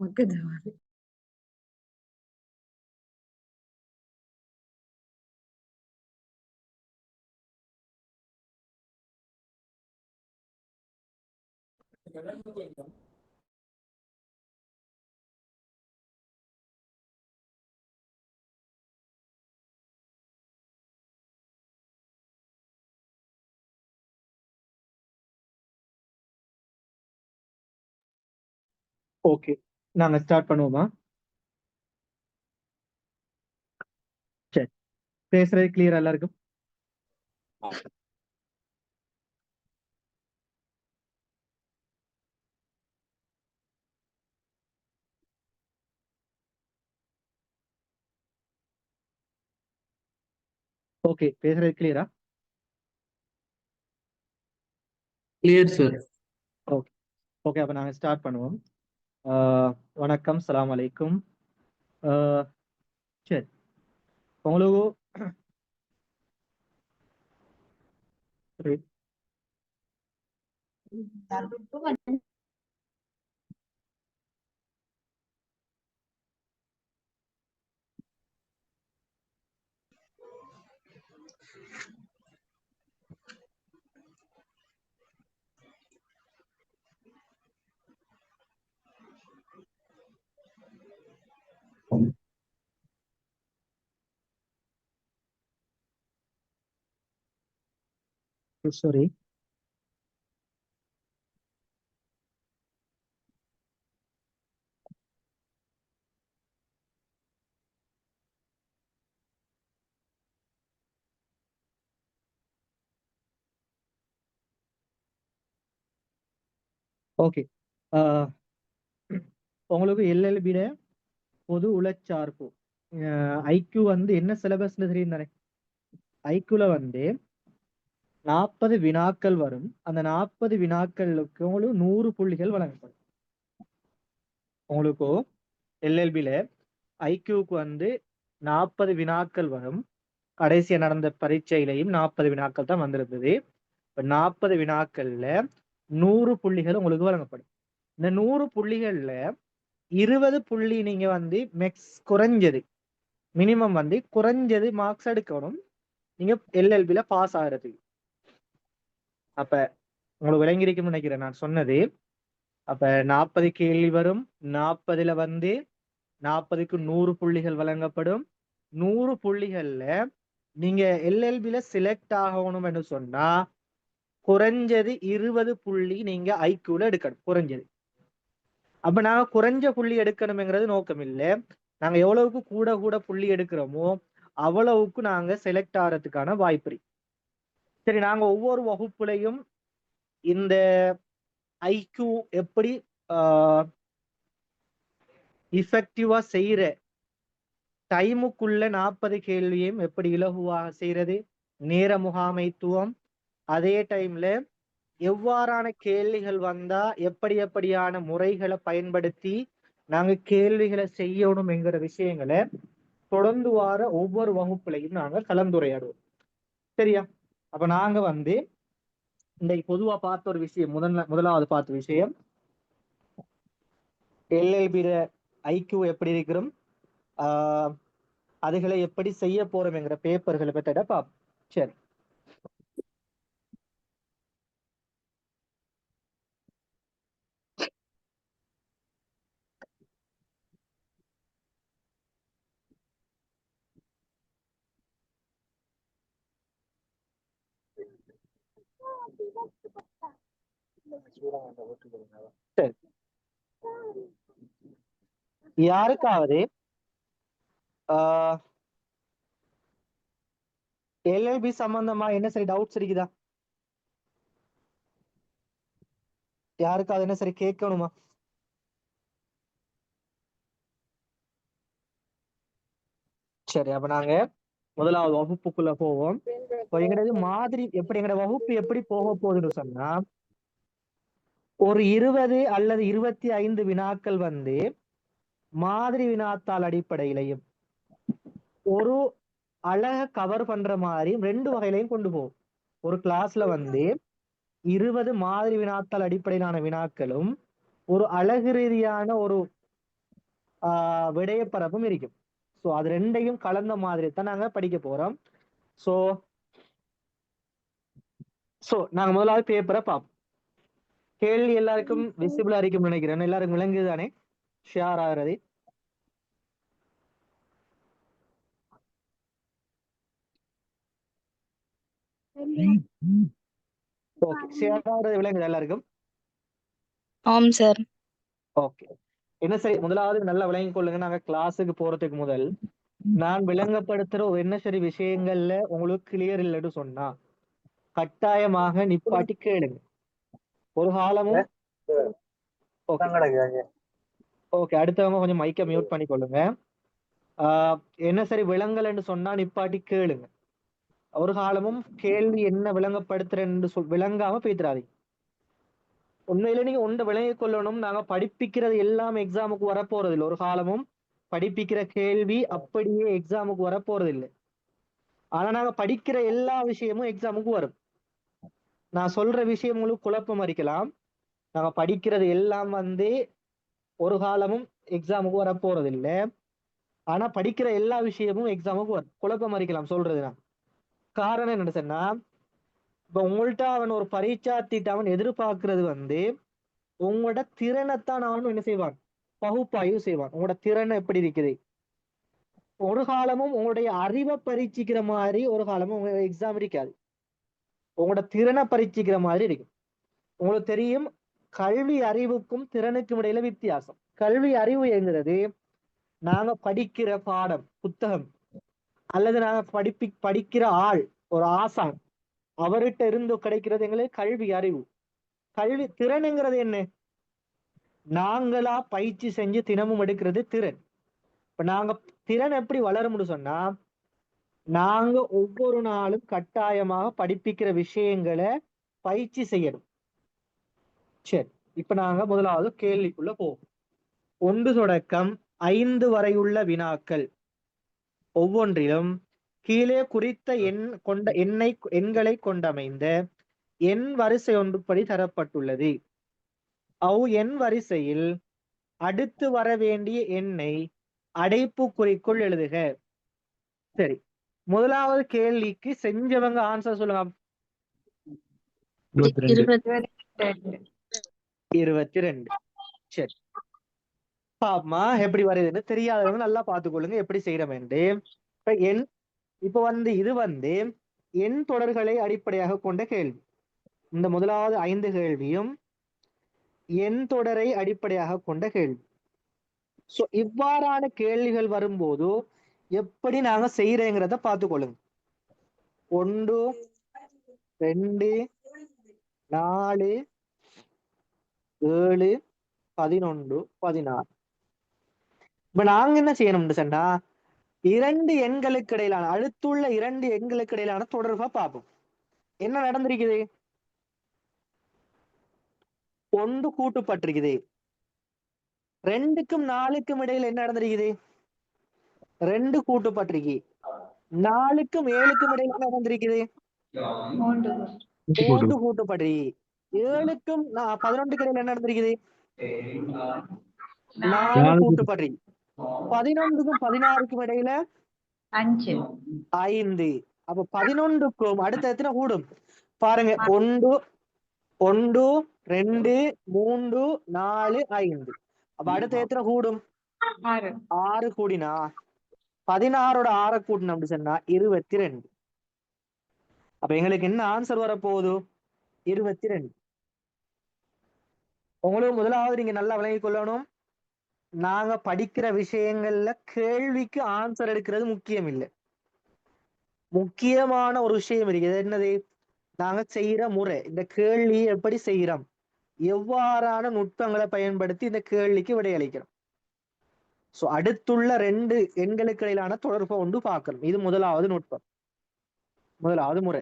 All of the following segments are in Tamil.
Magdalene. ஓகே, நாங்க ஸ்டார்ட் பண்ணுவோமா? சரி, பேசுறது கிளியரா எல்லாருக்கும்? ஓகே, பேசுறது கிளியரா? Clear sir. ஓகே ஓகே, அப்ப நாங்க ஸ்டார்ட் பண்ணுவோம். வணக்கம், சலாம் அலைக்கும். சரி, உங்களுக்கு சாரி, ஓகே. உங்களுக்கு எல்எல்பியில பொது உளச்சார்பு ஐக்யூ வந்து என்ன சிலபஸ்ல தெரியும் தானே? ஐக்யூல வந்து 40 வினாக்கள் வரும். அந்த 40 வினாக்களுக்கு உங்களுக்கு 100 புள்ளிகள் வழங்கப்படும். உங்களுக்கு எல்எல்பியில ஐக்யூக்கு வந்து 40 வினாக்கள் வரும். கடைசியா நடந்த பரீட்சையிலையும் 40 வினாக்கள் தான் வந்திருந்தது. இப்ப 40 வினாக்கள்ல 100 புள்ளிகள் உங்களுக்கு வழங்கப்படும். இந்த 100 புள்ளிகள்ல 20 புள்ளி நீங்க வந்து குறைஞ்சது மினிமம் வந்து குறைஞ்சது மார்க்ஸ் எடுக்கணும் நீங்க எல்எல்பில பாஸ் ஆகுறதுக்கு. அப்ப உங்களுக்கு விளங்கியிருக்கும்னு நினைக்கிறேன் நான் சொன்னது. அப்ப 40 கேள்வி வரும். 40ல வந்து 40க்கு 100 புள்ளிகள் வழங்கப்படும். 100 புள்ளிகள்ல நீங்க எல்எல்பில செலக்ட் ஆகணும் என்று சொன்னா குறைஞ்சது 20 புள்ளி நீங்க ஐக்யூல எடுக்கணும் குறைஞ்சது. அப்ப நாங்க குறைஞ்ச புள்ளி எடுக்கணும்ங்கிறது நோக்கம் இல்லை. நாங்க எவ்வளவுக்கு கூட கூட புள்ளி எடுக்கிறோமோ அவ்வளவுக்கு நாங்க செலக்ட் ஆகிறதுக்கான வாய்ப்பு இருக்கு. சரி, நாங்க ஒவ்வொரு வகுப்புலையும் இந்த ஐக்யூ எப்படி இஃபெக்டிவா செய்யற டைமுக்குள்ள 40 கேள்வியும் எப்படி இலகுவாக செய்யறது, நேர முகாமைத்துவம், அதே டைம்ல எவ்வாறான கேள்விகள் வந்தா எப்படியான முறைகளை பயன்படுத்தி நாங்க கேள்விகளை செய்யணும் என்கிற விஷயங்களை தொடர்ந்து வார ஒவ்வொரு வகுப்புலையும் நாங்க கலந்துரையாடுவோம். சரியா? அப்ப நாங்க வந்து இந்த பொதுவா பார்த்த ஒரு விஷயம், முதலாவது பார்த்த விஷயம் எல்எல்பி ஐக்யூ எப்படி இருக்கிறோம், அதுகளை எப்படி செய்ய போறோம் என்கிற பேப்பர்களை பற்றிட பார்ப்போம். சரி, சரி. யாருக்காவது எல்எல்பி சம்பந்தமா என்ன சரி டவுட்ஸ் இருக்குதா? யாருக்காவது என்ன சரி கேட்கணுமா? சரி, அப்ப நாங்க முதலாவது வகுப்புக்குள்ள போவோம். எங்களது மாதிரி எப்படி எங்களோட வகுப்பு எப்படி போக போகுதுன்னு சொன்னா ஒரு 20 அல்லது 25 வினாக்கள் வந்து மாதிரி வினாத்தாள் அடிப்படையிலையும் ஒரு அழக கவர் பண்ற மாதிரி 2 வகையிலையும் கொண்டு போகும். ஒரு கிளாஸ்ல வந்து 20 மாதிரி வினாத்தாள் அடிப்படையிலான வினாக்களும் ஒரு அழகு ரீதியான ஒரு விடயப்பரப்பும் இருக்கும். ஸோ அது ரெண்டையும் கலந்த மாதிரி தான் நாங்க படிக்க போறோம். ஸோ ஸோ நாங்க முதலாவது பேப்பரை பார்ப்போம். கேள்வி எல்லாருக்கும் விசிபிளா இருக்கும் நினைக்கிறேன். எல்லாருக்கும் விளங்குது தானே ஷேர் ஆகிறது? ஓகே, ஷேர் ஆகிறது விளங்குது எல்லாருக்கும்? ஆம் சார். ஓகே, என்ன சரி, முதலாவது நல்லா விளங்கிக் கொள்ளுங்க. நாங்க கிளாஸுக்கு போறதுக்கு முதல் நான் விளங்கப்படுத்துற ஒரு என்ன சரி விஷயங்கள்ல உங்களுக்கு கிளியர் இல்லைன்னு சொன்னா கட்டாயமாக நிப்பாட்டி கேளுங்க. ஒரு காலமும் ஓகே, அடுத்தவங்க கொஞ்சம் மைக்க மியூட் பண்ணி கொள்ளுங்க. என்ன சரி விளங்கலன்னு சொன்னா நிப்பாட்டி கேளுங்க. ஒரு காலமும் கேள்வி என்ன விளங்கப்படுத்துறேன்னு விளங்காம பேத்துறாதீங்க. உண்மையில நீங்க ஒன்றை விளங்கிக் கொள்ளணும். நாங்க படிப்பிக்கிறது எல்லாம் எக்ஸாமுக்கு வரப்போறது இல்லை. ஒரு காலமும் படிப்பிக்கிற கேள்வி அப்படியே எக்ஸாமுக்கு வரப்போறது இல்லை. ஆனா நாங்க படிக்கிற எல்லா விஷயமும் எக்ஸாமுக்கு வரும். நான் சொல்ற விஷயம் உங்களுக்கு குழப்பம் அடிக்கலாம். நாங்க படிக்கிறது எல்லாம் ஒரு காலமும் எக்ஸாமுக்கு வரப்போறது இல்லை. ஆனா படிக்கிற எல்லா விஷயமும் எக்ஸாமுக்கு வரும். குழப்பம் அடிக்கலாம் சொல்றதுனா காரணம் என்ன சொன்னா, இப்ப உங்கள்ட்ட அவன் ஒரு பரீட்சாத்திட்டு அவன் எதிர்பார்க்கிறது உங்களோட திறனைத்தான் அவன் என்ன செய்வான், பகுப்பாய்வு செய்வான். உங்களோட திறனை எப்படி இருக்குது. ஒரு காலமும் உங்களுடைய அறிவை பரீட்சிக்கிற மாதிரி ஒரு காலமும் உங்க எக்ஸாம் இருக்காது. உங்களோட திறனை பரீட்சிக்கிற மாதிரி இருக்கும். உங்களுக்கு தெரியும், கல்வி அறிவுக்கும் திறனுக்கும் இடையில வித்தியாசம். கல்வி அறிவு என்கிறது நாங்க படிக்கிற பாடம், புத்தகம், அல்லது நாங்க படிக்கிற ஆள், ஒரு ஆசான், அவர்கிட்ட இருந்து கிடைக்கிறது எங்களுக்கு கல்வி அறிவு. கல்வி திறனுங்கிறது என்ன? நாங்களா பயிற்சி செஞ்சு தினமும் எடுக்கிறது திறன். இப்ப நாங்க திறன் எப்படி வளரும்னு சொன்னா, நாங்க ஒவ்வொரு நாளும் கட்டாயமாக படிப்பிக்கிற விஷயங்களை பயிற்சி செய்யணும். சரி, இப்ப நாங்க முதலாவது கேள்விக்குள்ள போவோம். 1 தொடக்கம் 5 வரையுள்ள வினாக்கள் ஒவ்வொன்றிலும் கீழே குறித்த எண்களை கொண்டமைந்த எண் வரிசை ஒன்றுபடி தரப்பட்டுள்ளது. எண் வரிசையில் அடுத்து வர வேண்டிய எண்ணை அடைப்புக்குறிக்குள் எழுதுக. சரி, முதலாவது கேள்விக்கு செஞ்சவங்க ஆன்சர் சொல்லுங்க. 22. சரி, பாப்பமா எப்படி வருதுன்னு தெரியாதவங்க நல்லா பார்த்துக்கொள்ளுங்க எப்படி செய்யறோம்னு. இப்ப இது எண் தொடர்களை அடிப்படையாக கொண்ட கேள்வி. இந்த முதலாவது 5 கேள்வியும் எண் தொடரை அடிப்படையாக கொண்ட கேள்வி. சோ இவ்வாறான கேள்விகள் வரும்போது எப்படி நாங்க செய்யறேங்கிறத பார்த்துக்கொள்ளுங்க. 1, 2, 4, 7, 11, 16. இப்ப நாங்க என்ன செய்யணும்னு சொன்னா, 2 எண்களுக்கு இடையிலான அடுத்துள்ள 2 எண்களுக்கு இடையிலான தொடர்பா பார்ப்போம். என்ன நடந்திருக்குது? 1 கூட்டுப்பட்டிருக்குது. 2க்கும் 4க்கும் இடையில என்ன நடந்திருக்குது? 2 கூட்டுப்பட்டிருக்கு. 4க்கும் 7க்கும் இடையில என்ன நடந்திருக்குது? 3 கூட்டுப்பட்டிருக்கு. 7க்கும் 11க்கு இடையில என்ன நடந்திருக்குது? 4 கூட்டுப்பட்டிருக்கு. 11க்கும் 16க்கும் இடையில 5. அப்ப 11க்கும் அடுத்த எத்தனை கூடும் பாருங்க. 1, 2, 3, 4, 5. அப்ப அடுத்த எத்தனை கூடும்? 6 கூடினா 16ஓட 6 கூட்டணும் அப்படி சொன்னா 22. அப்ப எங்களுக்கு என்ன ஆன்சர் வரப்போகுது? 22. உங்களுக்கு முதலாவது நீங்க நல்லா விளங்கிக் கொள்ளணும், நாங்க படிக்கிற விஷயங்கள்ல கேள்விக்கு ஆன்சர் எடுக்கிறது முக்கியம் இல்லை. முக்கியமான ஒரு விஷயம் இருக்குது. என்னது? நாங்க செய்யற முறை. இந்த கேள்வி எப்படி செய்யறோம், எவ்வாறான நுட்பங்களை பயன்படுத்தி இந்த கேள்விக்கு விடையளிக்கிறோம். சோ அடுத்துள்ள 2 எண்களுக்கு இடையிலான தொடர்பை ஒன்று பார்க்கணும். இது முதலாவது நுட்பம், முதலாவது முறை.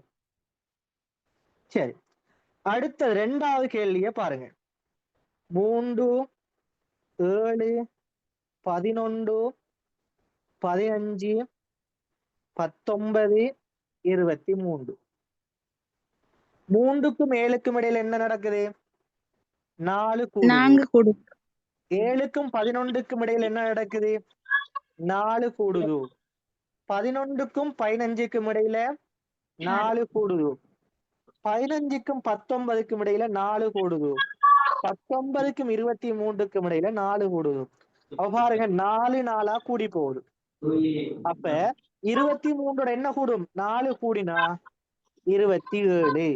சரி, அடுத்த 2வது கேள்வியை பாருங்க. 3, 7, 11, 15, 19, 23. 3க்கும் 7க்கும் இடையில என்ன நடக்குது? 4 கூடுது. 7க்கும் 11க்கும் இடையில என்ன நடக்குது? 4 கூடுது. 11க்கும் 15க்கும் இடையில 4 கூடுது. 15க்கும் 19க்கும் இடையில 4 கூடுது. 19க்கும் 23க்கும் இடையில 4 கூடுது. அப்ப பாருங்க 4 4ஆ கூடி போகுது. அப்ப 23ஓட என்ன கூடும்? 4 கூடினா 27.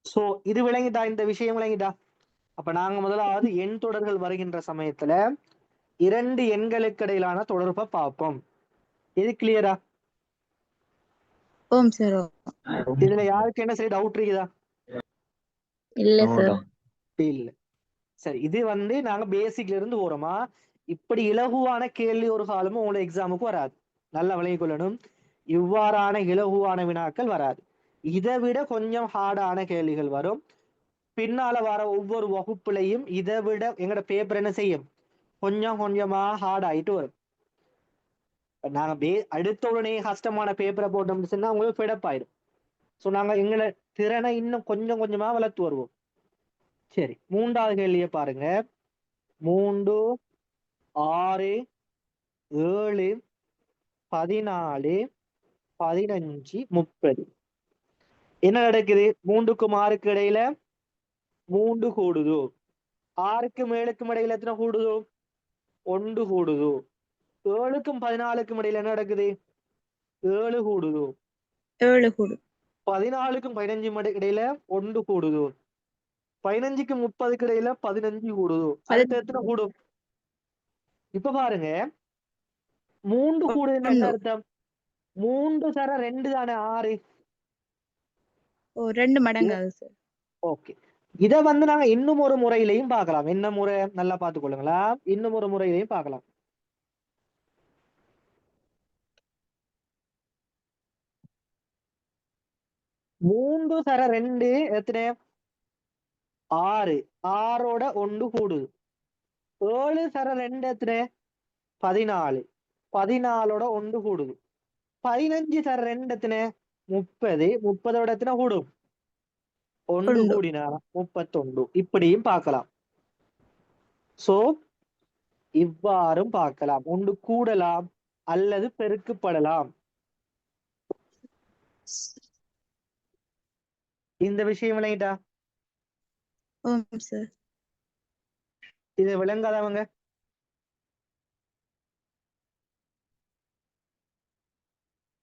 சோ இது விளங்கிட்டா? இந்த விஷயம் விளங்கிட்டா? அப்ப நாங்க முதலாவது எண் தொடர்கள் வருகின்ற சமயத்துல 2 எண்களுக்கு இடையிலான தொடர்பை பார்ப்போம். இது கிளியரா? ஓம் சார். இதுல யாருக்கு என்ன சரி டவுட் இருக்குதா? இல்ல சார். இல்ல. சரி, இது நாங்க பேசிக்ல இருந்து போறோமா? இப்படி இலகுவான கேள்வி ஒரு காலமும் உங்களை எக்ஸாமுக்கு வராது. நல்லா விளங்கிக் கொள்ளணும். இவ்வாறான இலகுவான வினாக்கள் வராது. இதை விட கொஞ்சம் ஹார்டான கேள்விகள் வரும். பின்னால வர ஒவ்வொரு வகுப்புலையும் இதை விட எங்கட பேப்பர் என்ன செய்யும்? கொஞ்சம் கொஞ்சமா ஹார்ட் ஆயிட்டு வரும். நாங்க அடுத்த உடனே கஷ்டமான பேப்பரை போட்டோம்னு சொன்னா உங்களுக்கு பிடப்பாயிடும். ஸோ நாங்க எங்களை திறனை இன்னும் கொஞ்சம் கொஞ்சமா வளர்த்து வருவோம். சரி, 3வது கேள்வியை பாருங்க. 3, 6, 7, 14, 15, 30. என்ன நடக்குது? 3க்கும் 6க்கும் இடையில 3 கூடுது. 6க்கும் 7க்கும் இடையில எத்தனை கூடுது? 1 கூடுது. 7க்கும் 14க்கும் இடையில என்ன நடக்குது? 7 கூடுது. 7 கூடும். 14க்கும் 15க்கும் இடையில 1 கூடுது. 15க்கும் 30க்கு இடையில 15 கூடுது. அடுத்த எத்தனை கூடும்? இப்ப பாருங்க, 3 கூடுதுன்னு என்ன அர்த்தம்? 3 தர 2 தானே 6. ஓ 2 மடங்கு ஆகுது சார். ஓகே, இத நாங்க இன்னும் ஒரு முறையிலையும் பார்க்கலாம். என்ன முறை? நல்லா பார்த்துக்கொள்ளுங்களா. இன்னும் ஒரு முறையிலையும் பார்க்கலாம். மூன்று தர 2 எத்தனை? 6. 6ஓட 1 கூடுது. 7 தர 2 எத்தனை? 14. 14ஓட 1 கூடுது. 15 தர 2 எத்தனை? 30. 30ஓட எத்தனை கூடும்? 1 கூடினா 31. இப்படியும் பார்க்கலாம். சோ இவ்வாறும் பார்க்கலாம். 1 கூடலாம் அல்லது பெருக்கப்படலாம். இந்த விஷயம் விளங்கிட்டா? ஓம் சார். இது விளங்காதவங்க?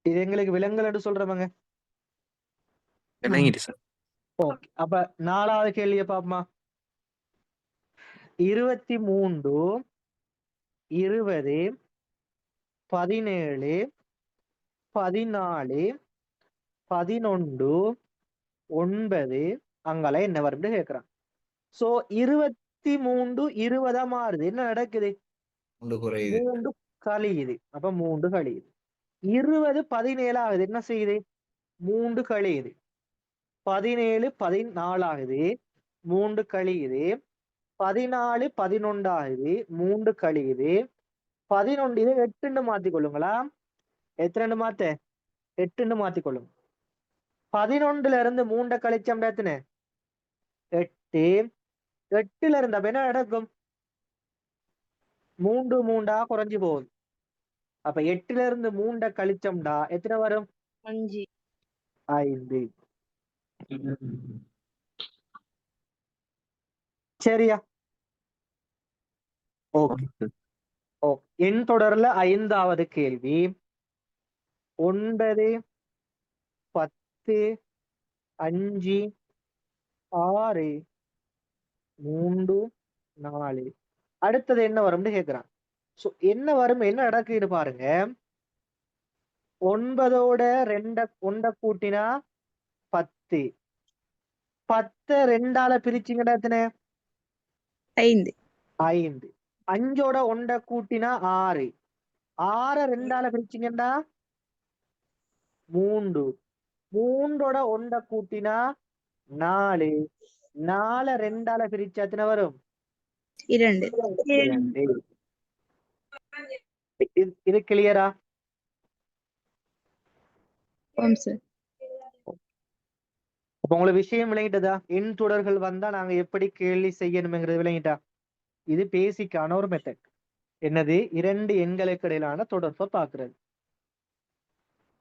இது எங்களுக்கு விலங்கல் சொல்றவங்க? ஓகே, அப்ப 4வது கேள்வியை பாப்போமா? 23, 20, 17, 14, 11, 9 அங்கெல்லாம் என்ன வரும்னு கேட்கிறான். சோ 23 20 மாறுது. என்ன நடக்குது? 3 கழியுது. அப்ப 3 கழியுது. 20 17 ஆகுது. என்ன செய்யுது? 3 கழியுது. 17 14 ஆகுது. 3 கழியுது. 14 11 ஆகுது. 3 கழியுது. 11 இதை 8ன்னு மாத்திக்கொள்ளுங்களா. எத்தனை மாத்த? 8ன்னு மாத்திக்கொள்ளுங்க. 11ல இருந்து 3 கழிச்சோம்னா எத்தனை? 8. 8ல இருந்து அப்ப என்ன நடக்கும்? 3 3ஆ குறைஞ்சு போகுது. அப்ப 8ல இருந்து 3 கழிச்சோம்டா எத்தனை வரும்? 5. 5. சரியா? ஓகே. எண் தொடர்ல 5வது கேள்வி. 9, 10, 5, 6, 3, 4. அடுத்தது என்ன வரும்னு கேக்குறான். சோ என்ன வரும்? என்ன நடக்குது பாருங்க. 9ஓட 1 கூட்டினா 10. 10 2ஆல பிரிச்சிங்கன்னா எத்தனை? 5. 5. 5ஓட 1 கூட்டினா 6. 6 2ஆல பிரிச்சிங்கன்னா 3. 3ஓட 1 கூட்டினா 4. 4 2ஆல பிரிச்சா எத்தனை வரும்? 2. 2. இது கிளியரா? ஓம் சார். அப்ப உங்களுக்கு விஷயம் விளங்கிட்டதா? எண் தொடர்கள் வந்தா நாங்க எப்படி கேள்வி செய்யணும்ங்கிறது விளங்கிட்டா? இது பேசிக்கான ஒரு மெத்தட். என்னது? 2 எண்களுக்கு இடையிலான தொடர்பை பாக்குறது.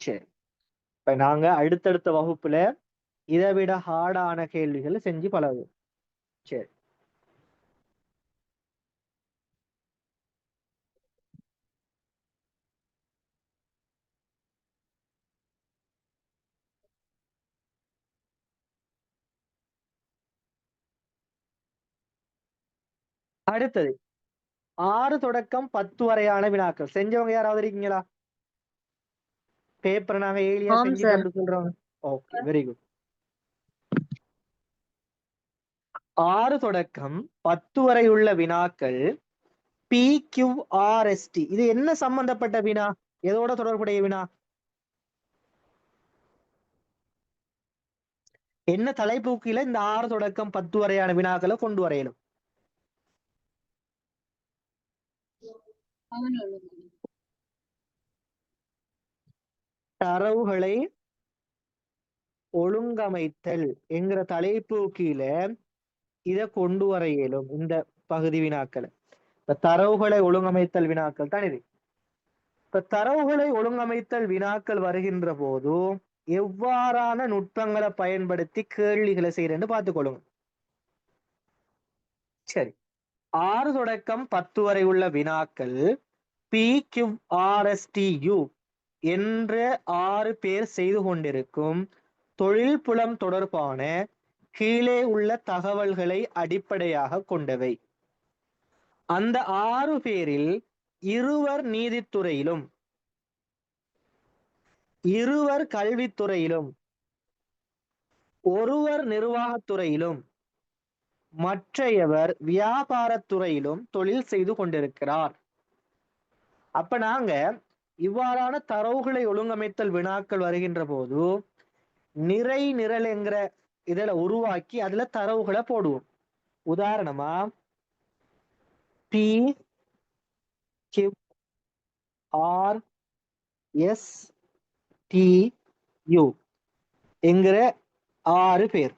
சரி, இப்ப நாங்க அடுத்தடுத்த வகுப்புல இதை விட ஹார்டான கேள்விகளை செஞ்சு பழகுவோம். சரி, அடுத்தது 6 தொடக்கம் 10 வரையான வினாக்கள் செஞ்சவங்க யாராவது இருக்கீங்களா? பேப்பரை நாங்க ஏலியா ஆம் செஞ்சு சார். போட்டு சொல்றோம். Okay, very good. 6 தொடக்கம் 10 வரை உள்ள வினாக்கள் PQRST. இது என்ன சம்பந்தப்பட்ட வினா? எதோட தொடர்புடைய வினா? என்ன தலைப்பூக்கில இந்த 6 தொடக்கம் 10 வரையான வினாக்களை கொண்டு வரையணும்? தரவுகளை ஒழுங்கமைத்தல் என்கிற தலைப்பு கீழே இதை கொண்டு வர இயலும். இந்த பகுதி வினாக்களை, இப்ப தரவுகளை ஒழுங்கமைத்தல் வினாக்கள் தான் இது. இப்ப தரவுகளை ஒழுங்கமைத்தல் வினாக்கள் வருகின்ற போது எவ்வாறான நுட்பங்களை பயன்படுத்தி கேள்விகளை செய்யறேன்னு பார்த்துக்கொள்ளுங்க. சரி, 6 தொடக்கம் 10 வரை உள்ள வினாக்கள் PQRSTU என்ற 6 பேர் செய்து கொண்டிருக்கும் தொழில் புலம் தொடர்பான கீழே உள்ள தகவல்களை அடிப்படையாக கொண்டவை. அந்த 6 பேரில் 2 நீதித்துறையிலும் 2 கல்வித்துறையிலும் 1 நிர்வாகத்துறையிலும் மற்றையவர் வியாபாரத்துறையிலும் தொழில் செய்து கொண்டிருக்கிறார். அப்ப நாங்க இவ்வாறான தரவுகளை ஒழுங்கமைத்தல் வினாக்கள் வருகின்ற போது நிறை நிரல் என்கிற இதுல உருவாக்கி அதுல தரவுகளை போடுவோம். உதாரணமா PQRSTU என்கிற 6 பேர்.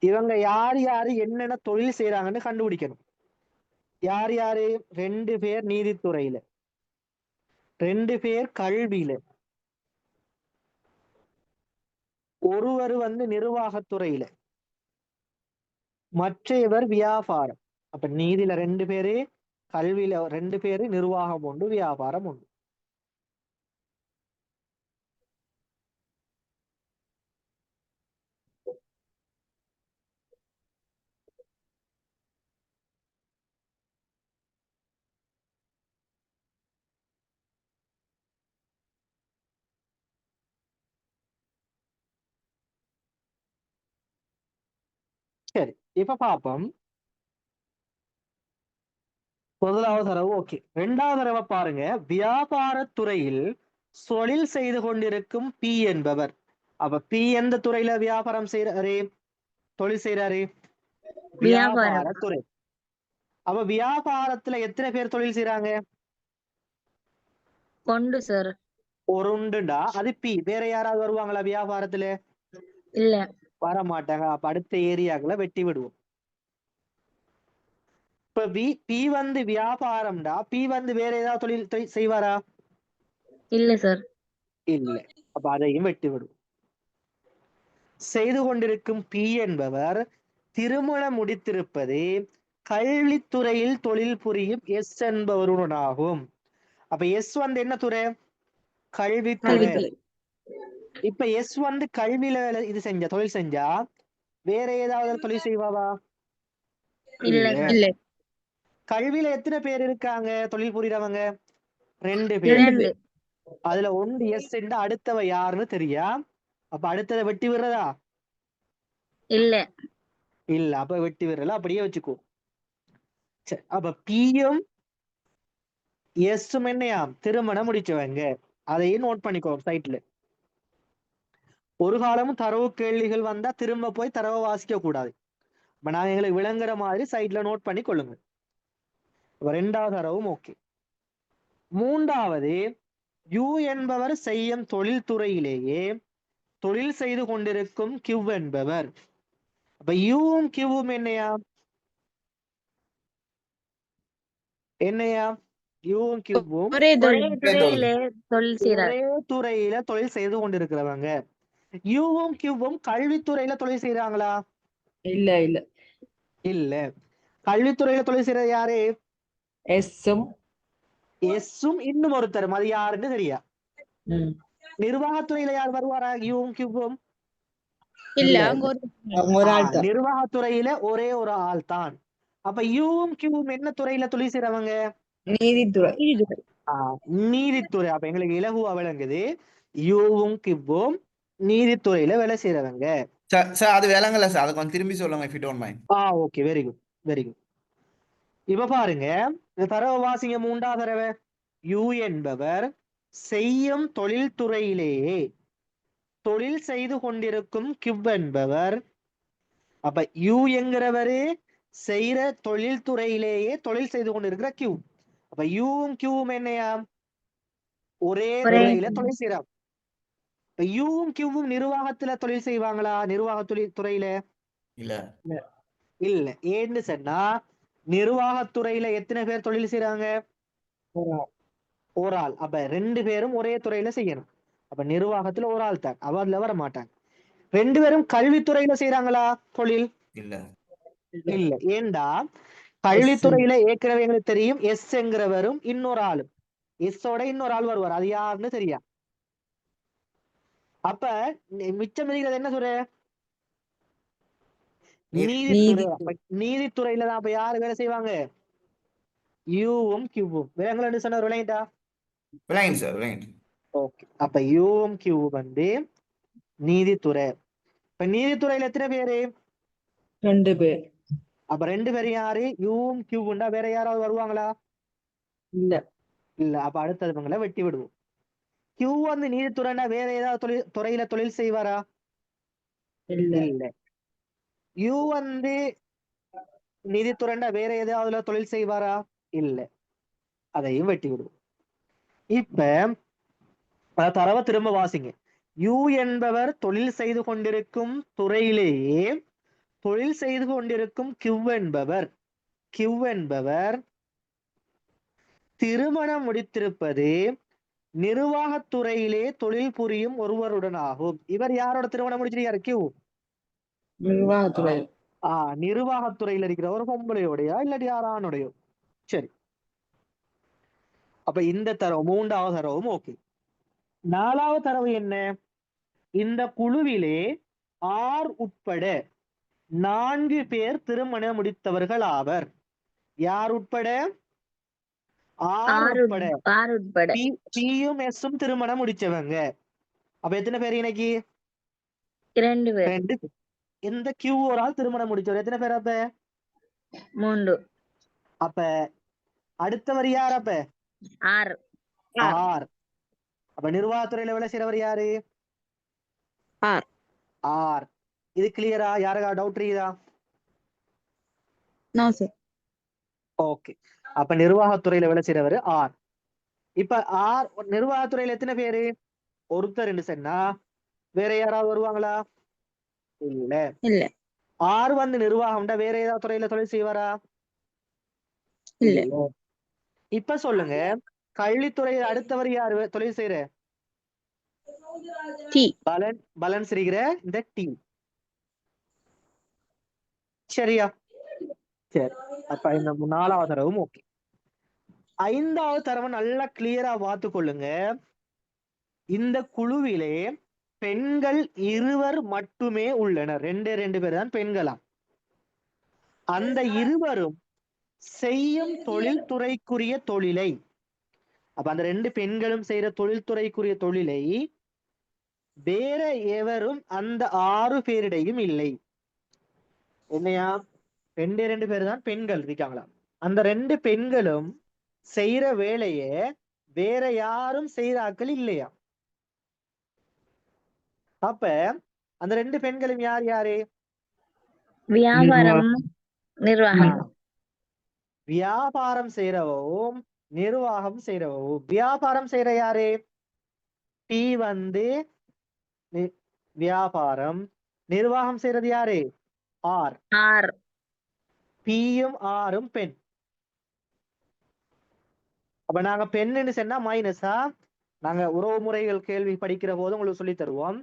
இவங்க யார் யாரு என்னென்ன தொழில் செய்யறாங்கன்னு கண்டுபிடிக்கணும். யார் யாரு? 2 பேர் நீதித்துறையில, 2 பேர் கல்வியில, 1 நிர்வாகத்துறையில, மற்றவர் வியாபாரம். அப்ப நீதியில 2 பேரு, கல்வியில 2 பேரு, நிர்வாகம் உண்டு, வியாபாரம் உண்டு. சரி, இப்ப பாப்போம். முதலாவது தரவு ஓகே. 2வது தரவை பாருங்க. வியாபாரத்துறையில் தொழில் செய்து கொண்டிருக்கும் P என்பவர். அப்ப P எந்த துறையில வியாபாரம் செய்யறாரு, தொழில் செய்யறாரு? வியாபாரம். வியாபாரத்துறை. அப்ப வியாபாரத்துல எத்தனை பேர் தொழில் செய்யறாங்க? கொண்டு சார். ஒருண்டுண்டா அது P. வேற யாராவது வருவாங்களா வியாபாரத்துல? இல்ல. வர மாட்டாங்க. அப்ப அடுத்த ஏரியாக்களை வெட்டி விடுவோம். இப்ப P வியாபாரம்டா, P வேற ஏதாவது தொழில் செய்வாரா? இல்ல சார். இல்ல. அப்ப அதையும் வெட்டி விடுவோம். செய்து கொண்டிருக்கும் P என்பவர் திருமணம் முடித்திருப்பது கல்வித்துறையில் தொழில் புரியும் S என்பவருடனாகும். அப்ப S என்ன துறை? கல்வித்துறை. இப்ப S கல்வியில இது செஞ்சா, தொழில் செஞ்சா வேற ஏதாவது தொழில் செய்வாவா? இல்ல இல்ல. இல்ல. கல்வியில எத்தனை பேர் இருக்காங்க தொழில் புரியறவங்க? 2 பேர். 2. அதுல ஒன்று S அடுத்தவ யாருன்னு தெரியா? அப்ப அடுத்ததை வெட்டி விடுறதா? இல்ல. இல்ல. அப்ப வெட்டி விடுறல, அப்படியே வச்சுக்கோ. சரி, அப்ப Pயும் Sம் என்னையாம்? திருமணம் முடிச்சவங்க. அதையும் நோட் பண்ணிக்கோ சைட்ல. ஒரு காலமும் தரவு கேள்விகள் வந்தா திரும்ப போய் தரவை வாசிக்க கூடாது. இப்ப நான் எங்களுக்கு விளங்குற மாதிரி சைட்ல நோட் பண்ணி கொள்ளுங்க. 2வது தரவும் ஓகே. 3வது U என்பவர் செய்யும் தொழில்துறையிலேயே தொழில் செய்து கொண்டிருக்கும் கியூ என்பவர். அப்ப யூவும் கியூவும் என்னையா? என்னையா? யூவும் கியூவும் ஒரே ஒரே தொழில். துறையிலே தொழில் செய்றார். ஒரே துறையில தொழில் செய்து கொண்டிருக்கிறவங்க. யூவும் கியூவும் கல்வித்துறையில தொழில் செய்யறாங்களா? இல்ல இல்ல. இல்ல. கல்வித்துறையில தொழில் செய்யறது யாரு? எஸ்ஸும் எஸ்ஸும் இன்னும் ஒருத்தரும். அது யாருன்னு தெரியா? ம். நிர்வாகத்துறையில யார் வருவாரா? யூவும் கியூவும்? இல்ல, இல்ல அங்க இல்ல. ஒரு அவங்க ஒரு ஆள் தான். நிர்வாகத்துறையில ஒரே ஒரு ஆள் தான். அப்ப யூவும் கியூவும் என்ன துறையில தொழில் செய்றவங்க? நீதித்துறை. நீதித்துறை. நீதித்துறை. அப்ப எங்களுக்கு இலகுவா விளங்குது. யூவும் கியூவும் நீதித்துறையில வேலை செய்றவங்க. சார் அது விளங்கல சார். அதை கொஞ்சம் திரும்பி சொல்லுங்க if you don't mind. Okay, very good, very good. இப்ப பாருங்க, இந்த தரவு வாசிங்க, 3வது தடவை. யூ என்பவர் செய்யும் தொழில்துறையிலேயே தொழில் செய்து கொண்டிருக்கும் கியூ என்பவர். அப்ப யூ என்கிறவரு செய்யற தொழில்துறையிலேயே தொழில் செய்து கொண்டிருக்கிற கியூ. அப்ப யூவும் கியூவும் என்னையா? ஒரே ஒரே துறையில தொழில் செய்யறாங்க. இப்ப யூவும் கியூவும் நிர்வாகத்துல தொழில் செய்வாங்களா? நிர்வாக துறையில இல்ல. இல்ல. ஏன்னு சொன்னா, நிர்வாகத்துறையில எத்தனை பேர் தொழில் செய்யறாங்க? ஒரு ஆள். ஒரு ஆள். அப்ப 2 பேரும் ஒரே துறையில செய்யணும். அப்ப நிர்வாகத்துல ஒரு ஆள் தான், அவர்ல வர மாட்டாங்க. 2 பேரும் கல்வித்துறையில செய்யறாங்களா தொழில்? இல்ல. இல்ல. ஏண்டா எஸ். கல்வித்துறையில ஏற்கனவே எங்களுக்கு தெரியும் எஸ் என்கிறவரும் இன்னொரு ஆளும். எஸ்ஸோட இன்னொரு ஆள் வருவார். அது யாருன்னு தெரியா? அப்ப மிச்சம் இருக்கிறது என்ன துறை? நீதித்துறை. அப்ப நீதித்துறையில தான் அப்ப யாரு வேலை செய்வாங்க? யூவும் கியூவும். விலங்குல சொன்ன விளையாண்டா? விளங்கிட்டு சார், விளங்கிட்டு. ஓகே. அப்ப யூவும் கியூவும் வந்து நீதித்துறை. இப்ப நீதித்துறையில எத்தனை பேரு? 2 பேர். அப்ப 2 பேரும் யாரு? யூவும் கியூவுண்டா வேற யாராவது வருவாங்களா? இல்ல இல்ல. அப்ப அடுத்தவங்களை வெட்டி விடுவோம். கியூ வந்து நீதித்துறைனா வேற ஏதாவது துறையில தொழில் செய்வாரா? இல்ல இல்ல. யூ வந்து நீதித்துறைனா வேற ஏதாவது தொழில் செய்வாரா? இல்ல. அதையும் வெட்டி விடுவோம். இப்ப தரவை திரும்ப வாசிங்க. யூ என்பவர் தொழில் செய்து கொண்டிருக்கும் துறையிலேயே தொழில் செய்து கொண்டிருக்கும் கியூ என்பவர் திருமணம் முடித்திருப்பது நிர்வாகத்துறையிலே தொழில் புரியும் ஒருவருடன் ஆகும். இவர் யாரோட திருமணம் முடிச்சிருக்காரு? கியூ. நிர்வாகத்துறை. நிர்வாகத்துறையில இருக்கிற ஒரு பொம்பளையோடையா இல்லாட்டி யாரானுடையோ? சரி. அப்ப இந்த தரவு 3வது தரவும் ஓகே. 4வது தரவு என்ன? இந்த குழுவிலே ஆர் உட்பட 4 பேர் திருமணம் முடித்தவர்கள் ஆவர். யார் உட்பட? ஆர் உட்பட. ஆறு உட்பட. பியும் எஸ்ஸும் திருமணம் முடிச்சவங்க. அப்ப எத்தனை பேர் இன்னைக்கு? 2 பேர். 2. எந்த கியூ ஒரு ஆள் திருமணம் முடிச்சவர். எத்தனை பேர் அப்ப? 3. அப்ப அடுத்தவர் யார்? அப்ப 6. ஆர். அப்ப நிர்வாகத்துறையில வேலை செய்யறவர் யாரு? ஆர். ஆர். இது கிளியரா? யாருக்கா டவுட் இருக்குதா? No sir. ஓகே. அப்ப நிர்வாகத்துறையில வேலை செய்யறவர் ஆர். இப்ப ஆர் நிர்வாகத்துறையில எத்தனை பேரு? ஒருத்தர் ரெண்டு சொன்னா வேற யாராவது வருவாங்களா? இல்ல. இல்ல. ஆர் வந்து நிர்வாகம்டா வேற ஏதாவது துறையில தொழில் செய்வாரா? இல்ல. இப்ப சொல்லுங்க, கல்வித்துறையில அடுத்தவர் யாரு தொழில் செய்யற? டி. பலன் சிரிக்கிற இந்த டி. சரியா? சரி. அப்ப இந்த 4வது தரவும் ஓகே. 5வது தரவை நல்லா கிளியரா பார்த்து கொள்ளுங்க. இந்த குழுவிலே பெண்கள் 2 மட்டுமே உள்ளனர். 2 பேர் தான் பெண்களா. அந்த 2 செய்யும் தொழில்துறைக்குரிய தொழிலை, அப்ப அந்த 2 பெண்களும் செய்யற தொழில்துறைக்குரிய தொழிலை வேற எவரும் அந்த 6 பேரிடையும் இல்லை. என்னையா? 2 பேர் தான் பெண்கள் இருக்காங்களா. அந்த 2 பெண்களும் செய்யற வேலைய வேற யாரும் செய்யறாக்கள் இல்லையா? அப்ப அந்த 2 பெண்களும் யார் யாரு? வியாபாரம், நிர்வாகம். வியாபாரம் செய்யறவும் நிர்வாகம் செய்யறவும். வியாபாரம் செய்யற யாரு? டி வந்து வியாபாரம். நிர்வாகம் செய்யறது யாரு? ஆர். ஆர். பியும் ஆரும் பெண். அப்ப நாங்க பெண்ணுன்னு சொன்னா மைனஸா? நாங்க உறவு முறைகள் கேள்வி படிக்கிற போது உங்களுக்கு சொல்லி தருவோம்.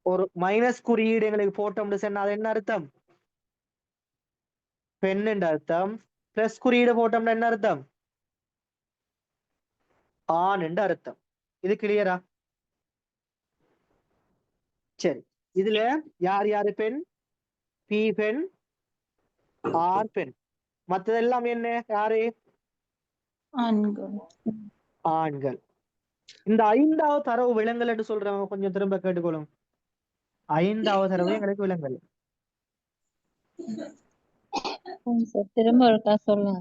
ஒரு மைனஸ் குறியீடு எங்களுக்கு போட்டோம்னு சொன்னா அது என்ன அர்த்தம்? பெண்ணுன்ற அர்த்தம். பிளஸ் குறியீடு போட்டோம்னா என்ன அர்த்தம்? ஆண் என்று அர்த்தம். இது கிளியரா? சரி, இதுல யார் யாரு பெண்? பி பெண், ஆர் பெண். மத்ததெல்லாம் என்ன? யாரு? ஆண்கள். ஆண்கள். இந்த 5வது தரவு விலங்கல் என்று சொல்றவங்க கொஞ்சம் திரும்ப கேட்டுக்கொள்ளும். 5வது தரவு எங்களுக்கு விலங்கல். திரும்ப ஒருக்கா சொல்லுங்க.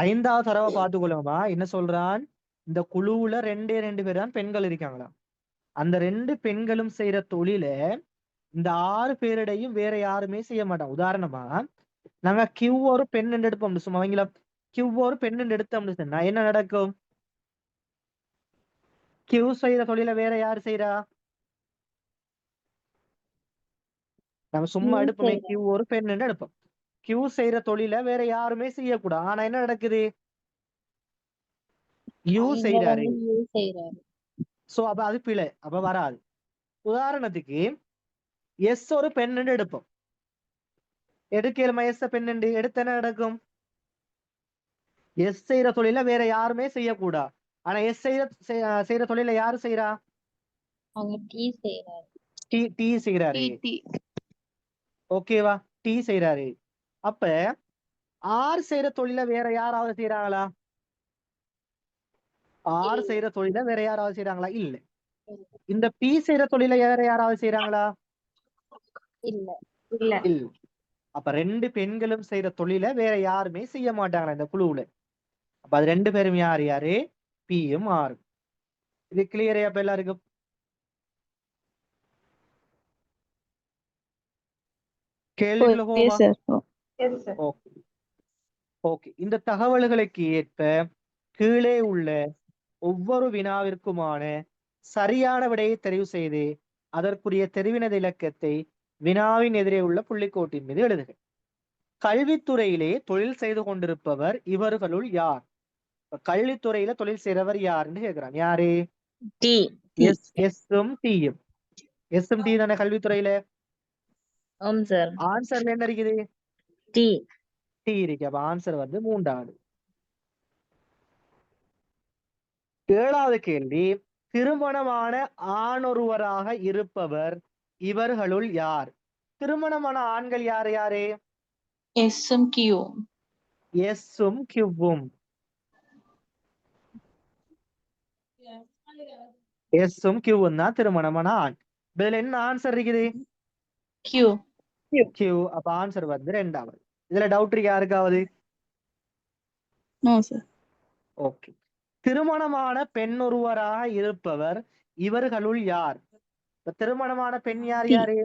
5வது தரவை பார்த்துக்கொள்ளுமா என்ன சொல்றான்? இந்த குழுவுல 2 பேர் தான் பெண்கள் இருக்காங்களா. அந்த 2 பெண்களும் செய்யற தொழில இந்த 6 பேரிடையும் வேற யாருமே செய்ய மாட்டாங்க. உதாரணமா நாங்க கியூ ஒரு பெண் எடுப்போம். சும்மா அவங்கள கியூ ஒரு பெண் எடுத்தோம்னு சொன்னா என்ன நடக்கும்? கியூ செய்யற தொழில வேற யாரு செய்யறா? நம்ம சும்மா எடுப்போமே, கியூ ஒரு பெண் எடுப்போம். கியூ செய்யற தொழில வேற யாருமே செய்யக்கூடாது. ஆனா என்ன நடக்குது? யூ செய்யறாரு. சோ அப்ப அது பிழை, அப்ப வராது. உதாரணத்துக்கு எஸ் ஒரு பெண் எடுப்போம். எடுக்கலுமா எஸ் பெண் எடுத்த என்ன நடக்கும்? எஸ் செய்யற தொழில வேற யாருமே செய்யக்கூடாது. ஆனா எஸ் செய்யற தொழில யாரு செய்யறா? டி செய்யறாரு. ஓகேவா? டி செய்யறாரு. அப்ப ஆர் செய்யற தொழில வேற யாராவது செய்யறாங்களா? ஆர் செய்யற தொழில வேற யாராவது செய்யறாங்களா? இல்ல. இந்த பி செய்யற தொழில வேற யாராவது செய்யறாங்களா? இல்ல. இல்ல. அப்ப 2 பெண்களும் செய்யற தொழில வேற யாருமே செய்ய மாட்டாங்களா இந்த குழுவுல. அப்ப அது 2 பேரும் யாரு யாரு? பியும் ஆரும். இது கிளியரா அப்ப எல்லாருக்கும்? கேள்விக்குள்ள போமா? ஓகே. இந்த தகவல்களுக்கு ஏற்ப கீழே உள்ள ஒவ்வொரு வினாவிற்குமான சரியான விடையை தெரிவு செய்து அதற்குரிய தெரிவினது இலக்கத்தை வினாவின் எதிரே உள்ள புள்ளிக்கோட்டின் மீது எழுதுக. கல்வித்துறையிலே தொழில் செய்து கொண்டிருப்பவர் இவர்களுள் யார்? கல்வித்துறையில தொழில் செய்றவர் யாருன்னு கேக்குறான். யாரு? டி. எஸ்ஸும் டியும். எஸ்ஸும் டி தானே கல்வித்துறையில. ஆம் சார். ஆன்சர்ல என்ன இருக்குது? டி. டி இருக்கு. அப்ப ஆன்சர் வந்து 3வது. 7வது கேள்வி. திருமணமான ஆணொருவராக இருப்பவர் இவர்களுள் யார்? திருமணமான ஆண்கள் யாரு யாரு? எஸ்ஸும் கியூ. எஸ்ஸும் கியூவும். எஸ்ஸும் கியூவும் தான் திருமணமான ஆண். இதுல என்ன ஆன்சர் இருக்குது? கியூ. கியூ. அப்ப ஆன்சர் வந்து 2வது. இதுல டவுட் இருக்கு யாருக்காவது? No sir. ஓகே. திருமணமான பெண் ஒருவராக இருப்பவர் இவர்களுள் யார்? இப்ப திருமணமான பெண் யார் யாரு?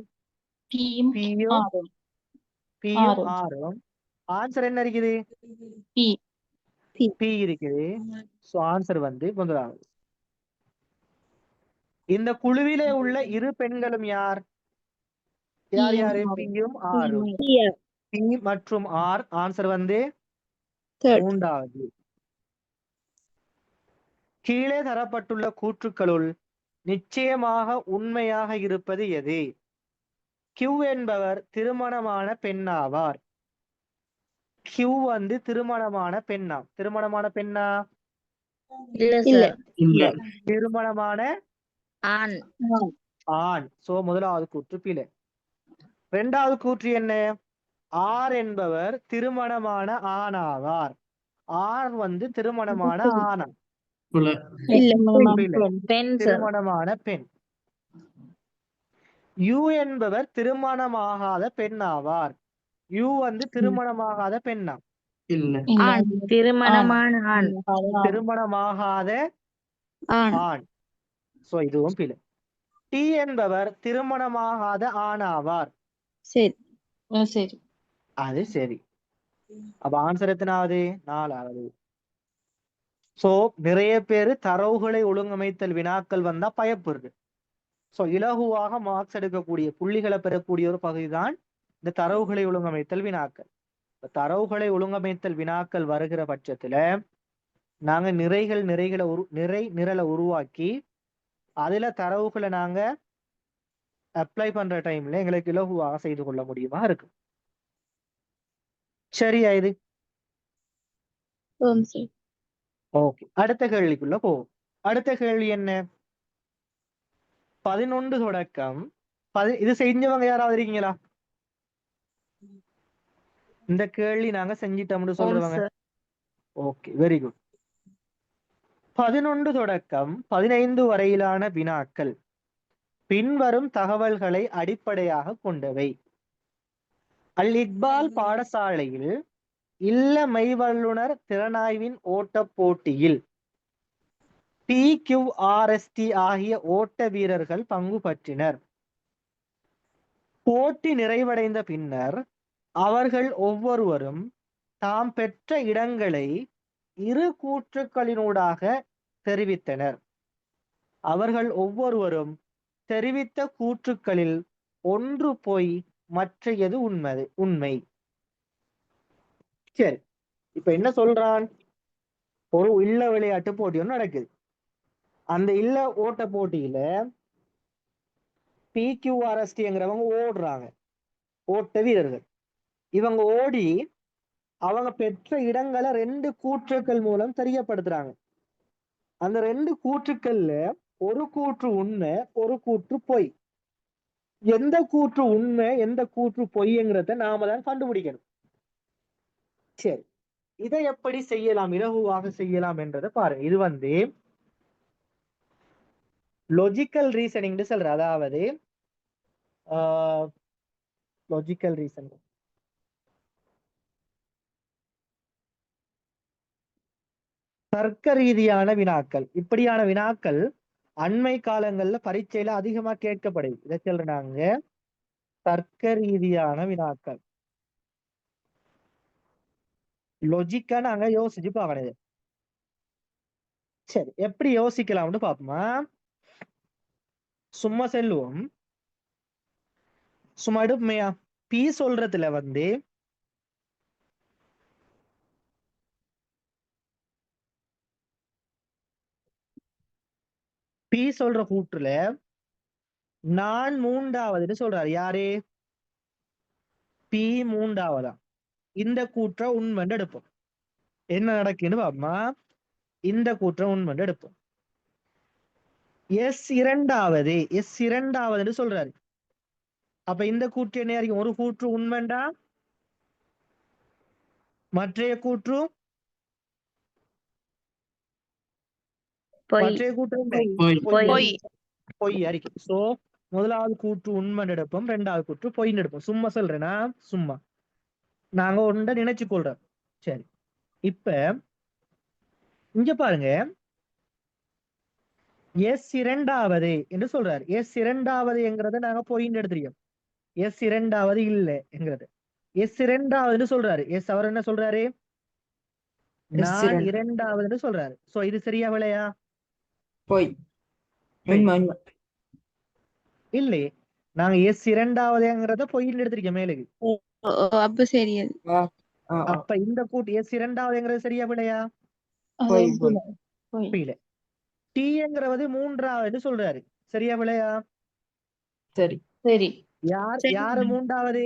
பியும் பியும் ஆரும். பியும் ஆரும். ஆன்சர் என்ன இருக்குது? பி. பி இருக்குது. சோ ஆன்சர் வந்து 1வது. இந்த குழுவிலே உள்ள 2 பெண்களும் யார்? யார் யாரு? பியும் ஆரும். பி மற்றும் ஆர். ஆன்சர் வந்து 3வது. கீழே தரப்பட்டுள்ள கூற்றுக்களுள் நிச்சயமாக உண்மையாக இருப்பது எது? கியூ என்பவர் திருமணமான பெண்ணாவார். கியூ வந்து திருமணமான பெண்ணா? திருமணமான பெண்ணா? இல்ல. திருமணமான ஆண். ஆண். சோ 1வது கூற்று பிழை. 2வது கூற்று என்ன? ஆர் என்பவர் திருமணமான ஆணாவார். ஆர் வந்து திருமணமான ஆணா? பெண் சார். திருமணமான பெண். யூ என்பவர் திருமணமாகாத பெண் ஆவார். யூ வந்து திருமணமாகாத பெண்ணா? ஆண். திருமணமான ஆண். திருமணமாகாத ஆண். சோ இதுவும் பிழை. டி என்பவர் திருமணமாகாத ஆணாவார். சரி. அது சரி. அப்ப ஆன்சர் எத்தனாவது? 4வது. சோ நிறைய பேரு தரவுகளை ஒழுங்கமைத்தல் வினாக்கள் வந்தா பயப்படுது. சோ இலகுவாக மார்க்ஸ் எடுக்கக்கூடிய புள்ளிகளை பெறக்கூடிய ஒரு பகுதி தான் இந்த தரவுகளை ஒழுங்கமைத்தல் வினாக்கள். தரவுகளை ஒழுங்கமைத்தல் வினாக்கள் வருகிற பட்சத்துல நாங்க நிரலை உருவாக்கி அதுல தரவுகளை நாங்க அப்ளை பண்ற டைம்ல எங்களுக்கு இலகுவாக செய்து கொள்ள முடியுமா இருக்கு. சரியா இது? ஓம் சார். ஓகே, அடுத்த கேள்விக்குள்ள போவோம். அடுத்த கேள்வி என்ன? 11 தொடக்கம் இது செஞ்சவங்க யாராவது இருக்கீங்களா? இந்த கேள்வி நாங்க செஞ்சிட்டோம்னு ஓம் சொல்றவங்க. சார். Okay, very good. 11 தொடக்கம் 15 வரையிலான வினாக்கள் பின்வரும் தகவல்களை அடிப்படையாக கொண்டவை. அல் இக்பால் பாடசாலையில் இல்ல மெய்வல்லுனர் திறனாய்வின் ஓட்டப் போட்டியில் PQRST ஆகிய ஓட்ட வீரர்கள் பங்கு பற்றினர். போட்டி நிறைவடைந்த பின்னர் அவர்கள் ஒவ்வொருவரும் தாம் பெற்ற இடங்களை இரு கூற்றுக்களினூடாக தெரிவித்தனர். அவர்கள் ஒவ்வொருவரும் தெரிவித்த கூற்றுக்களில் ஒன்று பொய், மற்றையது உண்மை. சரி, இப்ப என்ன சொல்றான்? ஒரு இல்ல விளையாட்டு போட்டி ஒன்று நடக்குது. அந்த இல்ல ஓட்ட போட்டியில PQRSTங்கிறவங்க ஓடுறாங்க, ஓட்ட வீரர்கள். இவங்க ஓடி அவங்க பெற்ற இடங்களை 2 கூற்றுக்கள் மூலம் தெரியப்படுத்துறாங்க. அந்த 2 கூற்றுக்கள்ல ஒரு கூற்று உண்மை, ஒரு கூற்று பொய். எந்த கூற்று உண்மை, எந்த கூற்று பொய்ங்கிறத நாம தான் கண்டுபிடிக்கணும். சரி, இதை எப்படி செய்யலாம், இலகுவாக செய்யலாம் என்றதை பாருங்க. இது லாஜிக்கல் ரீசனிங் சொல்ற, அதாவது லாஜிக்கல் ரீசனிங், தர்க்க ரீதியான வினாக்கள். இப்படியான வினாக்கள் அண்மை காலங்கள்ல பரீட்சையில அதிகமா கேட்கப்படுது. இதை சொல்றாங்க தர்க்க ரீதியான வினாக்கள். லொஜிக்கா நாங்க யோசிச்சு பார்க்கணும். சரி, எப்படி யோசிக்கலாம்னு பாப்போமா? சும்மா செல்லுவோம். சும்மா எடுமையா பி சொல்றதுல பி சொல்ற கூற்றுல நான் மூன்றாவதுன்னு சொல்றாரு. யாரு? பி மூன்றாவதா. இந்த கூற்ற உண்மைன்னு எடுப்போம். என்ன நடக்குன்னு பாப்போமா? இந்த கூற்ற உண்மைன்னு எடுப்போம். எஸ் இரண்டாவதுன்னு சொல்றாரு. அப்ப இந்த கூற்று என்ன இருக்கும்? ஒரு கூற்று உண்மைண்டா, மற்றைய கூற்று மற்றைய கூற்று பொய் அறிக்கை. சோ முதலாவது கூற்று உண்மைன்னு எடுப்போம், 2வது கூற்று பொய்ன்னு எடுப்போம். சும்மா சொல்றேன்னா சும்மா நாங்க ஒன்றை நினைச்சு கொள்றோம். சரி, இப்ப இங்க பாருங்க, எஸ் இரண்டாவது என்று சொல்றாரு. எஸ் இரண்டாவது என்கிறத நாங்க பொய்ன்னு எடுத்துருக்கோம். எஸ் இரண்டாவது இல்ல என்கிறது. எஸ் இரண்டாவதுன்னு சொல்றாரு. எஸ் அவர் என்ன சொல்றாரு? நான் இரண்டாவதுன்னு சொல்றாரு. சோ இது சரியா விளையா? பொய். இல்லையே, நாங்க எஸ் இரண்டாவதுங்கிறத பொய்ன்னு எடுத்திருக்கோம் மேலுக்கு. அப்ப சரி. அப்ப இந்த கூட்டு எஸ் இரண்டாவதுங்கிறது சரியா விளையா? இல்ல. டீங்கிறது மூன்றாவது சொல்றாரு. சரியா விளையா? சரி. சரி. யாரு மூன்றாவது?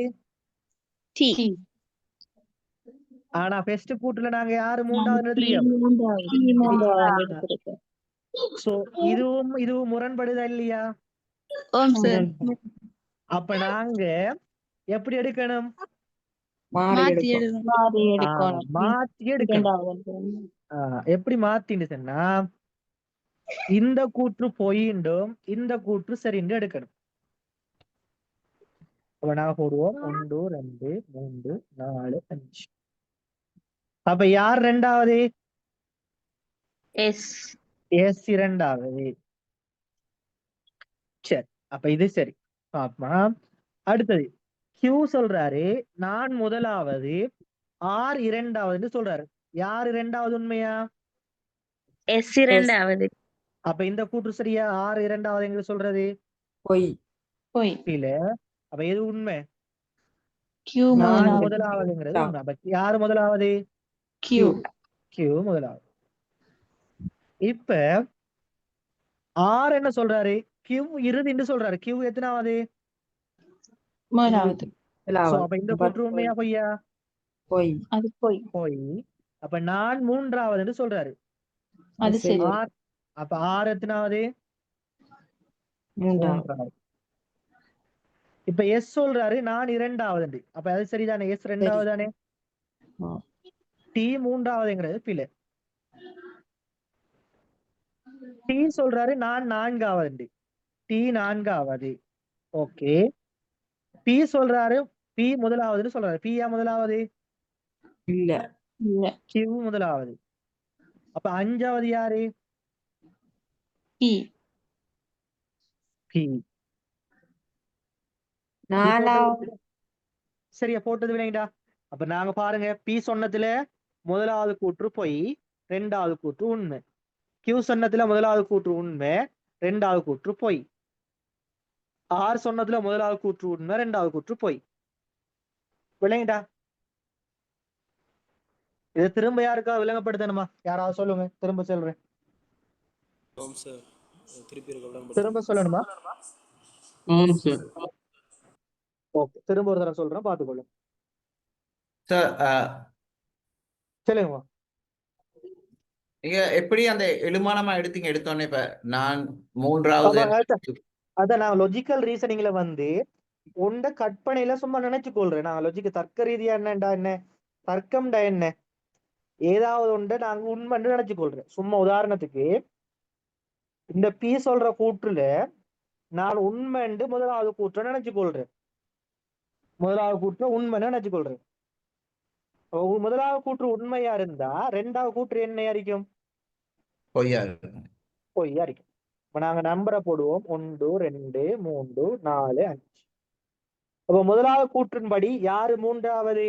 ஆனா பெஸ்ட் கூட்டுல நாங்க யாரு மூன்றாவது தெரியும். சோ இதுவும் முரண்படுதா இல்லையா? அப்ப நாங்க எப்படி எடுக்கணும்? மாத்தி எடுக்கணும். எப்படி மாத்தின்னு சொன்னா, இந்த கூற்று பொய்ண்டும் இந்த கூற்று சரின்னு எடுக்கணும். அப்ப நாங்க போடுவோம் 1 2 3 4 5. அப்ப யார் ரெண்டாவது? எஸ் இரண்டாவது. சரி, அப்ப இது சரி. பாப்பா அடுத்தது கியூ சொல்றாரு நான் முதலாவது, ஆர் இரண்டாவதுன்னு சொல்றாரு. யார் இரண்டாவது உண்மையா? எஸ் இரண்டாவது. அப்ப இந்த கூற்று சரியா? ஆர் இரண்டாவது எங்க சொல்றது? பொய். பொய். பில. அப்ப எது உண்மை? Q நான் முதலாவது. முதலாவதுங்கிறது ஆ. உண்மை. அப்ப யாரு முதலாவது? Q. கியூ முதலாவது. இப்ப ஆர் என்ன சொல்றாரு? கியூ இறுதின்னு சொல்றாரு. கியூ எத்தனாவது? முதலாவது. சோ முதலாவது. அப்ப இந்த அப்ப கூற்று உண்மையா பொய்யா? பொய். அது பொய். பொய். அப்ப நான் மூன்றாவதுன்னு சொல்றாரு. அது சரி. ஆர் அப்ப ஆர் எத்தனாவது? மூன்றாவது. மூன்றாவது. இப்ப எஸ் சொல்றாரு நான் இரண்டாவது. அப்ப அது சரிதானே? எஸ் ரெண்டாவது தானே? ஆ. டி மூன்றாவதுங்கிறது பிழை. டி சொல்றாரு நான் நான்காவது. டி நான்காவது. ஓகே. பி சொல்றாரு பி முதலாவதுன்னு சொல்றாரு. பியா முதலாவது? இல்ல. இல்ல. கியூ முதலாவது. அப்ப அஞ்சாவது யாரு? P. பி. நாலாவது. சரியா போட்டது விளையாண்டா? அப்ப நாங்க பாருங்க பி சொன்னதுல முதலாவது கூற்று பொய், ரெண்டாவது கூற்று உண்மை. கியூ சொன்னதுல முதலாவது கூற்று உண்மை, ரெண்டாவது கூற்று பொய். ஆர் சொன்னதுல முதலாவது கூற்று உண்மை, ரெண்டாவது கூற்று பொய். விளையாண்டா? இதை திரும்ப யாருக்கா விளங்கப்படுத்தணுமா? யாராவது சொல்லுங்க, திரும்ப சொல்றேன். திரும்ப சொல்லணுமா? ஓகே, திரும்ப ஒரு தடவை சொல்றேன், பாத்துக்கொள்ளுங்க. சார் சொல்லுங்கம்மா. நீங்க எப்படி அந்த எழுமானமா எடுத்தோன்னே இப்ப நான் மூன்றாவது அதான் நான் லாஜிக்கல் ரீசனிங்ல வந்து உண்ட கற்பனையில சும்மா நினைச்சு கொள்றேன். நான் லாஜிக் தர்க்க ரீதியா என்னண்டா என்ன, தர்க்கம்டா என்ன, ஏதாவது ஒன்றை நாங்க உண்மைன்னு நினைச்சு கொள்றேன். சும்மா உதாரணத்துக்கு இந்த பி சொல்ற கூற்றுல நான் உண்மைண்டு முதலாவது கூற்றை நினைச்சு கொள்றேன். முதலாவது கூற்றை உண்மைன்னு நினைச்சு கொள்றேன். முதலாவது கூற்று உண்மையா இருந்தா ரெண்டாவது கூற்று என்னையா இருக்கும்? பொய்யா பொய்யா இருக்கும். இப்ப நாங்க நம்பரை போடுவோம். 1 2 3 4 5. அப்ப முதலாவது கூற்றின்படி யாரு மூன்றாவது?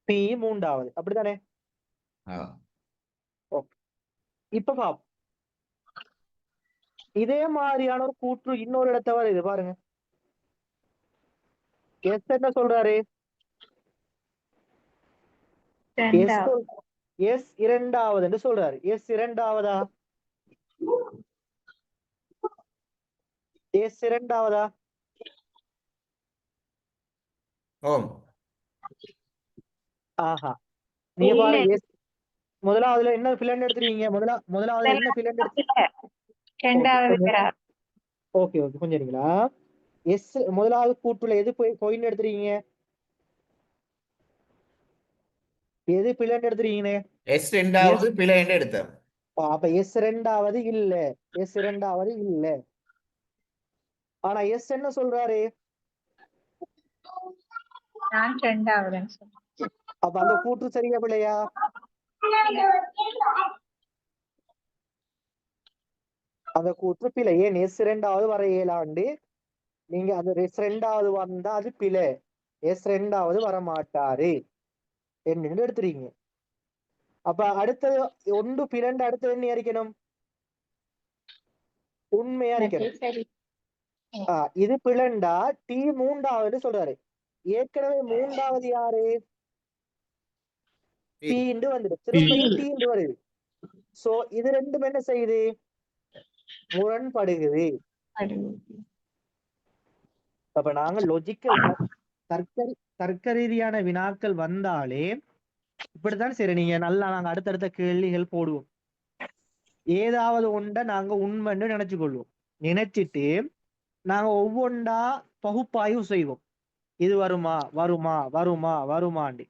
பி மூன்றாவது. அப்படித்தானே? இப்ப பாப்போம். இதே மாதிரியான ஒரு கூற்று இன்னொரு இடத்த வருது பாருங்க. எஸ் என்ன சொல்றாரு? எஸ் இரண்டாவது சொல்றாரு. எஸ் இரண்டாவதா? எஸ் இரண்டாவதா? ஓம். ஆஹா, நீங்க பாருங்க. எஸ் முதலாவதுல என்ன பிளண்ட் எடுத்துறீங்க? முதலாவதுல என்ன பிளண்ட் எடுத்து? ஓகே ஓகே, கொஞ்சம் இருங்களா. எஸ் முதலாவது கூற்றுல எது பொய்ன்னு எடுத்துறீங்க? எது பிளண்ட் எடுத்துறீங்க? எஸ் ரெண்டாவது பிழைன்னு எடுத்தார். அப்ப எஸ் ரெண்டாவது இல்ல. எஸ் இரண்டாவது இல்ல. ஆனா எஸ் என்ன சொல்றாரு? நான் ரெண்டாவது. அப்ப அந்த கூற்று சரியா பிள்ளையா? அந்த கூற்று பிழை. ஏன் எஸ் ரெண்டாவது வர இயலாண்டு நீங்க அந்த எஸ் ரெண்டாவது வந்தா அது பிழை. எஸ் ரெண்டாவது வர மாட்டாரு என்று எடுத்துறீங்க. அப்ப அடுத்தது ஒன்று பிறண்டு அடுத்தது என்ன அறிக்கணும்? உண்மையா அறிக்கணும். இது பிளண்டா டி மூன்றாவது சொல்றாரு. ஏற்கனவே மூன்றாவது யாரு? பி இண்டு வந்துடு, திரும்பியும் டி இண்டு வருது. சோ இது ரெண்டும் என்ன செய்யுது? முரண்படுகிறது. அப்ப நாங்க லாஜிக்கல் தர்க்க ரீதியான வினாக்கள் வந்தாலே இப்படித்தான். சரி, நீங்க நல்லா நாங்க அடுத்தடுத்த கேள்விகள் போடுவோம். ஏதாவது ஒன்றை நாங்க உண்மைன்னு நினைச்சு கொள்வோம். நினைச்சிட்டு நாங்க ஒவ்வொன்றா பகுப்பாய்வு செய்வோம். இது வருமா வருமா வருமா வருமாண்டி.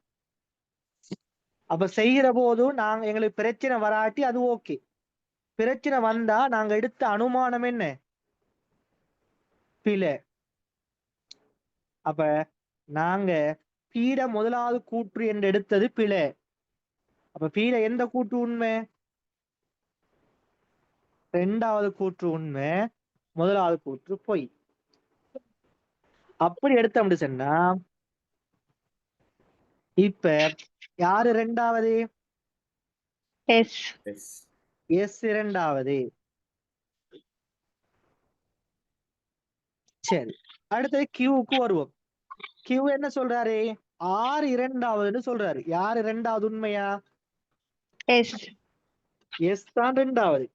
அப்ப செய்கிற போதும் நாங்க எங்களுக்கு பிரச்சனை வராட்டி அது ஓகே. பிரச்சனை வந்தா நாங்க எடுத்த அனுமானம் என்ன? பிழை. அப்ப நாங்க பீட முதலாவது கூற்று என்று எடுத்தது பிழை. அப்ப பீட எந்த கூற்று உண்மை? ரெண்டாவது கூற்று உண்மை, முதலாவது கூற்று பொய். அப்படி எடுத்தோம்னு சொன்னா இப்ப யாரு ரெண்டாவது? எஸ் இரண்டாவது. சரி, அடுத்தது கியூக்கு வருவோம். கியூ என்ன சொல்றாரு? ஆர் இரண்டாவதுன்னு சொல்றாரு. யார் இரண்டாவது உண்மையா? எஸ். எஸ் தான் இரண்டாவது.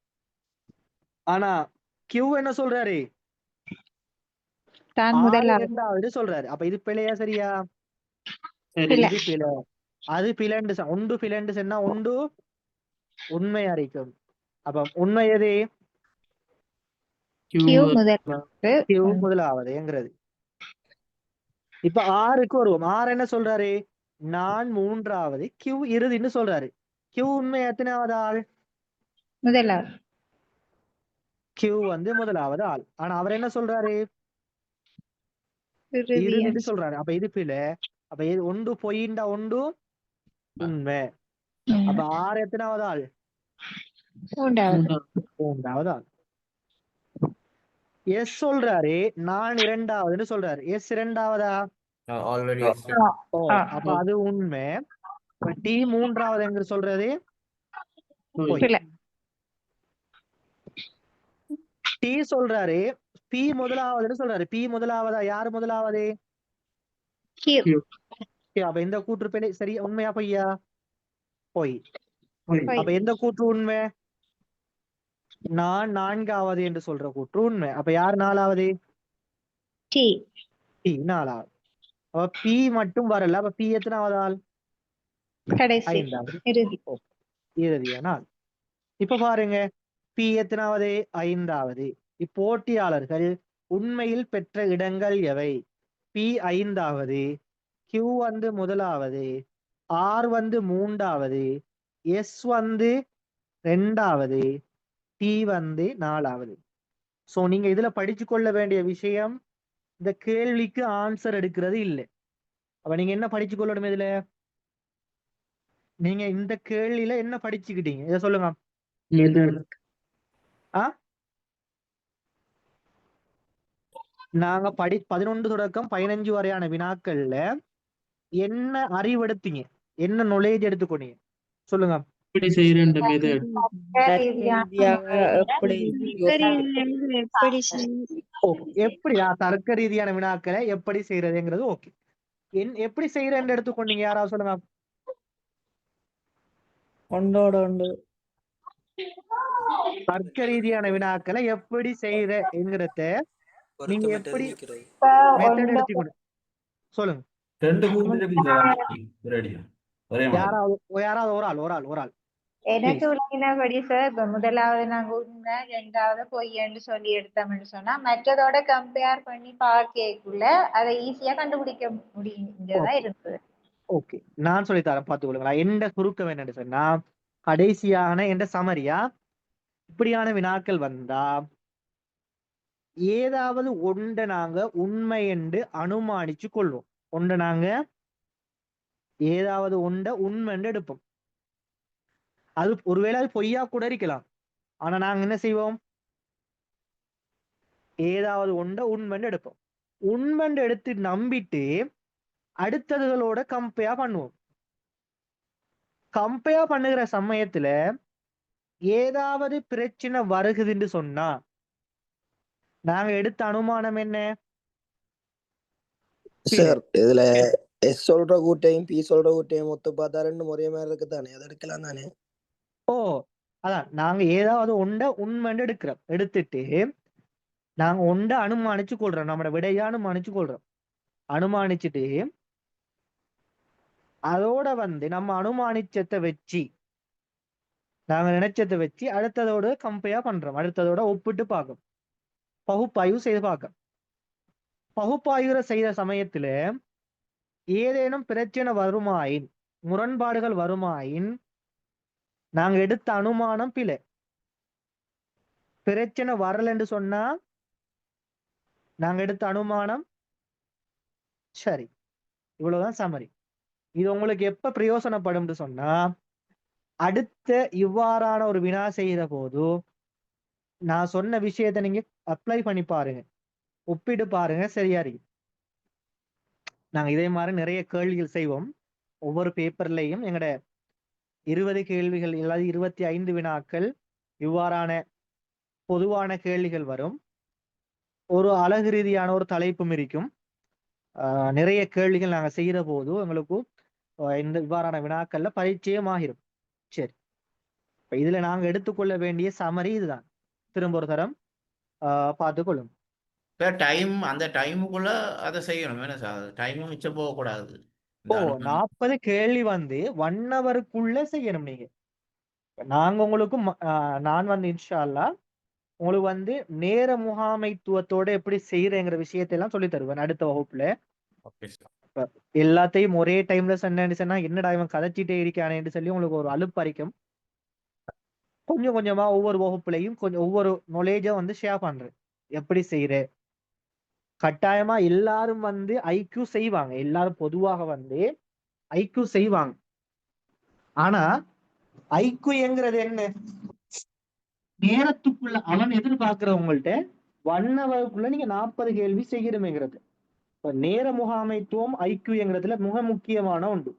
ஆனா கியூ என்ன சொல்றாரு? தான் ஆறு முதலாவது. இரண்டாவது சொல்றாரு. அப்ப இது பிழையா சரியா? பிழை. இது பிழை. அது பிளண்டு ஒன்று பிளண்டு சொன்னா ஒன்று உண்மை அறிக்கும். அப்ப உண்மை எது? கியூ முதலாவது. கியூ முதலாவதுங்கிறது. இப்ப ஆறுக்கு வருவோம். ஆறு என்ன சொல்றாரு? நான் மூன்றாவது, கியூ இறுதின்னு சொல்றாரு. கியூ உண்மை எத்தனாவது ஆள்? முதலாவது. கியூ வந்து முதலாவது ஆள். ஆனா அவர் என்ன சொல்றாரு? இறுதின்னு சொல்றாரு. அப்ப இது பிழை. அப்ப இது ஒன்று பொய்ண்டா ஒன்று உண்மை. அப்ப ஆறு எத்தனாவது ஆள்? மூன்றாவது. மூன்றாவது ஆள். எஸ் சொல்றாரு நான் இரண்டாவதுன்னு சொல்றாரு. எஸ் இரண்டாவதா? ஆல்ரெடி ஓ, அப்ப அது உண்மை. டி மூன்றாவது எங்க சொல்றது? பொய். பிழை. டி சொல்றாரு பி முதலாவதுன்னு சொல்றாரு. பி முதலாவதா? யாரு முதலாவது? கியூ. அப்ப எந்த கூற்று பிழை? சரி, உண்மையா பொய்யா? பொய். பொய். அப்ப எந்த கூற்று உண்மை? நான் நான்காவது என்று சொல்ற கூற்று உண்மை. அப்ப யார் நாலாவது? டி. டி நாலாவது. அப்ப பி மட்டும் வரல. அப்ப பி எத்தனாவது ஆள்? கடைசி. ஐந்தாவது. இறுதி. இறுதியான ஆள். இப்ப பாருங்க, பி எத்தனாவது? ஐந்தாவது. இப்போட்டியாளர்கள் உண்மையில் பெற்ற இடங்கள் எவை? பி ஐந்தாவது, கியூ வந்து முதலாவது, ஆர் வந்து மூன்றாவது, எஸ் வந்து ரெண்டாவது, டி வந்து நாலாவது. சோ நீங்க இதுல படிச்சு கொள்ள வேண்டிய விஷயம், இந்த கேள்விக்கு ஆன்சர் எடுக்கிறது இல்லை. அப்ப நீங்க என்ன படிச்சு கொள்ளணும்? இதுல நீங்க இந்த கேள்வியில என்ன படிச்சுக்கிட்டீங்க? இதை சொல்லுங்க. நாங்க 11 தொடக்கம் 15 வரையான வினாக்கள்ல என்ன அறிவெடுத்தீங்க? என்ன நாலேஜ் எடுத்துக்கொண்டீங்க? சொல்லுங்க. எப்படி செய்யற மெத்தட் எப்படி எப்படியா தர்க்க ரீதியான வினாக்களை எப்படி செய்யறதுங்கிறது ஓகே. எப்படி செய்யறேன்னு எடுத்துக்கொண்டீங்க? யாராவது சொல்லுங்க. ஒன்றோட ஒன்று தர்க்க ரீதியான வினாக்களை எப்படி செய்யறங்கிறத நீங்க எப்படி மெத்தட் எடுத்துக்கொண்டு சொல்லுங்க. யாராவது ஒரு ஆள் எனக்கு விளங்கினபடி சார், இப்ப முதலாவது நாங்க உண்மை, ரெண்டாவது பொய்யன்னு சொல்லி எடுத்தோம்னு சொன்னா மற்றதோட கம்பேர் பண்ணி பார்க்கக்குள்ள அதை ஈஸியா கண்டுபிடிக்க முடிஞ்சதா இருந்தது. ஓகே, நான் சொல்லித்தரேன் பார்த்துக்கொள்ளுங்களா. எந்த சுருக்கம் என்னன்னு சொன்னா, கடைசியான எந்த சமரியா இப்படியான வினாக்கள் வந்தா ஏதாவது ஒன்றை நாங்க உண்மை என்று அனுமானிச்சு கொள்வோம். ஒன்றை நாங்க ஏதாவது ஒன்றை உண்மை என்று எடுப்போம். அது ஒருவேளை அது பொய்யா கூட இருக்கலாம். ஆனா நாங்க என்ன செய்வோம்? ஏதாவது ஒன்றை உண்மைன்னு எடுப்போம். உண்மைன்னு எடுத்து நம்பிட்டு அடுத்ததுகளோட கம்பேர் பண்ணுவோம். கம்பேர் பண்ணுகிற சமயத்துல ஏதாவது பிரச்சனை வருகுதுன்னு சொன்னா நாங்க எடுத்த அனுமானம் என்ன? சார், இதுல எஸ் சொல்ற கூட்டையும் பி சொல்ற கூட்டையும் ஒத்து பார்த்தா ரெண்டு ஒரே மாதிரி இருக்கு தானே, அதை எடுக்கலாம் தானே? ஓ, அதான் நாங்க ஏதாவது ஒன்றை உண்மைன்னு எடுக்கிறோம். எடுத்துட்டு நாங்க ஒன்றை அனுமானிச்சு கொள்றோம். நம்மளோட விடையா அனுமானிச்சு கொள்றோம். அனுமானிச்சுட்டு அதோட வந்து நம்ம அனுமானிச்சத்தை வச்சு நாங்க நினைச்சதை வச்சு அடுத்ததோட கம்பேர் பண்றோம். அடுத்ததோட ஒப்பிட்டு பார்க்கும், பகுப்பாய்வு செய்து பார்க்க. பகுப்பாய்வு செய்த சமயத்துல ஏதேனும் பிரச்சனை வருமாயின், முரண்பாடுகள் வருமாயின் நாங்க எடுத்த அனுமானம் பிழை. பிரச்சனை வரலன்னு சொன்னா நாங்க எடுத்த அனுமானம் சரி. இவ்வளவுதான் சமரி. இது உங்களுக்கு எப்ப பிரயோசனப்படும் சொன்னா, அடுத்த இவ்வாறான ஒரு வினா செய்யற போது நான் சொன்ன விஷயத்தை நீங்க அப்ளை பண்ணி பாருங்க, ஒப்பிட்டு பாருங்க, சரியா இருக்கு. நாங்க இதே மாதிரி நிறைய கேள்விகள் செய்வோம். ஒவ்வொரு பேப்பர்லையும் எங்கட 20 கேள்விகள் இல்லாத 25 வினாக்கள் இவ்வாறான பொதுவான கேள்விகள் வரும். ஒரு அழகு ரீதியான ஒரு தலைப்பும் இருக்கும். நிறைய கேள்விகள் நாங்க செய்யற போது எங்களுக்கு இந்த இவ்வாறான வினாக்கள்ல பரிச்சயம் ஆகிரும். சரி, இப்ப இதுல நாங்க எடுத்துக்கொள்ள வேண்டிய சமரி இதுதான். திரும்ப ஒரு தரம் பார்த்துக்கொள்ளும். சார் டைம் அந்த டைமுக்குள்ள அதை செய்யணும் என்ன சார், டைமும் மிச்சம் போகக்கூடாது. ஓ, 40 கேள்வி வந்து 1 ஹவருக்குள்ள செய்யணும் நீங்க. நாங்க உங்களுக்கு நான் வந்து இன்ஷா அல்லாஹ் உங்களுக்கு வந்து நேர முகாமைத்துவத்தோட எப்படி செய்யறேங்கிற விஷயத்தை எல்லாம் சொல்லி தருவேன் அடுத்த வகுப்புல. Okay sir. எல்லாத்தையும் ஒரே டைம்ல சொன்னா என்னடா இவன் கதைச்சிட்டே இருக்கானேன்னு சொல்லி உங்களுக்கு ஒரு அலுப்பறிக்கும். கொஞ்சம் கொஞ்சமா ஒவ்வொரு வகுப்புலையும் கொஞ்சம் ஒவ்வொரு நாலேஜா வந்து ஷேர் பண்றேன். எப்படி செய்யற கட்டாயமா எல்லாரும் வந்து ஐக்யூ செய்வாங்க. எல்லாரும் பொதுவாக வந்து ஐக்யூ செய்வாங்க. ஆனா ஐக்யூங்கிறது என்ன, நேரத்துக்குள்ள அவன் எதிர்பார்க்கிறவங்கள்ட்ட 1 ஹவருக்குள்ள நீங்க 40 கேள்வி செய்யணுமேங்கிறது. இப்ப நேர முகாமைத்துவம் ஐக்யூங்கிறதுல மிக முக்கியமான ஒன்று.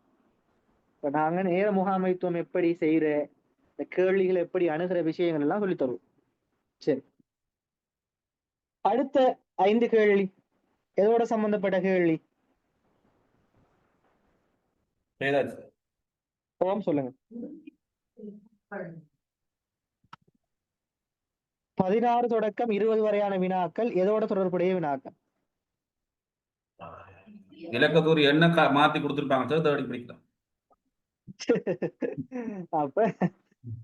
இப்ப நாங்க நேர முகாமைத்துவம் எப்படி செய்யற, இந்த கேள்விகளை எப்படி அணுகிற விஷயங்கள் எல்லாம் சொல்லி தருவோம். சரி, அடுத்த 5 கேள்வி எதோட சம்பந்தப்பட்ட கேள்வி? ஓம் சொல்லுங்க. 16 தொடக்கம் 20 வரையான வினாக்கள் எதோட தொடர்புடைய வினாக்கள்? இலக்கத்தூர் என்ன மாத்தி கொடுத்துருப்பாங்க சார், தேடி பிடிக்கலாம். அப்ப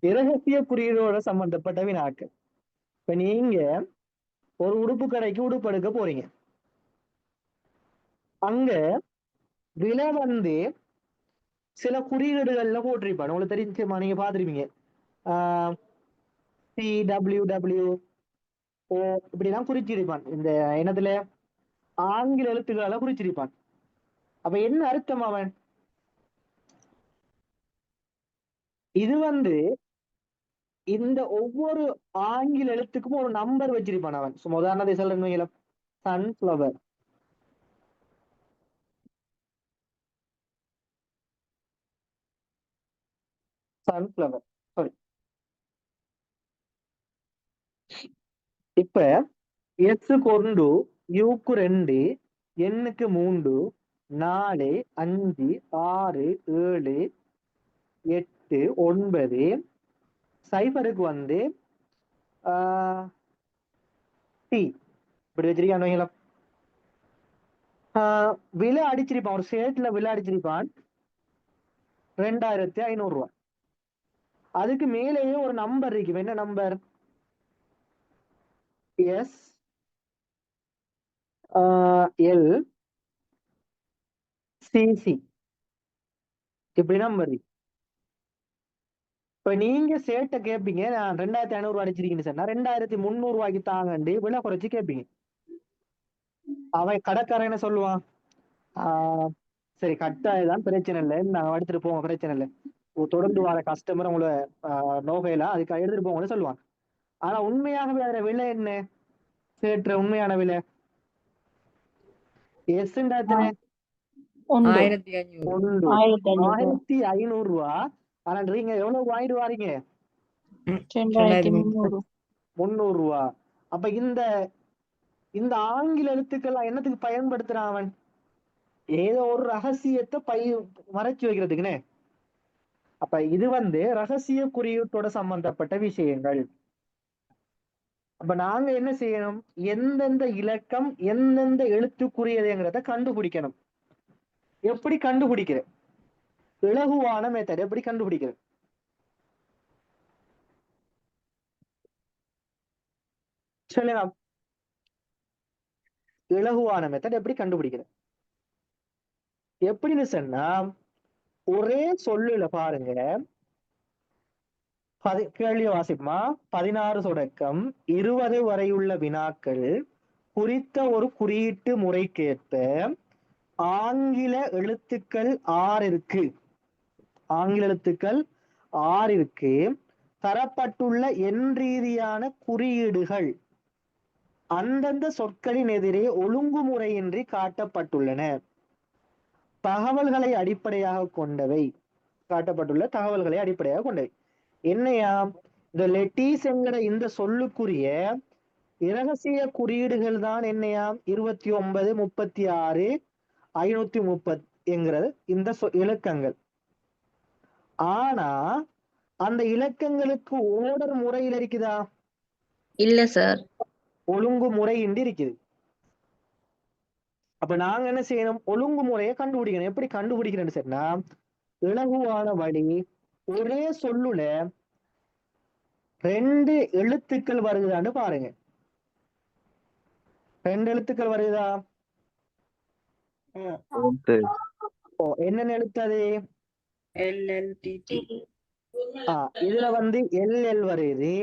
இரகசிய குறியீடோட சம்பந்தப்பட்ட வினாக்கள். இப்ப நீங்க ஒரு உடுப்பு கடைக்கு உடுப்பு எடுக்க போறீங்க. அங்க விலை வந்து சில குறியீடுகள்ல போட்டிருப்பாங்க. உங்களுக்கு தெரிஞ்சுமா, நீங்க பாத்திருப்பீங்க. CWW ஓ இப்படிலாம் குறிச்சிருப்பான். இந்த இனத்துல ஆங்கில எழுத்துக்களால குறிச்சிருப்பான். அப்ப என்ன அர்த்தம் அவன்? இது வந்து இந்த ஒவ்வொரு ஆங்கில எழுத்துக்கும் ஒரு நம்பர் வச்சிருப்பான் அவன். சும்மா உதாரணத்தை சொல்றேன், சன்ஃபிளவர், சன்ஃபிளவர் சாரி. இப்ப எஸ்க்கு 1, யூக்கு 2, எண்ணுக்கு 3, 4, 5, 6, 7, 8, 9, சைபருக்கு வந்து டி இப்படி வச்சிருக்கான். விலை அடிச்சிருப்பான், ஒரு ஷேட்ல விலை அடிச்சிருப்பான் 2500 ரூபாய். அதுக்கு மேலேயே ஒரு நம்பர் இருக்கு. என்ன நம்பர்? எஸ் எல் சிசி இப்படி நம்பர் இருக்கு. இப்ப நீங்க சேட்டை கேட்பீங்க, நான் 2500 ரூபாய் அடிச்சிருக்கீங்கன்னு சொன்னா 2300 ரூபாய்க்கு தாங்கண்டு விலை குறைச்சு கேட்பீங்க. அவன் கடைக்காரன் என்ன சொல்லுவான்? சரி, கட்டாயதான், பிரச்சனை இல்லை, நாங்க எடுத்துட்டு போவோம், பிரச்சனை இல்லை, தொடர்ந்து வர கஸ்டமர் உங்களை நோகையில அதுக்கு எடுத்துட்டு போங்கன்னு சொல்லுவாங்க. ஆனா உண்மையாகவே அதுல விலை என்ன? சேற்ற உண்மையான விலை எத்தனை? 1500. 1500 ரூபா. ஆனா நீங்க எவ்வளவு வாங்கிட்டு வாரீங்க? 2300 ரூபா. அப்ப இந்த ஆங்கில எழுத்துக்கள் என்னத்துக்கு பயன்படுத்துறான் அவன்? ஏதோ ஒரு ரகசியத்தை மறைச்சு வைக்கிறதுக்குன்னு. அப்ப இது வந்து ரகசிய குறியீட்டோட சம்பந்தப்பட்ட விஷயங்கள். அப்ப நாங்க என்ன செய்யணும்? எந்தெந்த இலக்கம் எந்தெந்த எழுத்துக்குரியதுங்கிறத கண்டுபிடிக்கணும். எப்படி கண்டுபிடிக்கிற? இலகுவான மெத்தட் எப்படி கண்டுபிடிக்கிற? சொல்லுங்க. இலகுவான மெத்தட் எப்படி கண்டுபிடிக்கிற? எப்படின்னு சொன்னா, ஒரே சொல்லுல பாருங்க, கேள்வி வாசிப்பமா, 16 தொடக்கம் 20 வரையுள்ள வினாக்கள் குறித்த ஒரு குறியீட்டு முறைக்கேற்ப ஆங்கில எழுத்துக்கள் 6 ஆங்கில எழுத்துக்கள் 6 தரப்பட்டுள்ள எண் ரீதியான குறியீடுகள் அந்தந்த சொற்களின் எதிரே ஒழுங்குமுறையின்றி காட்டப்பட்டுள்ளன. தகவல்களை அடிப்படையாக கொண்டவை. காட்டப்பட்டுள்ள தகவல்களை அடிப்படையாக கொண்டவை என்னையா? இந்த லெட்டிஸ் என்கிற இந்த சொல்லுக்குரிய இரகசிய குறியீடுகள் தான் என்னையா 29 36 530 என்கிறது இந்த இலக்கங்கள். ஆனா அந்த இலக்கங்களுக்கு ஓர்டர் முறையில் இருக்குதா? இல்ல சார். ஒழுங்கு முறையின்றி இருக்குது. அப்ப நாங்க என்ன செய்யணும்? ஒழுங்கு முறையை கண்டுபிடிக்கணும். எப்படி கண்டுபிடிக்கிறேன்னு சொன்னா, இலகுவான வழி, ஒரே சொல்லுல 2 எழுத்துக்கள் வருகுதான்னு பாருங்க. 2 எழுத்துக்கள் வருகுதா? என்னென்ன எழுத்து அது? LLTT. இதுல வந்து LL வருது,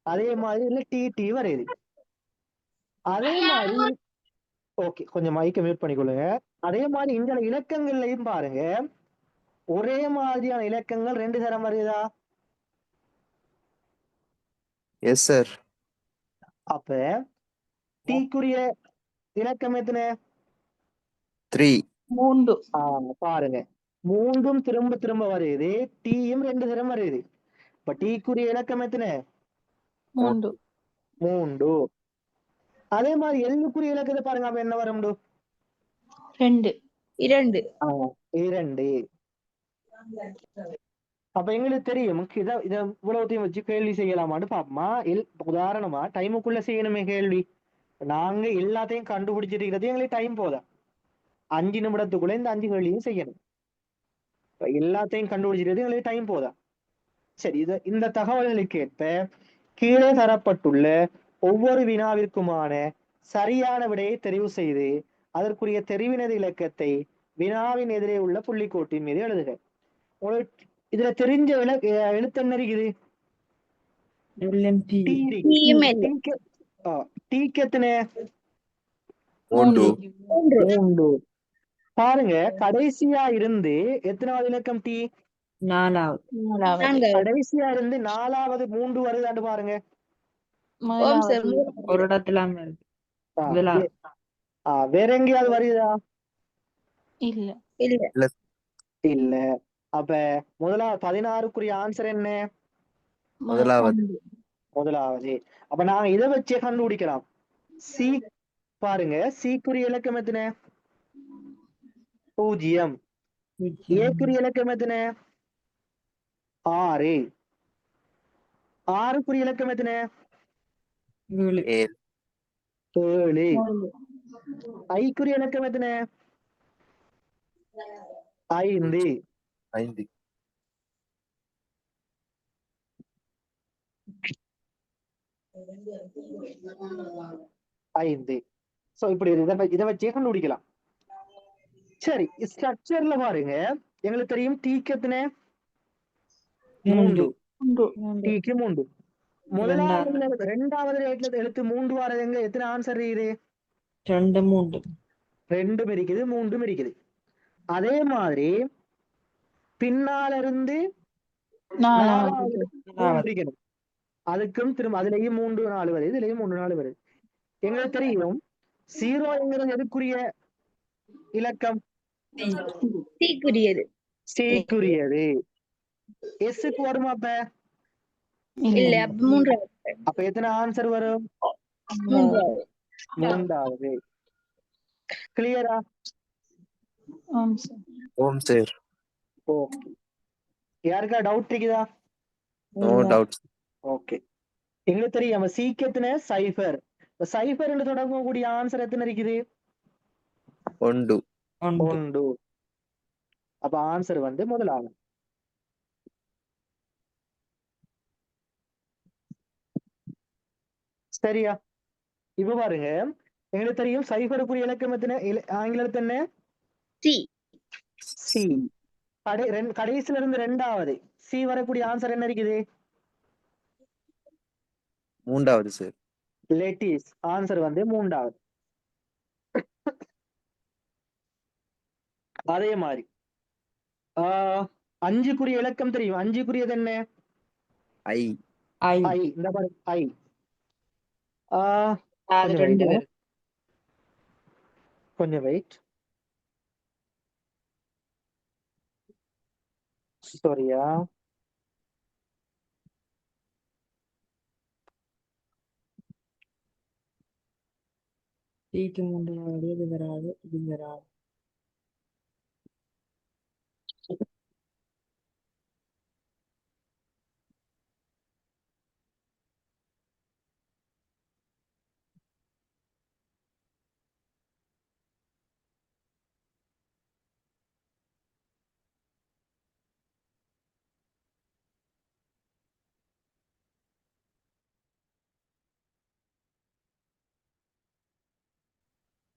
அதே மாதிரி இதுல TT வருது. அதே மாதிரி ஓகே, கொஞ்சம் மைக்க மியூட் பண்ணிக்கொள்ளுங்க. அதே மாதிரி இந்த இலக்கங்கள்லையும் பாருங்க, ஒரே மாதிரியான இலக்கங்கள் 2 தரம் வருதா? Yes sir. அப்ப டீக்குரிய இலக்கம் எத்தனை? 3. 3. பாருங்க, 3ம் திரும்ப திரும்ப வருது, டீயும் 2 தரம் வருது. இப்ப டீக்குரிய இலக்கம் எத்தனை? 3. 3. அதே மாதிரி எல்லுக்குரிய இலக்கத்தை பாருங்க, அப்ப என்ன வரும்? 2. 2. 2. அப்ப எங்களுக்கு தெரியும், இத இவ்வளவுத்தையும் வச்சு கேள்வி செய்யலாமான்னு பாப்போமா? உதாரணமா டைமுக்குள்ள செய்யணுமே கேள்வி. நாங்க எல்லாத்தையும் கண்டுபிடிச்சிருக்கிறது எங்களுக்கு டைம் போதா. 5 நிமிடத்துக்குள்ள இந்த 5 கேள்வியும் செய்யணும். எல்லாத்தையும் கண்டுபிடிச்சிருக்கிறது எங்களுக்கு டைம் போதா. சரி, இந்த தகவல்களுக்கு ஏற்ப கீழே தரப்பட்டுள்ள ஒவ்வொரு வினாவிற்குமான சரியான விடையை தெரிவு செய்து அதற்குரிய தெரிவினது இலக்கத்தை வினாவின் எதிரே உள்ள புள்ளிக்கோட்டின் மீது எழுதுக. உங்களுக்கு இதுல தெரிஞ்ச எழுத்து என்ன இருக்குது? LMT. டீக்கு எத்தனை? 3. பாருங்க, கடைசியா இருந்து எத்தனாவது இலக்கம் டி? 4வது. கடைசியா இருந்து 4வது 3 வருதான்னு பாருங்க. ஓம் சார். ஒரு இடத்துல இருக்கு. முதலாவது. வேற எங்கேயாவது வருதா? இல்ல. இல்ல. அப்ப முதலாவது 16க்குரிய ஆன்சர் என்ன? முதலாவது. அப்ப நாங்க இதை வச்சே கண்டுபிடிக்கலாம். சி பாருங்க, சீக்குரிய இலக்கம் எத்தனை? 0. ஏக்குரிய இலக்கம் எத்தனை? 6. 6க்குரிய இலக்கம் எத்தனை? 7. ஐக்குரிய இலக்கம் எத்தனை? 5. 5. சோ இப்படி இதை வச்சே கண்டுபிடிக்கலாம். சரி, ஸ்ட்ரக்சர்ல பாருங்க, எங்களுக்கு தெரியும் டீக்கு எத்தனை? 3. டீக்கு 3. முதலாவது 2வது எழுத்து 3 வாரது எங்க? எத்தனை ஆன்சர் இருக்குது? 2, 3. 2 இருக்குது, 3 இருக்குது. அதே மாதிரி பின்னால இருந்து 4வது பிரிக்கணும். அதுக்கும் திரும்ப அதுலயும் 3 4 வருது, இதுலயும் 3 4 வருது. எங்களுக்கு தெரியும் 0 என்கிறது எதுக்குரிய இலக்கம்? சீக்குரியது. சீக்குரியது. எஸ்க்கு வருமா? அப்ப இல்ல, அப்ப 3வது. அப்ப எத்தனை ஆன்சர் வரும்? 3வது. கிளியரா? ஓம் சார். ஓகே. யாருக்கா டவுட் இருக்குதா? No doubt. ஓகே. எங்களுக்கு தெரியும் சீக்கு எத்தனை? 0. சைபர் என்று தொடங்கக்கூடிய ஆன்சர் எத்தனை இருக்குது? 1. அப்ப ஆன்சர் வந்து முதலாவது. சரியா? இப்ப பாருங்க, எங்களுக்கு தெரியும் சைபருக்குரிய இலக்கம் எத்தனை? ஆங்கிலத்துல என்ன? சி. கடைசியில இருந்து 2வது சி வரக்கூடிய ஆன்சர் என்ன இருக்குது? 3வது சார். லேட்டிஸ். ஆன்சர் வந்து 3வது. அதே மாதிரி 5க்குரிய இலக்கம் தெரியும். 5க்குரியது என்ன? ஐ. இந்த பாரு, ஐ. கொஞ்சம் வெயிட். சாரியா? டீக்கு 3வது இது வராது இது வராது.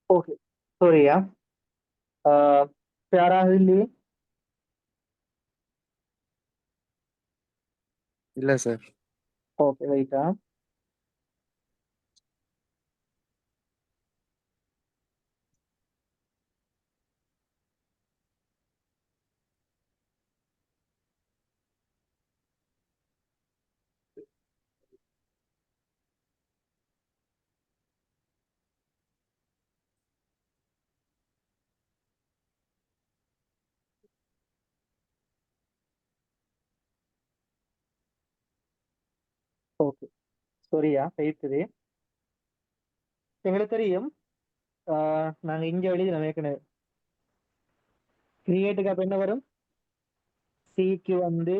ஓகே சரியா யாராவது இல்லையே? இல்ல சார். ஓகே ரைட்டா. ஓகே சரியா பேசுது. எங்களுக்கு தெரியும் நாங்க இங்க எழுதி ஏற்கனவே கிரியேட்டுக்கு அப்ப என்ன வரும்? சிக்கு வந்து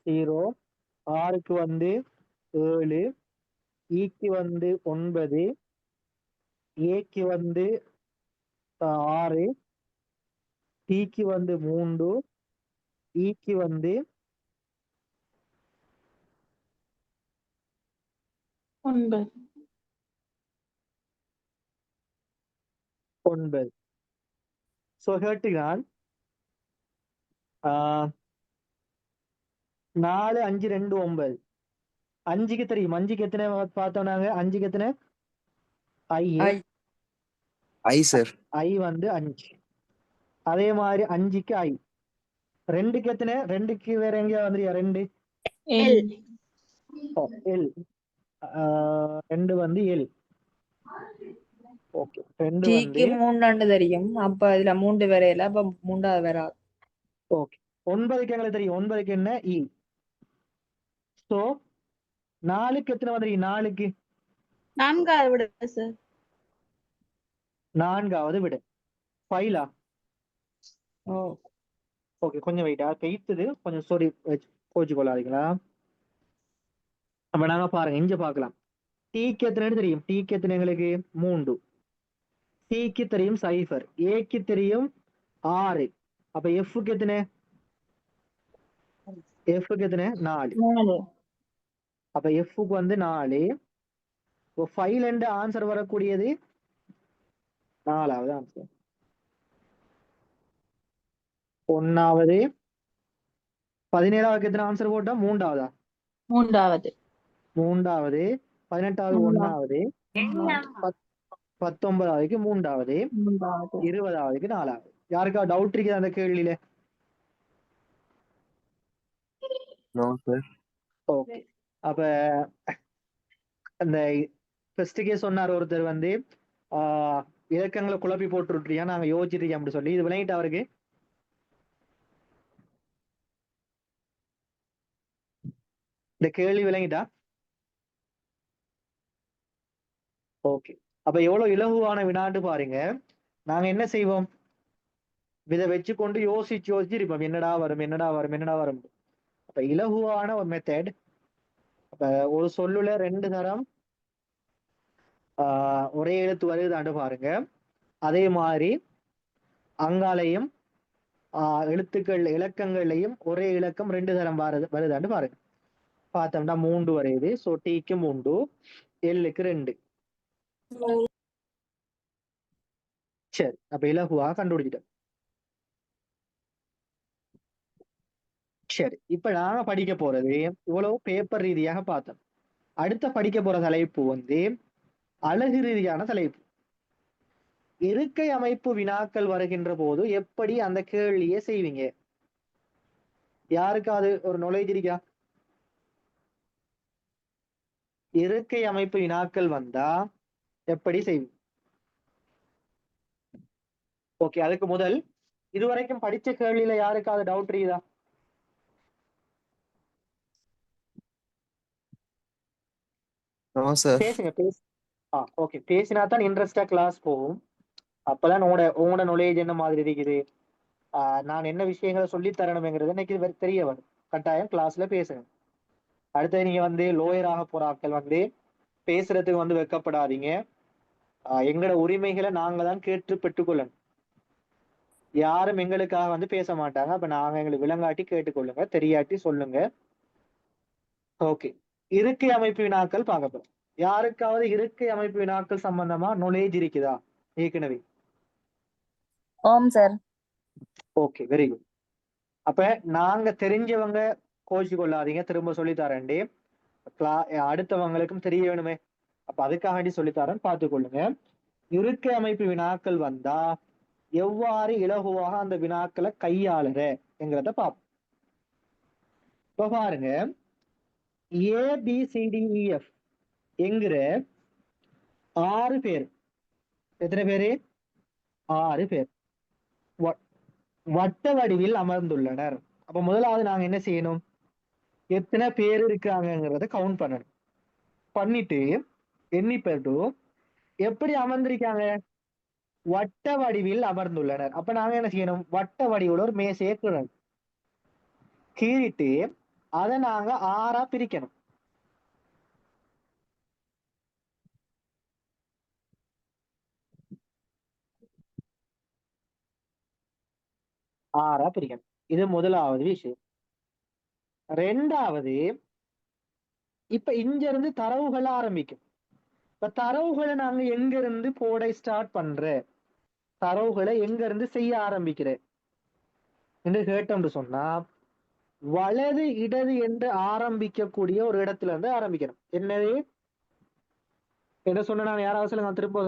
0, ஆருக்கு வந்து 7, ஈக்கு வந்து 9, ஏக்கு வந்து 6, டிக்கு வந்து 3, ஈக்கு வந்து 9. 9. ஸோ கேட்டுக்கான் 4, 5, 2, 9. 5க்கு தெரியும். 5க்கு எத்தனை பார்த்தோம் நாங்க? 5க்கு எத்தனை? ஐ ஐ சார். ஐ வந்து 5. அதே மாதிரி 5க்கு ஐ. 2க்கு எத்தனை? 2க்கு வேற எங்கேயா வந்துருயா? 2 L. எல். 2 வந்து எல். ஓகே 2 வந்து டீக்கு 3 தெரியும். அப்ப இதுல 3 வரையில அப்ப 3வது வராது. ஓகே 9க்கு எங்களுக்கு தெரியும். 9க்கு என்ன? இ. ஸோ 4க்கு எத்தனை வந்துருக்கு? 4க்கு 4வது விட சார். 4வது விட 5 ஓ ஓகே கொஞ்சம் வெயிட்டா பெய்த்துது. கொஞ்சம் சாரி கோச்சு கொள்ளாதீங்களா? அப்ப நாங்க பாருங்க இங்க பார்க்கலாம். டீக்கு எத்தனை தெரியும்? டீக்கு எத்தனை எங்களுக்கு? 3. சிக்கு தெரியும் 0, ஏக்கு தெரியும் 6. அப்ப எஃப்க்கு எத்தனை? எஃப்க்கு எத்தனை? 4. 4. அப்ப எஃப்க்கு வந்து 4. இப்போ 5 ஆன்சர் வரக்கூடியது 4வது ஆன்சர். 1வது 17வது எத்தனை ஆன்சர் போட்டா? 3வதா? 3வது. 3வது 18வது 1வது 19வது 3வது 20வது 4வது. யாருக்கா டவுட் இருக்குது அந்த கேள்வியில? No sir. ஓகே அப்ப அந்த ஃபர்ஸ்ட் கேஸ் சொன்னார் ஒருத்தர் வந்து இலக்கங்களை குழப்பி போட்டுருட்டியா நாங்க யோசிச்சிருக்கேன் அப்படி சொல்லி. இது விளங்கிட்டு அவருக்கு இந்த கேள்வி விளங்கிட்டா? ஓகே அப்ப எவ்வளவு இலகுவான வினாட்டு பாருங்க. நாங்க என்ன செய்வோம்? இதை வச்சு கொண்டு யோசிச்சு இருப்போம். என்னடா வரும் என்னடா வரும் என்னடா வரும். அப்ப இலகுவான ஒரு மெத்தட். அப்ப ஒரு சொல்லுல 2 தரம் ஒரே எழுத்து வருதாண்டு பாருங்க. அதே மாதிரி அங்காலையும் எழுத்துக்கள் இலக்கங்கள்லையும் ஒரே இலக்கம் 2 தரம் வருதாண்டு பாருங்க. பார்த்தோம்னா 3 வரையுது. ஸோ டீக்கு 3, எல்லுக்கு 2. சரி அப்ப இலகுவா கண்டுபிடிச்சிட்டோம். சரி இப்ப நாங்க படிக்க போறது இவ்வளவு பேப்பர் ரீதியாக பார்த்தோம். அடுத்த படிக்க போற தலைப்பு வந்து அழகு ரீதியான தலைப்பு. இருக்கை அமைப்பு வினாக்கள் வருகின்ற போது எப்படி அந்த கேள்வியை செய்வீங்க? யாருக்காவது ஒரு knowledge இருக்கா? இருக்கை அமைப்பு வினாக்கள் வந்தா எப்படி செய்வீங்க? ஓகே அதுக்கு முதல் இதுவரைக்கும் படிச்ச கேள்வியில யாருக்காவது டவுட் இருக்குதா? No sir. பேசுங்க ஓகே, பேசினா தான் இன்ட்ரெஸ்டா கிளாஸ் போகும். அப்பதான் உங்களோட நாலேஜ் என்ன மாதிரி இருக்குது, நான் என்ன விஷயங்களை சொல்லி தரணுங்கிறது இன்னைக்கு தெரிய வரும். கட்டாயம் கிளாஸ்ல பேசுங்க. அடுத்து நீங்க வந்து லோயர் ஆக போற ஆட்கள் வந்து பேசுறதுக்கு வந்து வெட்கப்படாதீங்க. எங்களோட உரிமைகளை நாங்க தான் கேட்டு பெற்றுக்கொள்ளணும். யாரும் எங்களுக்காக வந்து பேச மாட்டாங்க. அப்ப நாங்க எங்களுக்கு விளங்காட்டி கேட்டுக்கொள்ளுங்க, தெரியாட்டி சொல்லுங்க. ஓகே, இருக்கை அமைப்பு வினாக்கள் பார்க்க போறோம். யாருக்காவது இருக்கை அமைப்பு வினாக்கள் சம்பந்தமா நாலேஜ் இருக்குதா ஏற்கனவே? ஓம் சார். Okay, very good. அப்ப நாங்க தெரிஞ்சவங்க கோச்சு கொள்ளாதீங்க, திரும்ப சொல்லி தரேன்டே. அடுத்தவங்களுக்கும் தெரிய வேணுமே, அப்ப அதுக்காக வேண்டி சொல்லித்தரேன், பார்த்துக்கொள்ளுங்க. இருக்கை அமைப்பு வினாக்கள் வந்தா எவ்வாறு இலகுவாக அந்த வினாக்களை கையாளுறங்கிறத பார்ப்போம். இப்ப பாருங்க, ABCDEF என்கிற 6 பேர், எத்தனை பேரு? 6 பேர் வட்ட வடிவில் அமர்ந்துள்ளனர். அப்ப முதலாவது நாங்க என்ன செய்யணும், எத்தனை பேர் இருக்காங்கிறத கவுண்ட் பண்ணணும். பண்ணிட்டு எண்ணி பெற்று எப்படி அமர்ந்திருக்காங்க, வட்ட வடிவில் அமர்ந்துள்ளனர். அப்ப நாங்க என்ன செய்யணும், வட்ட வடிவில் ஒரு மேசையை கீழணும், கீறிட்டு அதை நாங்க 6ஆ பிரிக்கணும். பிரிக்கணும். இது முதலாவது விஷயம். ரெண்டாவது, இப்ப இங்க இருந்து தரவுகள் ஆரம்பிக்கும். இப்ப தரவுகளை நாங்க எங்க இருந்து போட ஸ்டார்ட் பண்ற, தரவுகளை எங்க இருந்து செய்ய ஆரம்பிக்கிற என்று கேட்டோம்னு சொன்னா, வலது இடது என்று ஆரம்பிக்கக்கூடிய ஒரு இடத்துல இருந்து ஆரம்பிக்கணும். என்னது என்ன சொன்ன, நான் யாராவது சொல்லுங்க, திரும்ப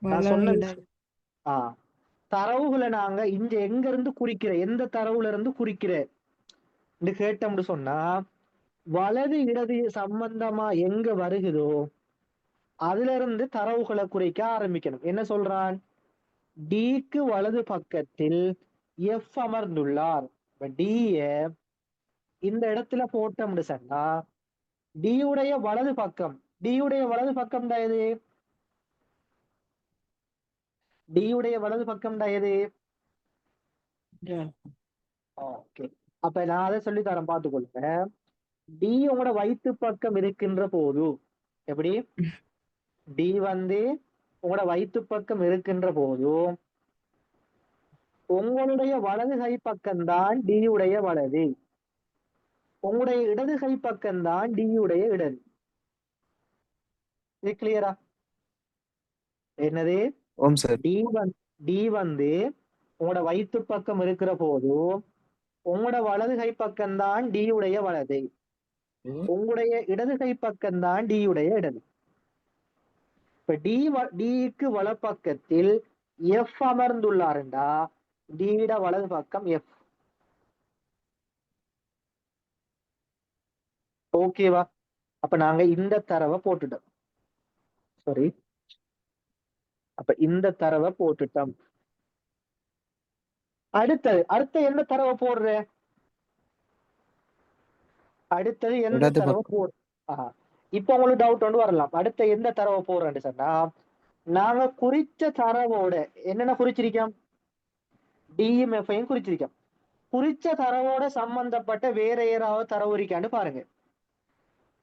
நான் சொன்ன தரவுகளை நாங்க இங்க எங்க இருந்து குறிக்கிற, எந்த தரவுல இருந்து குறிக்கிற என்று கேட்டோம்னு சொன்னா, வலது இடது சம்பந்தமா எங்க வருகுதோ அதுல இருந்து தரவுகளை குறிக்க ஆரம்பிக்கணும். என்ன சொல்றான், டிக்கு வலது பக்கத்தில் எஃப் அமர்ந்துள்ளார். டிய இந்த இடத்துல போட்டோம்னு சொன்னா, டியுடைய வலது பக்கம், டியுடைய வலது பக்கம் தான் எது, டியுடைய வலது பக்கம் தான் எது? ஓகே, அப்ப நான் அதை சொல்லி தரேன், பார்த்துக்கொள்ளுங்க. டி உங்களோட வயிற்று பக்கம் இருக்கின்ற போது, எப்படி டி வந்து உங்களோட வயிற்று பக்கம் இருக்கின்ற போது உங்களுடைய வலது கை பக்கம்தான் டி உடைய வலது, உங்களுடைய இடது கை பக்கம்தான் டி உடைய இடது. இது கிளியரா? என்னது, டி வந்து உங்களோட வயிற்று பக்கம் இருக்கிற போது உங்களோட வலது கை பக்கம்தான் டி உடைய வலது, உங்களுடைய இடது கை பக்கம்தான் டி உடைய இடது. இப்ப டிக்கு வலப்பக்கத்தில் எஃப் அமர்ந்துள்ளாருண்டா, டிட வலது பக்கம் எஃப். ஓகேவா? அப்ப நாங்க இந்த தரவை போட்டுட்டோம். சாரி, அப்ப இந்த தரவை போட்டுட்டோம். அடுத்த எந்த தரவை போடுற, அடுத்தது எந்த தரவை போடு. இப்ப உங்களுக்கு டவுட் ஒன்று வரலாம், அடுத்த எந்த தரவை போடுறேன்னு சொன்னா, நாங்க குறிச்ச தரவோட என்னென்ன குறிச்சிருக்கோம், டியும் எஃப்ஐயும் குறிச்சிருக்கோம். குறிச்ச தரவோட சம்பந்தப்பட்ட வேற ஏதாவது தரவு இருக்கான்னு பாருங்க.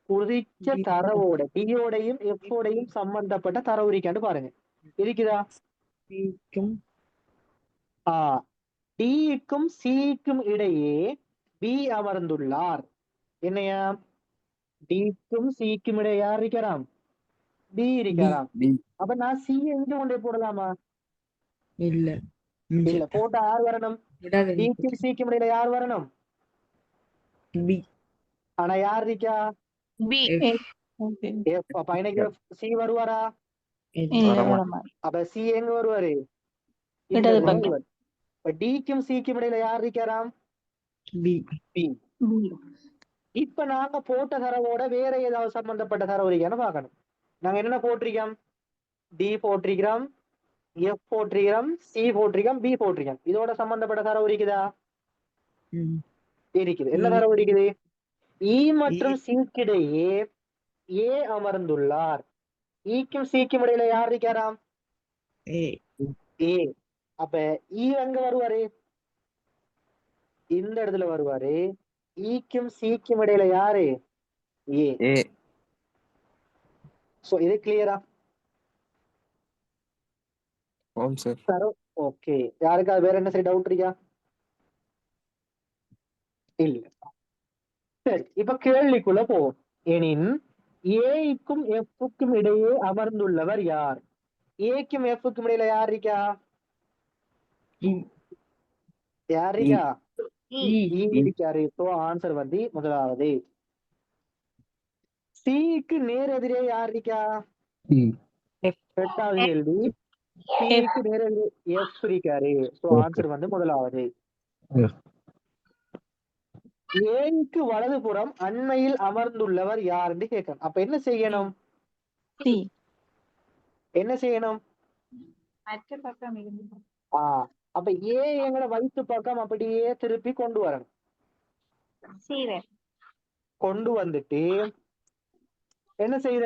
குறிச்ச தரவோட டியோடையும் எஃப்ஓடையும் சம்பந்தப்பட்ட தரவு இருக்கான்னு பாருங்க. இருக்குதா? டிக்கும் சிக்கும் இடையே பி அமர்ந்துள்ளார். என்னையா, டிக்கும் சிக்கும் இடையே யார் இருக்கிறான், பி இருக்கிறான். அப்ப நான் சி எங்க கொண்டே போடலாமா? இல்ல, போட்டா யார் வரணும், டிக்கும் சிக்கும் இடையில யார் வரணும், பி. ஆனா யார் இருக்கா, பி. அப்ப எனக்கு சி வருவாரா? அப்ப சி எங்க வருவாரு, இடது பக்கம். டிக்கும் சிக்கும் இடையில யார் இருக்காராம், பி. இப்ப நாங்க போட்ட தரவோட வேற ஏதாவது சம்பந்தப்பட்ட தரவு இருக்கான்னு பாக்கணும். நாங்க என்ன போட்டிருக்கோம், டி போட்டிருக்கிறோம், எஃப் போட்டிருக்கிறோம், சி போட்டிருக்கோம், பி போட்டிருக்கோம். இதோட சம்பந்தப்பட்ட தரவு இருக்குதா? இருக்குது. என்ன தரவு இருக்குது, இ மற்றும் சிக்கிடையே ஏ அமர்ந்துள்ளார். ஈக்கும் சிக்கும் இடையில யார் இருக்காராம்? ஏ ஏ. அப்ப ஈ எங்க வருவாரு? இந்த இடத்துல வருவாரு. ஈக்கும் சிக்கும் இடையில யாரு? ஏ. ஏ சோ இது கிளியரா? ஆம் சார். சரோ ஓகே. யாருக்காவது வேற என்ன சரி டவுட் இருக்கா? இல்ல. சரி, இப்ப கேள்விக்குள்ள போவோம். எனின் ஏக்கும் எஃப்க்கும் இடையே அமர்ந்துள்ளவர் யார்? ஏக்கும் எஃப்க்கும் இடையில யார் இருக்கா? யார் இருக்கா? ஈ இருக்காரு. சோ ஆன்சர் வந்து முதலாவது. சிக்கு நேர் எதிரே யார் இருக்கா? எட்டாவது கேள்வி. சிக்கு நேர் எதிரே எஃப் இருக்காரு. சோ ஆன்சர் வந்து முதலாவது. ஏக்கு வலதுபுறம் அண்மையில் அமர்ந்துள்ளவர் யார் என்று கேட்கணும். அப்ப என்ன செய்யணும்? சி என்ன செய்யணும்? மற்ற பக்கம் இருந்து அப்ப ஏ எங்கட வயிற்று பக்கம் அப்படியே திருப்பி கொண்டு வரணும். சீரை கொண்டு வந்துட்டு என்ன செய்யற?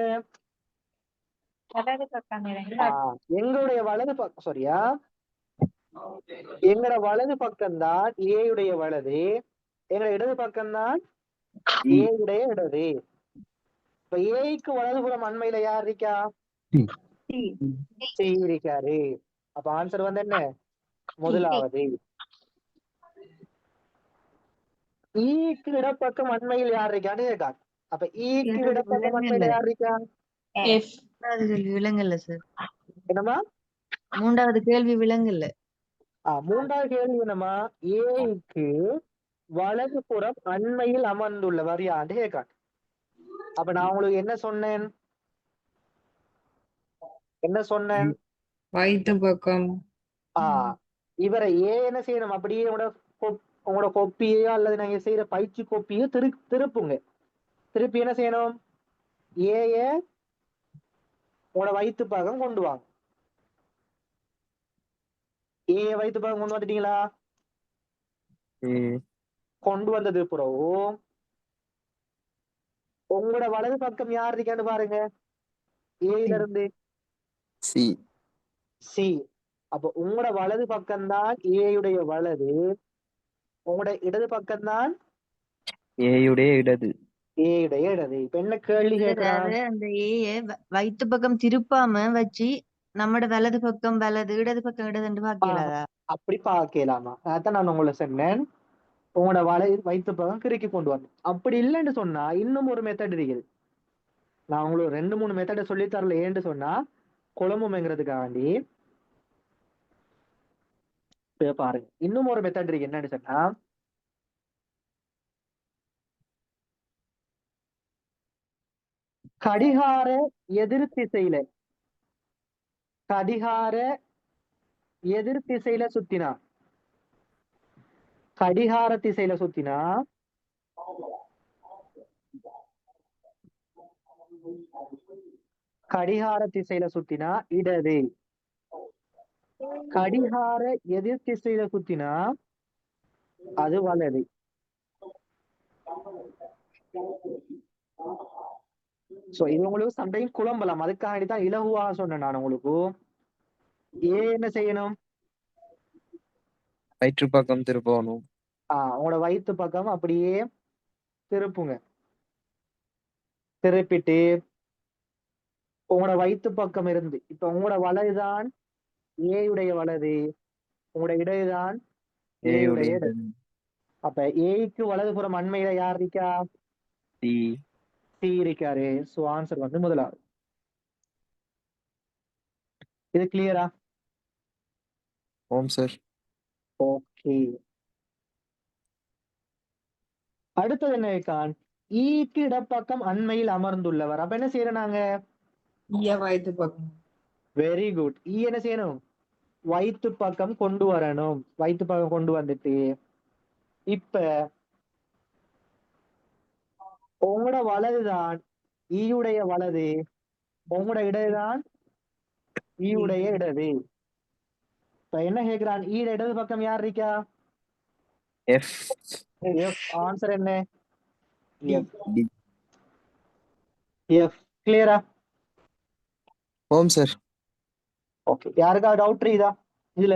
வலது பக்கம் இறங்கி எங்களுடைய வலது பக்கம் சரியா? எங்கட வலது பக்கம் தான் ஏயுடைய வலது, எங்கட இடது பக்கம் தான் ஏயுடைய இடது. இப்ப ஏக்கு வலதுபுறம் அண்மையில யார் இருக்கா? சி இருக்காரு. அப்ப ஆன்சர் வந்து என்ன? முதலாவது. ஈக்கு இடப்பக்கம் அண்மையில் யார் இருக்கான்னு கேட்காங்க. அப்ப ஈக்கு இடப்பக்கம் அண்மையில யார் இருக்கா? எஃப் மூன்றாவது கேள்வி விலங்கல்ல சார். என்னமா? மூன்றாவது கேள்வி விலங்கல்ல. மூன்றாவது கேள்வி என்னமா? ஏக்கு வலதுபுறம் அண்மையில் அமர்ந்துள்ளவர் யாருன்னு கேட்காங்க. அப்ப நான் உங்களுக்கு என்ன சொன்னேன்? என்ன சொன்னேன்? வயிற்று பக்கம். இவரை ஏ என்ன செய்யணும்? அப்படியே உங்களோட கொப்பியோ அல்லது நீங்க செய்யற பயிற்சி கொப்பியோ திருப்புங்க. திருப்பி என்ன செய்யணும்? ஏய உங்களோட வயிற்று பாகம் கொண்டு வாங்க. ஏ வயிற்று பாகம் கொண்டு வந்துட்டீங்களா? கொண்டு வந்தது பிறகு உங்களோட வலது பக்கம் யார் இருக்கான்னு பாருங்க. ஏல இருந்து சி. சி. அப்ப உங்களோட வலது பக்கம் தான் ஏயுடைய வலது, உங்களோட இடது பக்கம் தான் ஏயுடைய இடது. ஏயுடைய இடது. இப்ப என்ன கேள்வி கேட்கிறான்? அந்த ஏய வயிற்று பக்கம் திருப்பாம வச்சு நம்மட வலது பக்கம் வலது இடது பக்கம் இடதுன்னு பாக்கலாதா? அப்படி பார்க்கலாமா? அதான் நான் உங்களை சொன்னேன், உங்களோட வயிற்று பக்கம் கிறுக்கி கொண்டு வரணும். அப்படி இல்லைன்னு சொன்னா இன்னும் ஒரு மெத்தட் இருக்குது. நான் உங்களுக்கு 2-3 மெத்தடை சொல்லி தரல. ஏன்னு சொன்னா குழம்புங்கிறதுக்காண்டி பாருங்க. இன்னும் ஒரு மெத்தட் இருக்கு. என்னன்னு சொன்னா கடிகார எதிர் திசையில சுத்தினா, கடிகார திசையில சுத்தினா இடது, கடிகார எதிர் திசையில சுத்தினா அது வலது. சோ இது உங்களுக்கு சம்டைம் குழம்பலாம். அதுக்காகத்தான் இலகுவாக சொன்னேன் நான் உங்களுக்கு. என்ன செய்யணும்? வயிற்று பக்கம் திருப்பணும். உங்களோட வயிற்று பக்கம் அப்படியே திருப்புங்க. திருப்பிட்டு உங்களோட வயிற்று பக்கம் இருந்து இப்ப உங்களோட வலதுதான் ஏயுடைய வலது, உங்களோட இடதுதான் ஏயுடைய இடது. அப்ப ஏக்கு வலதுபுறம் அண்மையில யார் இருக்கா? சி இருக்காரு. சோ ஆன்சர் வந்து முதலாவது. இது கிளியரா? ஓம் சார். ஓகே. அடுத்தது என்ன இருக்கான்? ஈக்கு இடப்பக்கம் அண்மையில் அமர்ந்துள்ளவர். அப்ப என்ன செய்யறோம் நாங்க? வயிற்று பக்கம். Very good. என்ன செய்யணும்? வயிற்று பக்கம் கொண்டு வரணும். வயிற்று பக்கம் கொண்டு வந்துட்டு இப்ப உங்களோட வலதுதான் ஈயுடைய வலது, உங்களோட இடதுதான் ஈயுடைய இடது. இப்ப என்ன கேட்கிறான்? இடது பக்கம் யார் இருக்கா? எஃப். ஆன்சர் என்ன? எஃப். கிளியரா? ஓம் சார். ஓகே, யாருக்கா டவுட் இருக்குதா இதுல?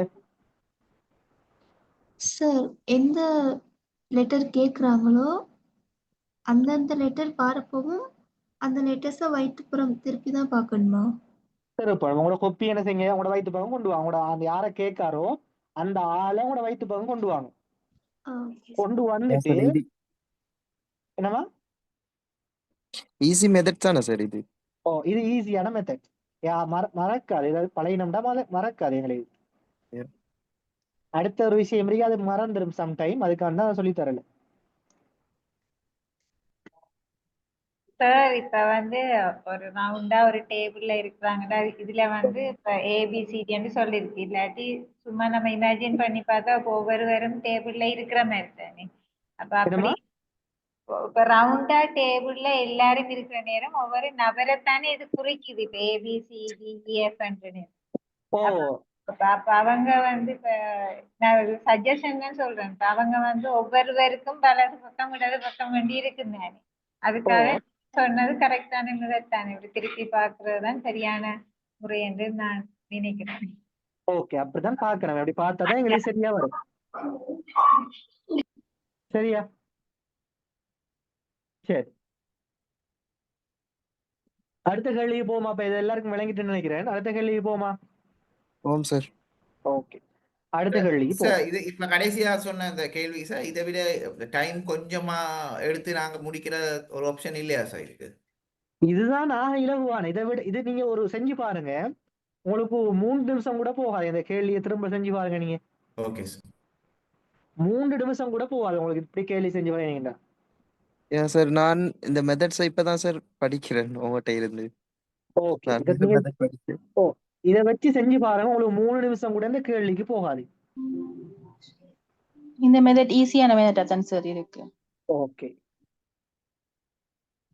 சார் எந்த லெட்டர் கேட்குறாங்களோ அந்தந்த லெட்டர் பாரப்பவும் அந்த லெட்டர்ஸை வயிற்றுப்புறம் திருப்பி தான் பார்க்கணுமா? சரி, இப்போ உங்களோட கொப்பி என்ன செய்யுங்க, உங்களோட வயிற்று பக்கம் கொண்டு வாங்க. உங்களோட அந்த யாரை கேட்காரோ அந்த ஆளை உங்களோட வயிற்று பக்கம் கொண்டு வாங்க. ஓகே கொண்டு ஏன் வந்துட்டு சார் இது என்னமா, ஈஸி மெத்தட் தானே சார் இது? இது ஈஸியான மெத்தட். மறக்காது, ஏதாவது பழையனம்டா மறக்காது எங்களுக்கு. Yeah. அடுத்த ஒரு விஷயம் இருக்கு, அது மறந்துடும் சம்டைம், அதுக்கான தான் சொல்லி தரல. சார் இப்ப வந்து ஒரு ரவுண்டா ஒரு டேபிள்ல இருக்கிறாங்கடா, இதுல வந்து இப்ப ஏபிசிடின்னு சொல்லிருக்கு. இல்லாட்டி சும்மா நம்ம இமேஜின் பண்ணி பார்த்தா இப்ப ஒவ்வொருவரும் டேபிள்ல இருக்கிற மாதிரி தானே. அப்ப அப்படி என்னமா? இப்ப ரவுண்டா டேபிள்ல எல்லாரும் இருக்கிற நேரம் ஒவ்வொரு நபரைத்தானே இது குறிக்குது. இப்ப ஏபிசிடிஇஎஃப் ஓ அப்ப அவங்க வந்து இப்ப நான் ஒரு சஜஷன் தான் சொல்றேன். இப்ப அவங்க வந்து ஒவ்வொருவருக்கும் வலது பக்கம் இடது பக்கம் வேண்டி இருக்குங்க. ஓ அதுக்காக சொன்னது கரெக்டான முறைத்தானே. இப்படி திருப்பி பார்க்கறதுதான் சரியான முறை என்று நான் நினைக்கிறேன். ஓகே, அப்படிதான் பார்க்கணும். அப்படி பார்த்தாதான் எங்களுக்கு சரியா வரும். சரியா? சரி, அடுத்த கேள்விக்கு போமா. அப்ப இது எல்லாருக்கும் விளங்கிட்டு நினைக்கிறேன். அடுத்த கேள்விக்கு போமா. ஓம் சார். ஓகே, அடுத்த கேள்விக்கு போ. சார் இது இப்ப கடைசியா சொன்ன இந்த கேள்வி சார், இதை விட டைம் கொஞ்சமா எடுத்து நாங்க முடிக்கிற ஒரு ஆப்ஷன் இல்லையா சார் இதுக்கு? இதுதான் நான் இலகுவான. இதை விட இது நீங்க ஒரு செஞ்சு பாருங்க, உங்களுக்கு 3 நிமிஷம் கூட போகாது. இந்த கேள்வியை திரும்ப செஞ்சு பாருங்க. நீங்க ஓகே சார். 3 நிமிஷம் கூட போகாது உங்களுக்கு இப்படி கேள்வி செஞ்சு பாருங்க. ஏன் சார் நான் இந்த மெத்தட்ஸை இப்பதான் சார் படிக்கிறேன் உங்கள்கிட்ட இருந்து. ஓகே, நான் இதை இந்த நீங்க மெத்தட் படிக்கிறேன். இதை வச்சு செஞ்சு பாருங்க, உங்களுக்கு 3 நிமிஷம் கூட இந்த கேள்விக்கு போகாது. இந்த மெத்தட் ஈஸியான மெத்தடா தான் சார் இருக்கு. ஓகே,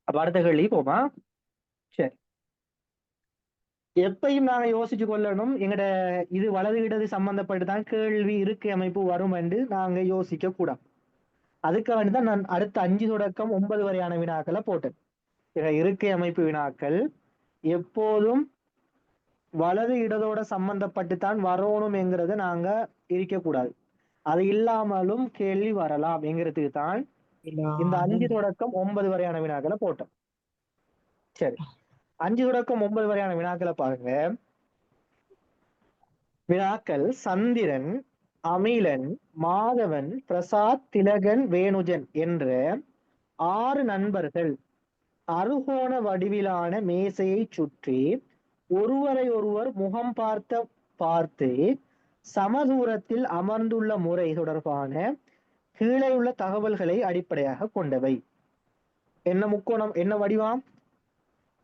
அப்ப அடுத்த கேள்வி போமா. சரி, எப்பயும் நாங்க யோசிச்சு கொள்ளணும், எங்கட இது வலது இடது சம்பந்தப்பட்டு தான் கேள்வி இருக்கை அமைப்பு வரும் என்று நாங்க யோசிக்க கூடாது. அதுக்கு வேண்டிதான் நான் அடுத்த 5 தொடக்கம் 9 வரையான வினாக்களை போட்டேன். இருக்கை அமைப்பு வினாக்கள் எப்போதும் வலது இடதோட சம்பந்தப்பட்டு தான் வரணும் என்கிறத நாங்க இருக்கக்கூடாது. அது இல்லாமலும் கேள்வி வரலாம் என்கிறதுக்கு தான் இந்த 5 தொடக்கம் 9 வரையான வினாக்களை போட்டோம். சரி, 5 தொடக்கம் 9 வரையான வினாக்களை பாருங்க. வினாக்கள்: சந்திரன், அமிலன், மாதவன், பிரசாத், திலகன், வேணுஜன் என்ற 6 நண்பர்கள் அறுகோண வடிவிலான மேசையை சுற்றி ஒருவரை ஒருவர் முகம் பார்த்து சமதூரத்தில் அமர்ந்துள்ள முறை தொடர்பான கீழே உள்ள தகவல்களை அடிப்படையாக கொண்டவை. என்ன முக்கோணம், என்ன வடிவம்?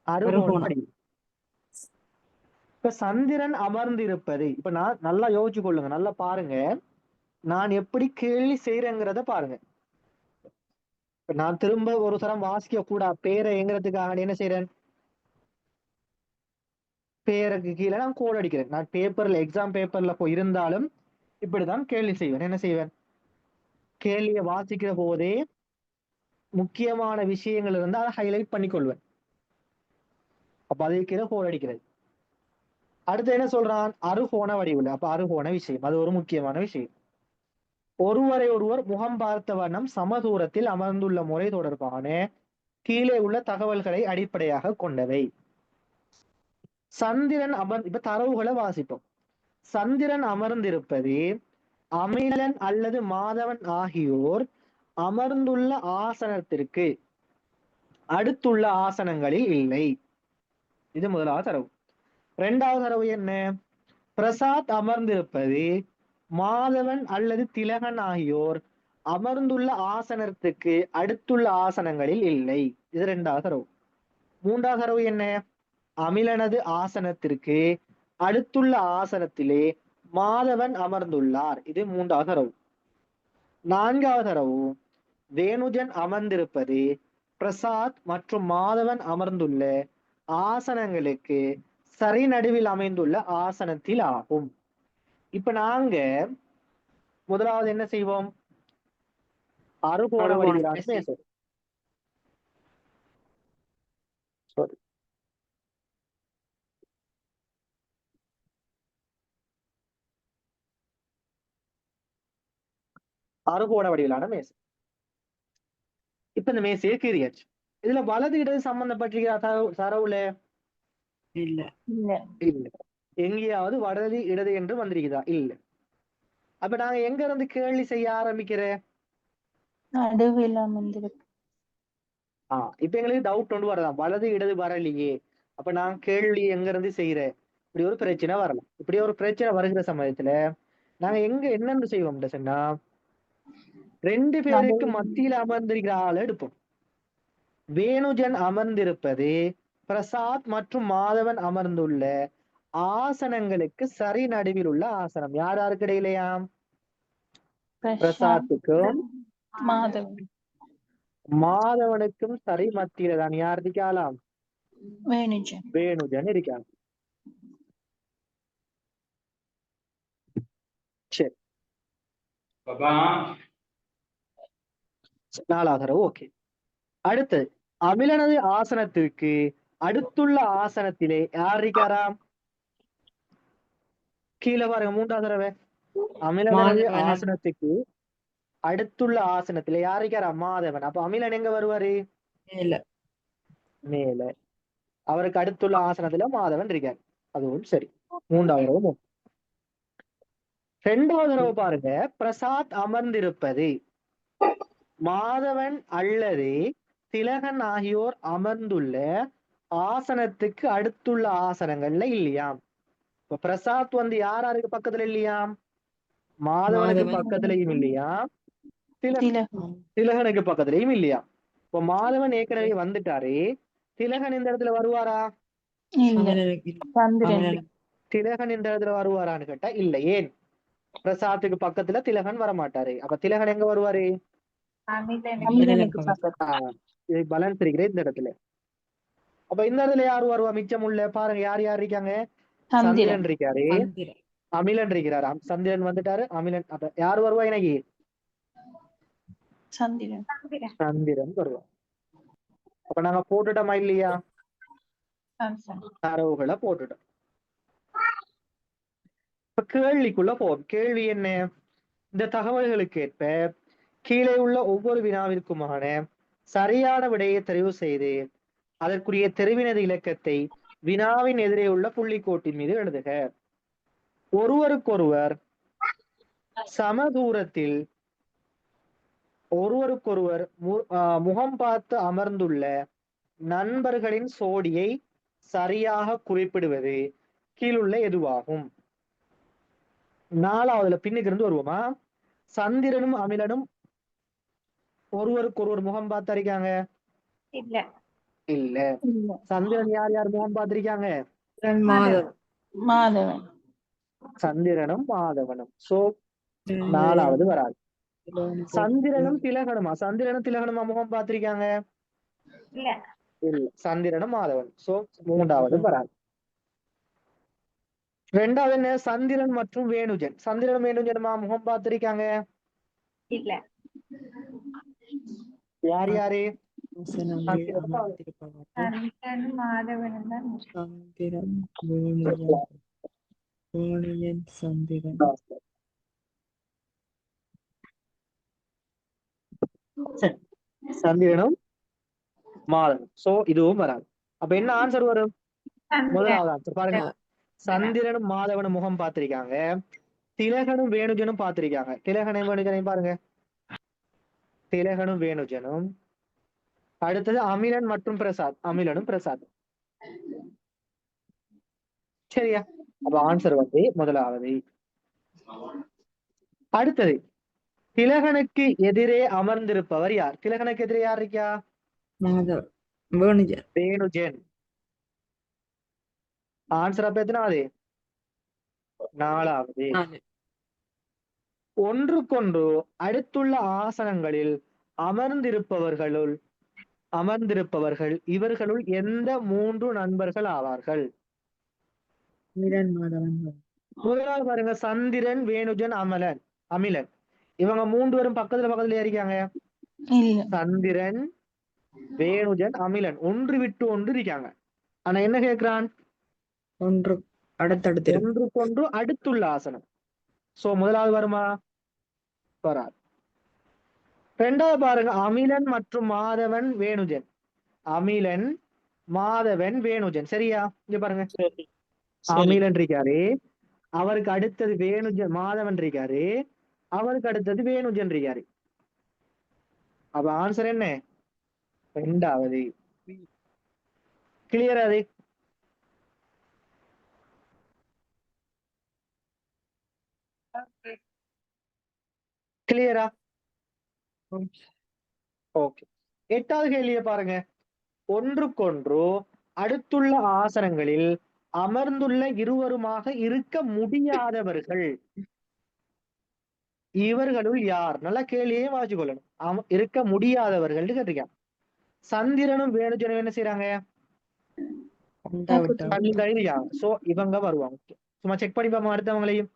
அறுகோண வடிவம். இப்ப சந்திரன் அமர்ந்திருப்பது, இப்ப நான் நல்லா யோசிச்சு கொள்ளுங்க, நல்லா பாருங்க, நான் எப்படி கேள்வி செய்யறேங்கிறத பாருங்க. நான் திரும்ப ஒரு தரம் வாசிக்க கூட பேரை எங்கிறதுக்காக என்ன செய்யறேன், பேருக்கு கீழே நான் கோட் அடிக்கிறேன். நான் பேப்பர்ல எக்ஸாம் பேப்பர்ல போய் இருந்தாலும் இப்படிதான் கேள்வி செய்வேன். என்ன செய்வேன், கேள்வியை வாசிக்கிற போதே முக்கியமான விஷயங்கள் இருந்தால் அதை ஹைலைட் பண்ணிக்கொள்வேன். அப்ப அதை கீழே கோட் அடிக்கிறது. அடுத்து என்ன சொல்றான், அறுகோண வடிவில். அப்ப அறுகோண விஷயம், அது ஒரு முக்கியமான விஷயம். ஒருவரை ஒருவர் முகம் பார்த்த வண்ணம் சமதூரத்தில் அமர்ந்துள்ள முறை தொடர்பான கீழே உள்ள தகவல்களை அடிப்படையாக கொண்டவை. சந்திரன் இப்ப தரவுகளை வாசிப்போம். சந்திரன் அமர்ந்திருப்பது அமிலன் அல்லது மாதவன் ஆகியோர் அமர்ந்துள்ள ஆசனத்திற்கு அடுத்துள்ள ஆசனங்களில் இல்லை. இது முதலாவது தரவு. 2வது தரவு என்ன, பிரசாத் அமர்ந்திருப்பது மாதவன் அல்லது திலகன் ஆகியோர் அமர்ந்துள்ள ஆசனத்துக்கு அடுத்துள்ள ஆசனங்களில் இல்லை. இது 2வது தரவு. 3வது தரவு என்ன, அமிலனது ஆசனத்திற்கு அடுத்துள்ள ஆசனத்திலே மாதவன் அமர்ந்துள்ளார். இது 3வது தரவு. 4வது தரவு, வேணுஜன் அமர்ந்திருப்பது பிரசாத் மற்றும் மாதவன் அமர்ந்துள்ள ஆசனங்களுக்கு சரி நடுவில் அமைந்துள்ள ஆசனத்தில் ஆகும். இப்ப நாங்க முதலாவது என்ன செய்வோம், அறுகோண வடிவிலான மேசை. அறுகோண வடிவிலான மேசை. இப்ப இந்த மேசையை கீறியாச்சு. இதுல வலது இடது சம்பந்தப்பட்டிருக்கிற தரவுல இல்ல. இல்ல. இல்ல. எங்கேயாவது வலது இடது என்று வந்திருக்குதா? இல்ல. அப்ப நாங்க எங்க இருந்து கேள்வி செய்ய ஆரம்பிக்கிறேன்? நடுவில் அமர்ந்திருக்கு. இப்ப எங்களுக்கு டவுட் ஒன்று வரலாம், வலது இடது வரலையே, அப்ப நான் கேள்வி எங்க இருந்து செய்யறேன்? இப்படி ஒரு பிரச்சனை வரலாம். இப்படி ஒரு பிரச்சனை வருகிற சமயத்துல நாங்க எங்க என்னன்னு செய்வோம் சொன்னா, 2 பேருக்கு மத்தியில அமர்ந்திருக்கிற ஆளை எடுப்போம். வேணுஜன் அமர்ந்திருப்பது பிரசாத் மற்றும் மாதவன் அமர்ந்துள்ள ஆசனங்களுக்கு சரி நடுவில் உள்ள ஆசனம். யார் யாருக்கு இடையிலையாம்? பிரசாத்துக்கும் மாதவன். மாதவனுக்கும் சரி மத்தியில தான் யார் இருக்காளாம்? வேணுஜன். வேணுஜன் இருக்காங்க. சரி, நாலாவது. ஓகே. அடுத்து அமிலனது ஆசனத்திற்கு அடுத்துள்ள ஆசனத்திலே யார் இருக்காராம்? கீழே பாருங்க, 3வது தடவை. அமிலனது ஆசனத்துக்கு அடுத்துள்ள ஆசனத்திலே யார் இருக்காராம்? மாதவன். அப்ப அமிலன் எங்க வருவாரு? மேல. அவருக்கு அடுத்துள்ள ஆசனத்துல மாதவன் இருக்கார். அதுவும் சரி. 3வது தடவை. 2வது தடவை பாருங்க, பிரசாத் அமர்ந்திருப்பது மாதவன் அல்லது திலகன் ஆகியோர் அமர்ந்துள்ள ஆசனத்துக்கு அடுத்துள்ள ஆசனங்கள்ல இல்லையாம். இப்ப பிரசாத் யாருக்கு பக்கத்துல இல்லையாம்? மாதவனுக்கு பக்கத்துலயும் இல்லையாம், திலகனுக்கு பக்கத்துலயும் இல்லையா. இப்ப மாதவன் ஏற்கனவே வந்துட்டாரு, திலகன் இந்த இடத்துல வருவாரா? திலகன் இந்த இடத்துல வருவாரான்னு கேட்டா இல்ல. ஏன்? பிரசாத்துக்கு பக்கத்துல திலகன் வரமாட்டாரு. அப்ப திலகன் எங்க வருவாரு? பேலன்ஸ் இருக்கிற இந்த இடத்துல. அப்ப இந்த இடத்துல யாரு வருவா? மிச்சம் உள்ள பாருங்க, யார் யார் இருக்காங்க? சந்திரன் இருக்காரு, அமிலன் இருக்கிறாரு. சந்திரன் வந்துட்டாரு, அமிலன். அப்ப யார் வருவா? எனக்கு சந்திரன் வருவா. அப்ப நாங்க போட்டுட்டோமா இல்லையா? தரவுகளை போட்டுட்டோம். இப்ப கேள்விக்குள்ள போவோம். கேள்வி என்ன? இந்த தகவல்களுக்கு ஏற்ப கீழே உள்ள ஒவ்வொரு வினாவிற்குமான சரியான விடையை தெரிவு செய்து அதற்குரிய தெரிவினது இலக்கத்தை வினாவின் எதிரே உள்ள புள்ளிக்கோட்டின் மீது எழுதுக. ஒருவருக்கொருவர் சமதூரத்தில் ஒருவருக்கொருவர் முகம் பார்த்து அமர்ந்துள்ள நண்பர்களின் சோடியை சரியாக குறிப்பிடுவது கீழுள்ள எதுவாகும்? 4வதுல பின்னுக்கு இருந்து வருவோமா? சந்திரனும் அமிலனும் ஒருவருக்கொருவர் முகம் பார்த்திருக்காங்க? இல்ல. சந்திரன் யார் யார் முகம் பார்த்திருக்காங்க? மாதவன். சந்திரனும் மாதவனும். சோ 4வது வராது. சந்திரனும் திலகனுமா? சந்திரனும் திலகனுமா முகம் பார்த்திருக்காங்க? இல்ல. சந்திரனும் மாதவன். சோ 3வது வராது. 2வது என்ன? சந்திரன் மற்றும் வேணுஜன். சந்திரன் வேணுஜனுமா முகம் பார்த்திருக்காங்க? இல்ல. யார் யாரு? சந்திரனும் மாதவன். சோ இதுவும் வராது. அப்ப என்ன ஆன்சர் வரும்? முதலாவது ஆன்சர் பாருங்க, சந்திரனும் மாதவனும் முகம் பார்த்திருக்காங்க, திலகனும் வேணுஜனும் பார்த்திருக்காங்க. திலகனும் வேணுஜனையும் பாருங்க, திலகனும் வேணுஜனும். அடுத்தது அமிலன் மற்றும் பிரசாத், அமிலனும் பிரசாத். சரியா? அப்ப ஆன்சர் முதலாவது. அடுத்தது திலகனுக்கு எதிரே அமர்ந்திருப்பவர் யார்? திலகனுக்கு எதிரே யார் இருக்கா? வேணுஜன். ஆன்சர் அப்ப எத்தனாவது? 4வது. ஒன்றுக்கொன்று அடுத்துள்ள ஆசனங்களில் அமர்ந்திருப்பவர்கள் இவர்களுள் எந்த 3 நண்பர்கள் ஆவார்கள்? முதலாவது பாருங்க, சந்திரன், வேணுஜன், அமிலன். இவங்க 3 பேரும் பக்கத்துல இருக்காங்க. சந்திரன், வேணுஜன், அமிலன் ஒன்று விட்டு ஒன்று இருக்காங்க. ஆனா என்ன கேட்கிறான்? ஒன்றுக்கொன்று அடுத்துள்ள ஆசனம். சோ முதலாவது வருமா? வராது. ரெண்டாவது பாருங்க, அமிலன் மற்றும் மாதவன் வேணுஜன். அமிலன், மாதவன், வேணுஜன். சரியா? இங்க பாருங்க, சரி சரி அமிலன் இருக்காரு, அவருக்கு அடுத்தது வேணுஜன் மாதவன் இருக்காரு, அவருக்கு அடுத்தது வேணுஜன் இருக்காரு. அப்ப ஆன்சர் என்ன? ரெண்டாவது. கிளியர் அது? கிளியரா? ஓகே. எட்டாவது கேள்வியை பாருங்க. ஒன்றுக்கொன்று அடுத்துள்ள ஆசனங்களில் அமர்ந்துள்ள இருவருமாக இருக்க முடியாதவர்கள் இவர்களுள் யார்? நல்ல கேள்வியே வாசிச்சு கொள்ளணும். இருக்க முடியாதவர்கள் கேட்டிருக்காங்க. சந்திரனும் வேணுஜனும் என்ன செய்யறாங்க? இருக்காங்க. சோ இவங்க வருவாங்க. சும்மா செக் பண்ணி பார்ப்போம் அடுத்தவங்களையும்.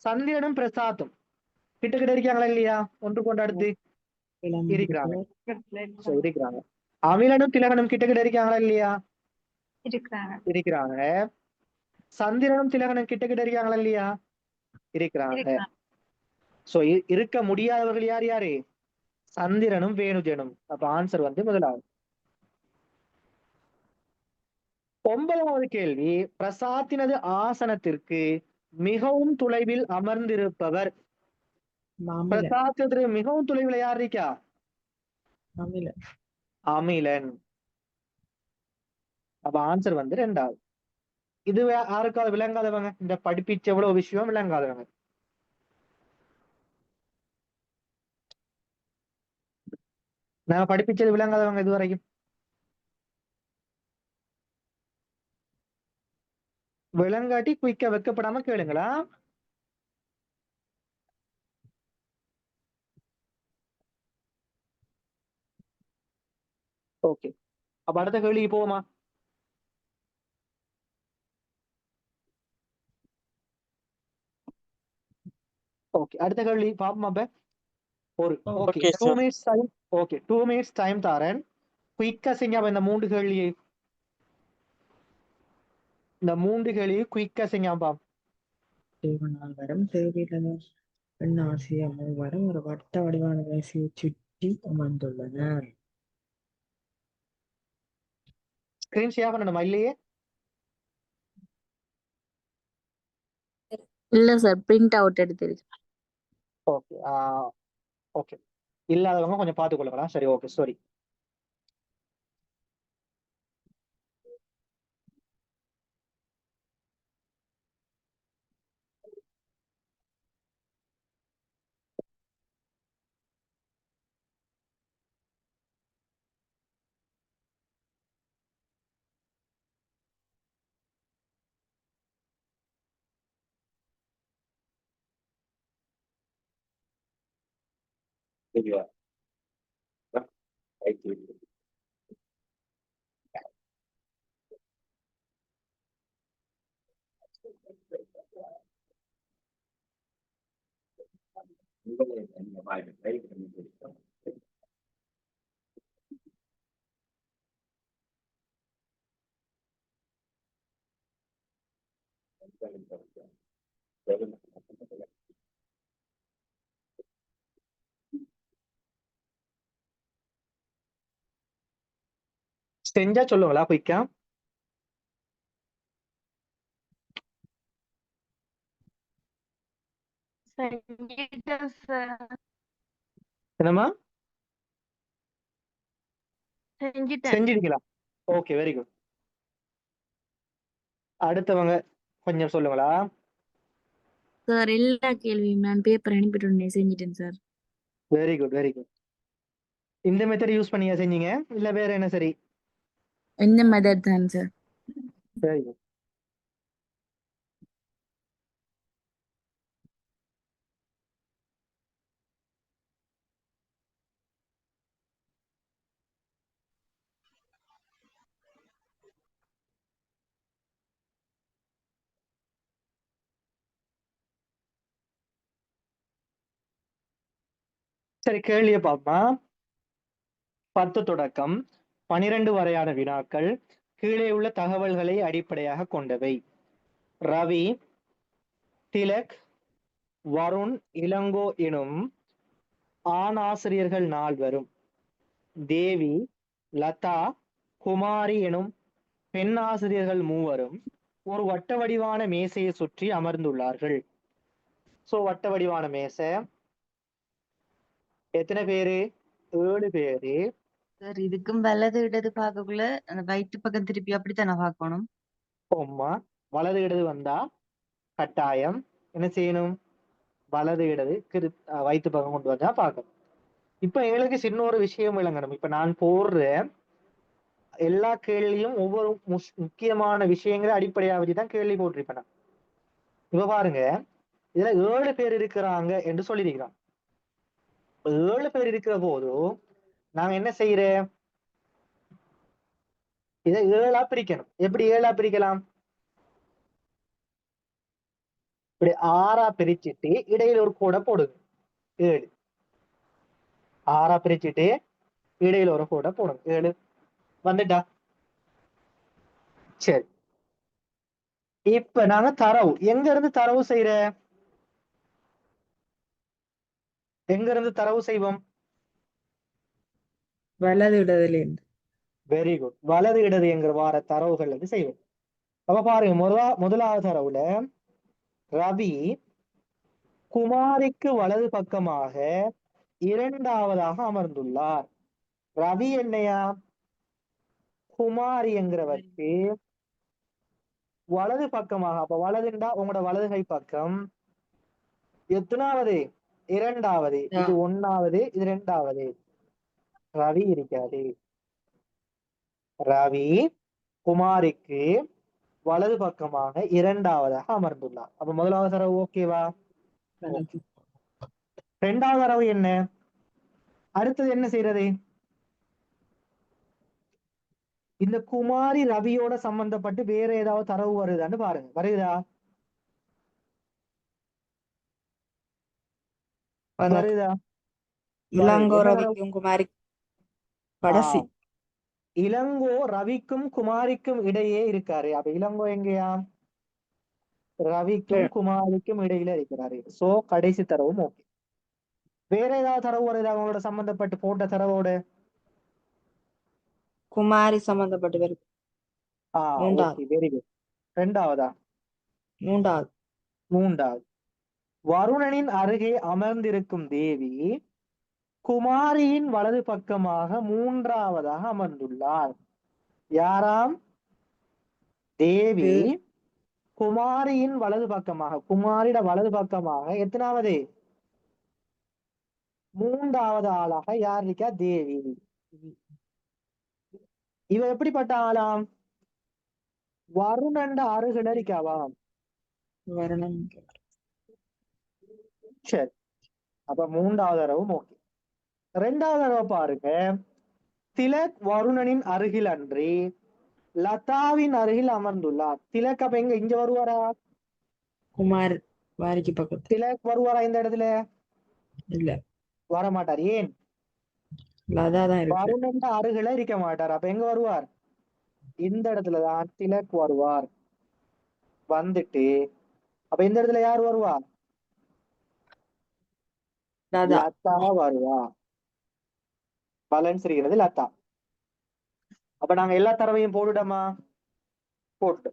சந்திரனும் பிரசாத்தும் கிட்ட கிட்ட இருக்காங்களா இல்லையா? ஒன்று கொண்டு அடுத்து இருக்கிறாங்க. இருக்கிறாங்க. அமிலனும் திலகனும் கிட்ட கிட்ட இருக்காங்களா இல்லையா? இருக்கிறாங்க. சந்திரனும் திலகனும் கிட்ட கிட்ட இருக்காங்களா இல்லையா? இருக்கிறாங்க. சோ இருக்க முடியாதவர்கள் யார் யாரு? சந்திரனும் வேணுஜனும். அப்ப ஆன்சர் வந்து முதலாவது. 9வது கேள்வி, பிரசாத்தினது ஆசனத்திற்கு மிகவும் தொலைவில் அமர்ந்திருப்பவர். பிரசாத்திற்கு மிகவும் தொலைவில் யார் இருக்கா? அமிலன். அப்ப ஆன்சர் வந்து ரெண்டாவது. இது யாருக்காவது விளங்காதவங்க, இந்த படிப்பிச்ச எவ்வளவு விஷயம் விளங்காதவங்க, நான் படிப்பிச்சது விளங்காதவங்க இது வரைக்கும் விளங்காட்டி குயிக்கா வெக்கப்படாம கேளுங்களா? ஓகே. அப்ப அடுத்த கேள்விக்கு போவோமா? ஓகே, அடுத்த கேள்வி பாப்போமா? ஒரு okay, 2 minutes time. Okay, 2 minutes time தாரேன். குயிக்கா செய்யாம இந்த 3 கேள்வி, இந்த 3 கேள்வி குயிக்கா செய்யாம. தேவனாகரம் தேவையில்லை பெண் ஆசிய மூவரும் ஒரு வட்ட வடிவான மேசையை சுற்றி அமர்ந்துள்ளனர். ஸ்கிரீன் ஷேர் பண்ணணுமா இல்லையே? இல்ல சார், பிரிண்ட் அவுட் எடுத்துருக்கு. ஓகே. ஓகே, இல்லாதவங்க கொஞ்சம் பார்த்துக்கொள்ளுங்களா? சரி, ஓகே, சாரி. செஞ்சா சொல்லுங்களா குயிக்கா? என்னம்மா செஞ்சிருக்கீங்களா? Okay, very good. அடுத்தவங்க கொஞ்சம் சொல்லுங்களா? சார் எல்லா கேள்வியும் நான் பேப்பர் அனுப்பிட்டு செஞ்சிட்டேன் sir. Very good, very good. இந்த மெத்தட் யூஸ் பண்ணியா செஞ்சீங்க இல்ல வேற என்ன? சரி, இந்த மெத்தட் தான் சார். Very good. சரி, கேள்வியை பார்ப்போமா? 10 தொடக்கம் 12 வரையான வினாக்கள் கீழே உள்ள தகவல்களை அடிப்படையாக கொண்டவை. ரவி, திலக், வருண், இளங்கோ எனும் ஆண் ஆசிரியர்கள் 4 தேவி, லதா, குமாரி எனும் பெண் ஆசிரியர்கள் 3 ஒரு வட்ட வடிவான மேசையை சுற்றி அமர்ந்துள்ளார்கள். சோ வட்ட வடிவான மேசை எத்தனை பேரு? 7 பேரு. சார் இதுக்கும் வலது இடது பார்க்கக்குள்ள அந்த வயிற்று பக்கம் திருப்பி அப்படித்தானே பார்க்கணும்? ஆமா, வலது இடது வந்தா கட்டாயம் என்ன செய்யணும்? வலது இடது வயிற்று பக்கம் கொண்டு வந்தா பார்க்கணும். இப்ப எங்களுக்கு சின்ன ஒரு விஷயம் விளங்கணும். இப்ப நான் போடுற எல்லா கேள்வியும் ஒவ்வொரு முக்கியமான விஷயங்களை அடிப்படையாக வச்சுதான் கேள்வி போட்டிருப்பேன் நான். இப்ப பாருங்க, இதுல 7 பேர் இருக்கிறாங்க என்று சொல்லியிருக்கிறான். 7 பேர் இருக்கிற போதும் நாங்க என்ன செய்யறேன்? இதை 7ஆ பிரிக்கணும். எப்படி 7ஆ பிரிக்கலாம்? இப்படி 6ஆ பிரிச்சுட்டு இடையில ஒரு கோடை போடுங்க. 7 6ஆ பிரிச்சுட்டு இடையில ஒரு கோடை போடுங்க. 7 வந்துட்டா? சரி, இப்ப நாங்க தரவு எங்க இருந்து தரவு செய்யற? எங்க இருந்து தரவு செய்வோம்? வலது இடதுல இருந்து. Very good. வலது இடது என்கிற வார தரவுகள் வந்து செய்வோம். அப்ப பாருங்க, முதலாவது தரவுல ரவி குமாரிக்கு வலது பக்கமாக 2ஆவதாக அமர்ந்துள்ளார். ரவி என்னையா? குமாரி என்கிறவருக்கு வலது பக்கமாக. அப்ப வலதுண்டா உங்களோட வலது கை பக்கம் எத்தனாவது? 2ஆவது. இது 1ஆவது, இது 2ஆவது. ரவி இருக்காது. ரவி குமாரிக்கு வலது பக்கமாக 2ஆவதாக அமர்ந்துள்ளார். அப்ப முதலாவது தரவு ஓகேவா? இரண்டாவது தரவு என்ன? அடுத்தது என்ன செய்யறது? இந்த குமாரி ரவியோட சம்பந்தப்பட்டு வேற ஏதாவது தரவு வருதான்னு பாருங்க. வருதா? வருதா? இளங்கோ ரவிக்கும் குமாரி கடைசி. இளங்கோ ரவிக்கும் குமாரிக்கும் இடையே இருக்காரு. அப்ப இளங்கோ எங்கேயா? ரவிக்கும் குமாரிக்கும் இடையில இருக்கிறாரு. சோ கடைசி தரவும் ஓகே. வேற ஏதாவது தரவு வருதா அவங்களோட சம்பந்தப்பட்டு போட்ட தரவோட? குமாரி சம்பந்தப்பட்டு வருது. Very good. இரண்டாவதா? மூன்றாவது. வருணனின் அருகே அமர்ந்திருக்கும் தேவி குமாரியின் வலது பக்கமாக 3ஆவதாக அமர்ந்துள்ளார். யாராம்? தேவி குமாரியின் வலது பக்கமாக, குமாரிட வலது பக்கமாக எத்தனாவது? 3ஆவது ஆளாக யார் இருக்கா? தேவி. இவ எப்படிப்பட்ட ஆளாம்? வருணண்ட அருகில இருக்காவாம். சரி, அப்ப 3ஆவது தடவும் ஓகே. 2ஆவது தடவை பாருங்க, திலக் வருணனின் அருகில் அன்றி லதாவின் அருகில் அமர்ந்துள்ளார். திலக் அப்ப எங்க இங்க வருவாரா? குமார் வாரிக்கு பக்கத்து. திலக் வருவாரா இந்த இடத்துல? இல்ல, வரமாட்டார். ஏன்? வருணன் அருகில இருக்க மாட்டார். அப்ப எங்க வருவார்? இந்த இடத்துலதான் திலக் வருவார். வந்துட்டு அப்ப இந்த இடத்துல யார் வருவா? லதா வருவா. பேலன்ஸ் இருக்கிறது லதா. அப்ப நாங்க எல்லா தரவையும் போட்டுட்டோமா? போட்டு.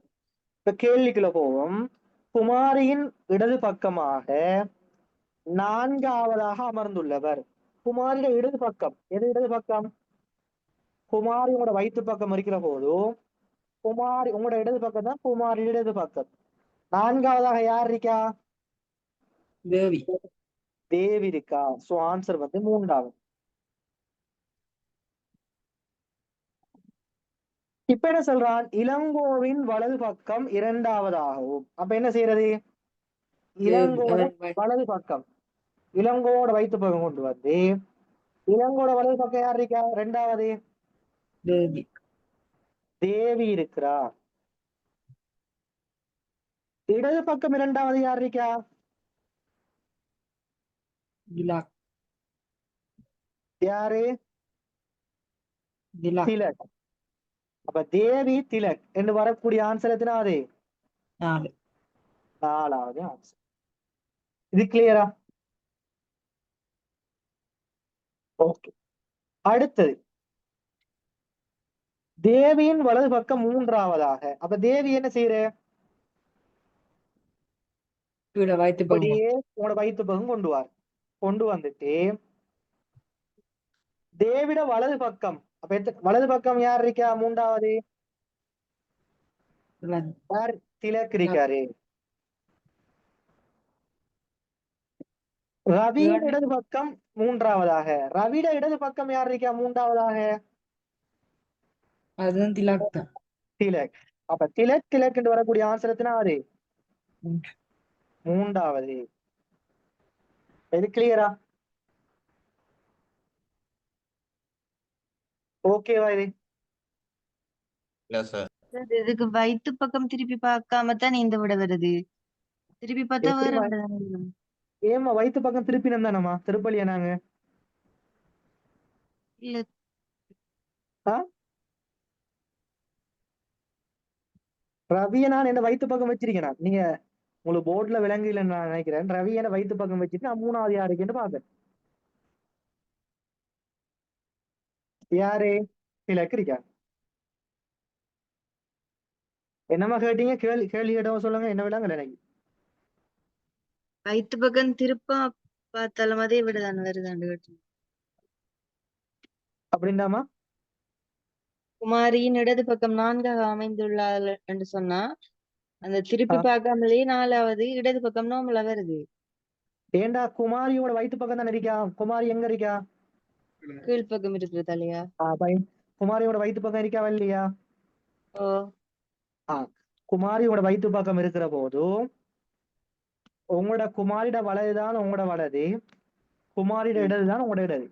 இப்ப கேள்விக்குள்ள போவோம். குமாரியின் இடது பக்கமாக 4ஆவதாக அமர்ந்துள்ளவர். குமாரியோட இடது பக்கம் எது? இடது பக்கம். குமாரி உங்களோட வயிற்று பக்கம் இருக்கிற போதும் குமாரி உங்களோட இடது பக்கம் தான் குமாரி இடது பக்கம். 4ஆவதாக யார் இருக்கா? தேவி. தேவி இருக்கா. சோ ஆன்சர் வந்து 3ஆவது. இப்ப என்ன சொல்றான்? இளங்கோவின் வலது பக்கம் 2ஆவதாகவும். அப்ப என்ன செய்யறது? இளங்கோட வலது பக்கம், இளங்கோட வயிற்று பக்கம் கொண்டு வந்து இளங்கோட வலது பக்கம் யார் இருக்கா? 2ஆவது தேவி. தேவி இருக்கிறா. இடது பக்கம் 2ஆவது யார் இருக்கா? யாரு? திலக். அப்ப தேவி திலக் என்று வரக்கூடிய ஆன்சர் எத்தனாவது? 4ஆவது ஆன்சர். இது கிளியரா? ஓகே. அடுத்தது தேவியின் வலது பக்கம் 3ஆவதாக. அப்ப தேவி என்ன செய்யற? கீழே வயிற்று பக்கம் அப்படியே உங்களோட வயிற்று பக்கம் கொண்டு வந்துட்டு தேவிட வலது பக்கம், அப்ப வலது பக்கம் யார் இருக்கா 3ஆவது? யார்? திலக் இருக்காரு. ரவியின் இடது பக்கம் 3ஆவதாக. ரவிட இடது பக்கம் யார் இருக்கா 3ஆவதாக? அதுதான் திலாக் தான். திலக். அப்ப திலக் என்று வரக்கூடிய ஆன்சர் எத்தனாவது? 3ஆவது. இது கிளியரா? ஓகேவா இது? சார் இதுக்கு வயிற்று பக்கம் திருப்பி பார்க்காம தான் இந்த விட வருது. திருப்பி பார்த்தா வேற எப்படிமா? விட தானே வரும். ஏமா வயிற்று பக்கம் திருப்பி தானம்மா திருப்பலியா நாங்க? இல்ல ஆ? ரவியை நான் என்ன வயிற்று பக்கம் வச்சிருக்கேன். நீங்க உங்களுக்கு போர்ட்ல விளங்கல நான் நினைக்கிறேன். ரவி என்ன வயிற்று பக்கம் வச்சுட்டு நான் 3ஆவது யாருக்குன்னு பாக்கேன். யாரு? திலக் இருக்கா? என்னம்மா கேட்டீங்க? கேள்வி கேட்டவங்க சொல்லுங்க. என்ன விளங்கல எனக்கு. வயிற்று பக்கம் திருப்ப பார்த்தாலும் அதே விட தானே வருதாண்டு கேட்டேன். அப்படின்டாமா? குமாரியின் இடது பக்கம் 4ஆக அமைந்துள்ளாள் என்று சொன்னா அந்த திருப்பி பார்க்காமலே 4ஆவது இடது பக்கம் நார்மலா வருது. ஏண்டா குமாரியோட வயிற்று பக்கம் தானே இருக்கா? குமாரி எங்க இருக்கா? கீழ்ப்பக்கம் இருக்கிறது இல்லையா? குமாரியோட வயிற்று பக்கம் இருக்காவா இல்லையா? ஓ குமாரியோட வயிற்று பக்கம் இருக்கிற போது உங்களோட குமாரிட வலதுதான் உங்களோட வலது, குமாரிட இடதுதான் உங்களோட இடது.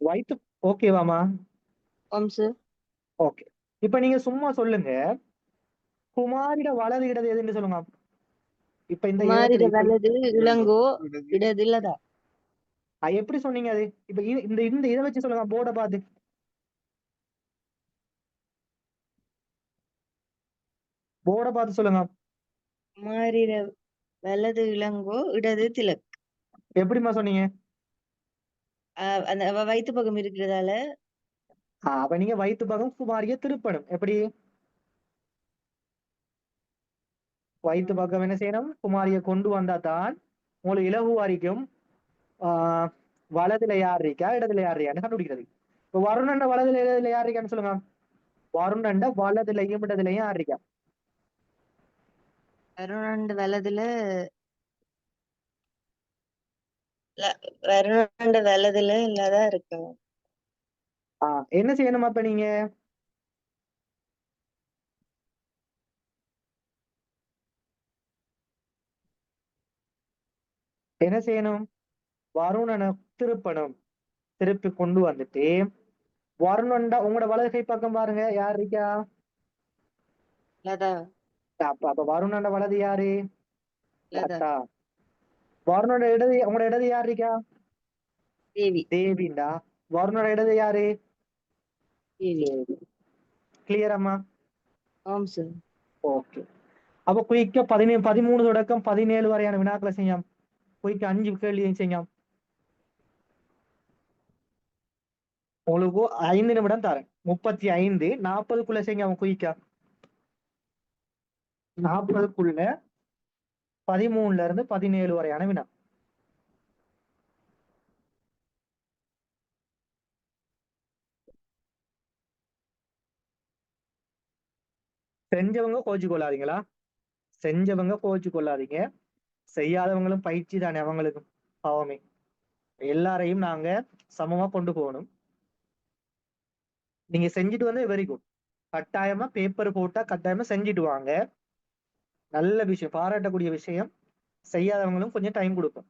வயிற்று ஓகேவாமா? ஓகே. இப்ப நீங்க சும்மா சொல்லுங்க, குமாரிட வலது இடது எதுன்னு சொல்லுங்க. இப்ப இந்த குமாரிட வலது இளங்கோ, இடது இல்லதா? எப்படி சொன்னீங்க அது? இப்ப இந்த இந்த இதை வச்சு சொல்லுங்க, போர்டை பார்த்து. போர்டை பார்த்து சொல்லுங்க. குமாரிட வலது இளங்கோ, இடது திலக். எப்படிமா சொன்னீங்க? அந்த வயிற்று பக்கம் இருக்கிறதால. அப்ப நீங்க வயிற்று பக்கம் குமாரிய திருப்பணும். எப்படி? வயிற்று பக்கம் என்ன செய்யணும்? குமாரிய கொண்டு வந்தா தான் உங்களுக்கு இலகுவாரிக்கும் வலதுல யார் இருக்கா இடதுல யார் இருக்கான்னு கண்டுபிடிக்கிறது. இப்ப வருணண்ட வலதுல இடதுல யார் இருக்கான்னு சொல்லுங்க. வருணண்ட வலதுலையும் இடதுலையும் யார் இருக்கா? வருணண்ட வலதுல வருணண்ட வலதுல இல்லாதான் இருக்கு. என்ன செய்யணும் அப்ப நீங்க? என்ன செய்யணும்? வருணனை திருப்பணும். திருப்பி கொண்டு வந்துட்டு வருணண்டா உங்களோட வலது கை பக்கம் பாருங்க, யார் இருக்கா? லதா. அப்ப வருணண்ட வலது யாரு? லதா. லதா. வருணோட இடது உங்களோட இடது யார் இருக்கா? தேவி. தேவிண்டா. வருணோட இடது யாரு? தேவி. கிளியர் அம்மா? ஆம் சார். ஓகே. அப்ப குயிக்க 13 தொடக்கம் 17 வரையான வினாக்களை செய்யாம். குயிக்க 5 கேள்வியும் செய்யாம். உங்களுக்கு 5 நிமிடம் தரேன். 35 40க்குள்ள செய்யாம குயிக்கா. 40க்குள்ள 13ல இருந்து 17 வரையான வினா. செஞ்சவங்க கோச்சு கொள்ளாதீங்களா? செஞ்சவங்க கோச்சு கொள்ளாதீங்க. செய்யாதவங்களும் பயிற்சி தானே அவங்களுக்கும் பாவமே. எல்லாரையும் நாங்க சமமா கொண்டு போகணும். நீங்க செஞ்சுட்டு வந்து வெரி குட். கட்டாயமா பேப்பர் போட்டா கட்டாயமா செஞ்சுட்டு வாங்க. நல்ல விஷயம், பாராட்டக்கூடிய விஷயம். செய்யாதவங்களும் கொஞ்சம் டைம் கொடுப்போம்.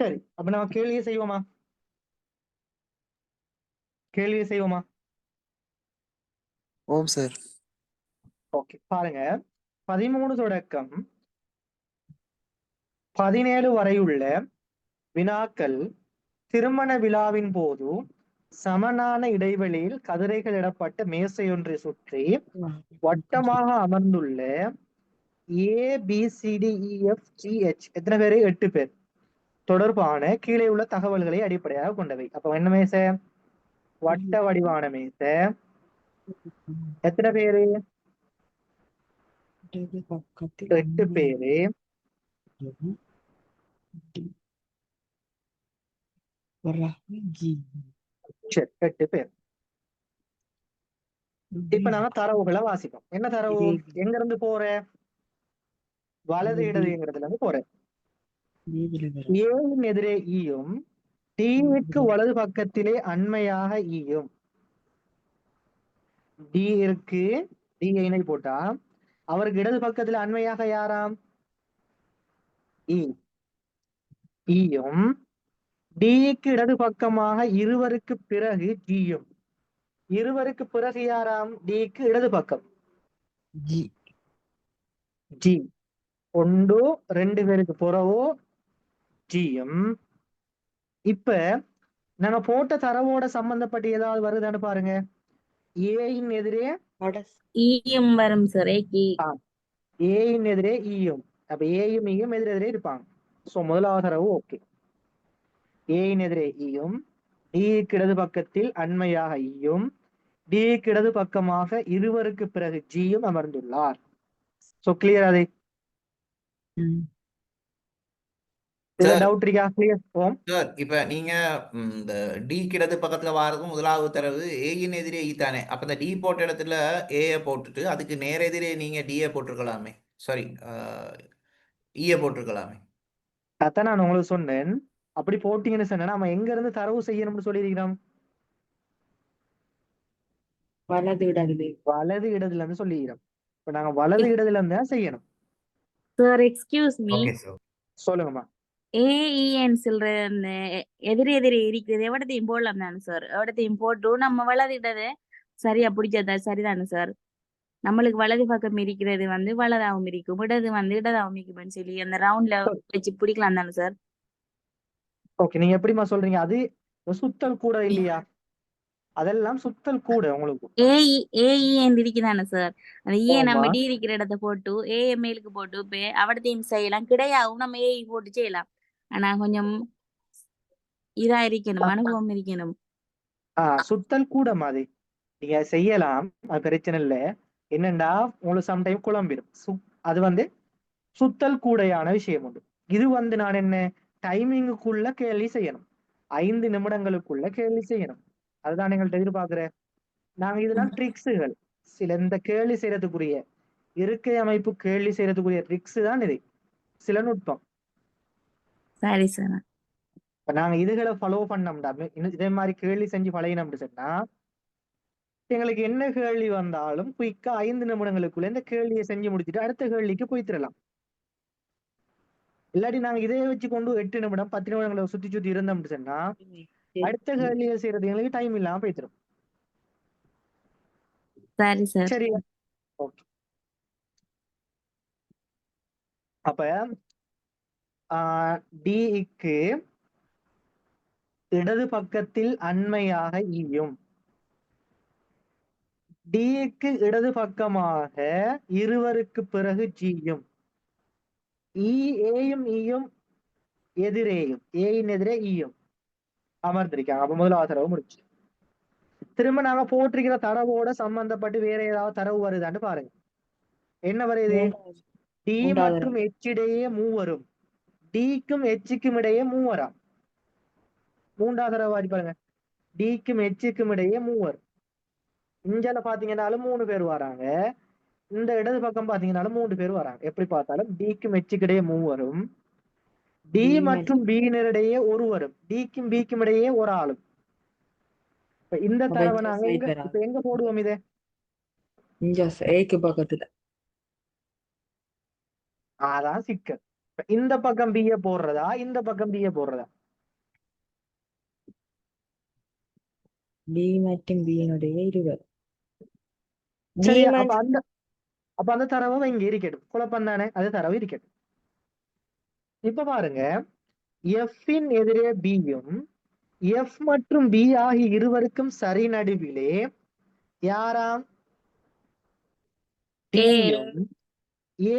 சரி, அப்ப நம்ம கேள்வியை செய்வோமா? கேள்வியை செய்வோமா? ஓம் சார். ஓகே, பாருங்க. 13 தொடக்கம் 17 வரையுள்ள வினாக்கள் திருமண விழாவின் போது சமனான இடைவெளியில் கதிரைகள் இடப்பட்ட மேசையொன்றை சுற்றி வட்டமாக அமர்ந்துள்ள ABCDEFGH எத்தனை பேரு? 8 பேர் தொடர்பான கீழே உள்ள தகவல்களை அடிப்படையாக கொண்டவை. அப்ப என்ன மேசை? வட்ட வடிவான மேசை. எத்தனை பேரு? 8 பேரு. சரி, 8 பேர். இப்ப நாம தரவுகளை வாசிப்போம். என்ன தரவு? எங்க இருந்து போற? வலது இடதுங்கிறதுல இருந்து போற. ஏயின் எதிரே ஈயும் டிக்கு வலது பக்கத்திலே அண்மையாக ஈயும். டி இருக்கு, டி இணை போட்டா அவருக்கு இடது பக்கத்துல அண்மையாக யாராம்? இ. ஈயும் டிக்கு இடது பக்கமாக இருவருக்கு பிறகு ஜியும். இருவருக்கு பிறகு யாராம்? டிக்கு இடது பக்கம் ஜி. 1 2 பேருக்கு புறவோ ஜியும். இப்ப நாங்க போட்ட தரவோட சம்பந்தப்பட்ட ஏதாவது வருதான்னு பாருங்க. ஏயின் எதிரே ஈயம் வரும் சார். ஏயின் எதிரே ஈயும். அப்ப ஏயும் ஈயும் எதிரெதிரே இருப்பாங்க. சோ முதலாவது தரவு ஓகே. ஏயின் எதிரே ஈயும், டிக்கு இடது பக்கத்தில் அண்மையாக ஈயும், டிக்கு இடது பக்கமாக இருவருக்கு பிறகு ஜியும் அமர்ந்துள்ளார். சோ கிளியர் அது? டவுட் இருக்கா? கிளியர்? ஓம் சார், இப்ப நீங்க இந்த டி கிடது பக்கத்துல வாரதும் முதலாவது தரவு ஏயின் எதிரே ஈ தானே. அப்ப இந்த டி போட்ட இடத்துல ஏய போட்டுட்டு அதுக்கு நேர் எதிரே நீங்க டிஏ போட்டிருக்கலாமே. சாரி, ஈய போட்டிருக்கலாமே. அதான் நான் உங்களுக்கு சொன்னேன். அப்படி போட்டீங்கன்னு சொன்னா நம்ம எங்க இருந்து தரவு செய்யணும்னு சொல்லியிருக்கிறோம்? வலது இடதுல இருந்து சொல்லிக்கிறோம். இப்ப நாங்க வலது இடதுல இருந்து தான் செய்யணும். Sir excuse me, okay sir. சொல்லுங்கம்மா. ஏஇஎன் சொல்ற அந்த எதிரி இருக்கிறது எவ்வளத்தையும் போடலாம் தானே சார்? எவ்வளத்தையும் போட்டு நம்ம வலதிட்டது சரியா பிடிச்சதா? சரிதானே சார்? நம்மளுக்கு வலது பக்கம் இருக்கிறது வந்து வலதாவும் இருக்கும், இடது வந்து இடதாவும் இருக்கும்னு சொல்லி அந்த ரவுண்ட்ல வச்சு பிடிக்கலாம் தானே சார்? ஓகே, நீங்க எப்படிமா சொல்றீங்க? அது சுத்தல் கூட இல்லையா? அதெல்லாம் சுத்தல் கூட உங்களுக்கு. ஏஇஎன் இருக்குதானே சார்? அந்த ஏ நம்ம ஆமா. டி இருக்கிற இடத்த போட்டு ஏஎம்ஏலுக்கு போட்டு அவடத்தையும் செய்யலாம், கிடையாவும் நம்ம ஏஇ போட்டு செய்யலாம். ஆனா கொஞ்சம் இதா இருக்கணும், அனுபவம் இருக்கணும். சுத்தல் கூட மாதிரி நீங்க செய்யலாம், அது பிரச்சனை இல்லை. என்னண்டா உங்களுக்கு சம்டைம் குழம்பிடும். அது வந்து சுத்தல் கூடையான விஷயம் உண்டு. இது வந்து நான் என்ன டைமிங்குக்குள்ள கேள்வி செய்யணும், 5 நிமிடங்களுக்குள்ள கேள்வி செய்யணும். அதுதான் எங்கள்கிட்ட எதிர்பார்க்கிறேன். நாங்க இதெல்லாம் ட்ரிக்ஸுகள். சில இந்த கேள்வி செய்யறதுக்குரிய இருக்கை அமைப்பு கேள்வி செய்யறதுக்குரிய ட்ரிக்ஸ் தான் இது, சில நுட்பம். சரி சார். இப்ப நாங்க இதுகளை ஃபாலோ பண்ணோம்டா, இதே மாதிரி கேள்வி செஞ்சு பழகினோம்னு சொன்னா எங்களுக்கு என்ன கேள்வி வந்தாலும் குயிக்கா 5 நிமிடங்களுக்குள்ள இந்த கேள்வியை செஞ்சு முடிச்சுட்டு அடுத்த கேள்விக்கு போய்த்திடலாம். இல்லாட்டி நாங்க இதே வச்சு கொண்டு 8 நிமிடம் 10 நிமிடங்களை சுத்தி சுத்தி இருந்தோம்னு சொன்னா அடுத்த கேள்வியை செய்யறது எங்களுக்கு டைம் இல்லாம போய்த்திரும். சரி சார். சரி, ஓகே. அப்ப டிக்கு இடது பக்கத்தில் அண்மையாக ஈயும், டிக்கு இடது பக்கமாக இருவருக்கு பிறகு ஜியும், ஏயும் ஈயும் எதிரேயும், ஏயின் எதிரே ஈயும் அமர்ந்திருக்காங்க. அப்ப முதலாவது தரவு முடிச்சு. திரும்ப நாங்க போட்டிருக்கிற தரவோட சம்பந்தப்பட்டு வேற ஏதாவது தரவு வருதான்னு பாருங்க. என்ன வருது? டி மற்றும் எச் இடையே மூவரும், டிக்கும் எச்சுக்கும் இடையே மூவரா. மூன்றாவது தடவை வாடி பாருங்க. டிக்கும் எச்சுக்கும் இடையே மூவர். இஞ்சால பாத்தீங்கன்னாலும் 3 பேர் வராங்க, இந்த இடது பக்கம் பாத்தீங்கன்னாலும் 3 பேர் வராங்க. எப்படி பார்த்தாலும் டிக்கும் எச்சுக்கு இடையே மூவரும், டி மற்றும் பியினரிடையே ஒருவரும், டிக்கும் பிக்கும் இடையே ஒரு ஆளும். இந்த தரவை நாங்க இப்ப எங்க போடுவோம்? இதை ஏக்கு பக்கத்துல. அதான் சிக்கல். இந்த பக்கம் பிய போடுறதா இந்த பக்கம் பிய போடுறதா? டி மற்றும் பியினுடைய இருவர். சரி, அப்ப அந்த தரவை இங்க இருக்கட்டும், குழப்பம் தானே, அது தரவு இருக்கட்டும். இப்ப பாருங்க, எஃப்பின் எதிரே பியும் எஃப் மற்றும் பி ஆகிய இருவருக்கும் சரி நடுவிலே யாராம்? டியும்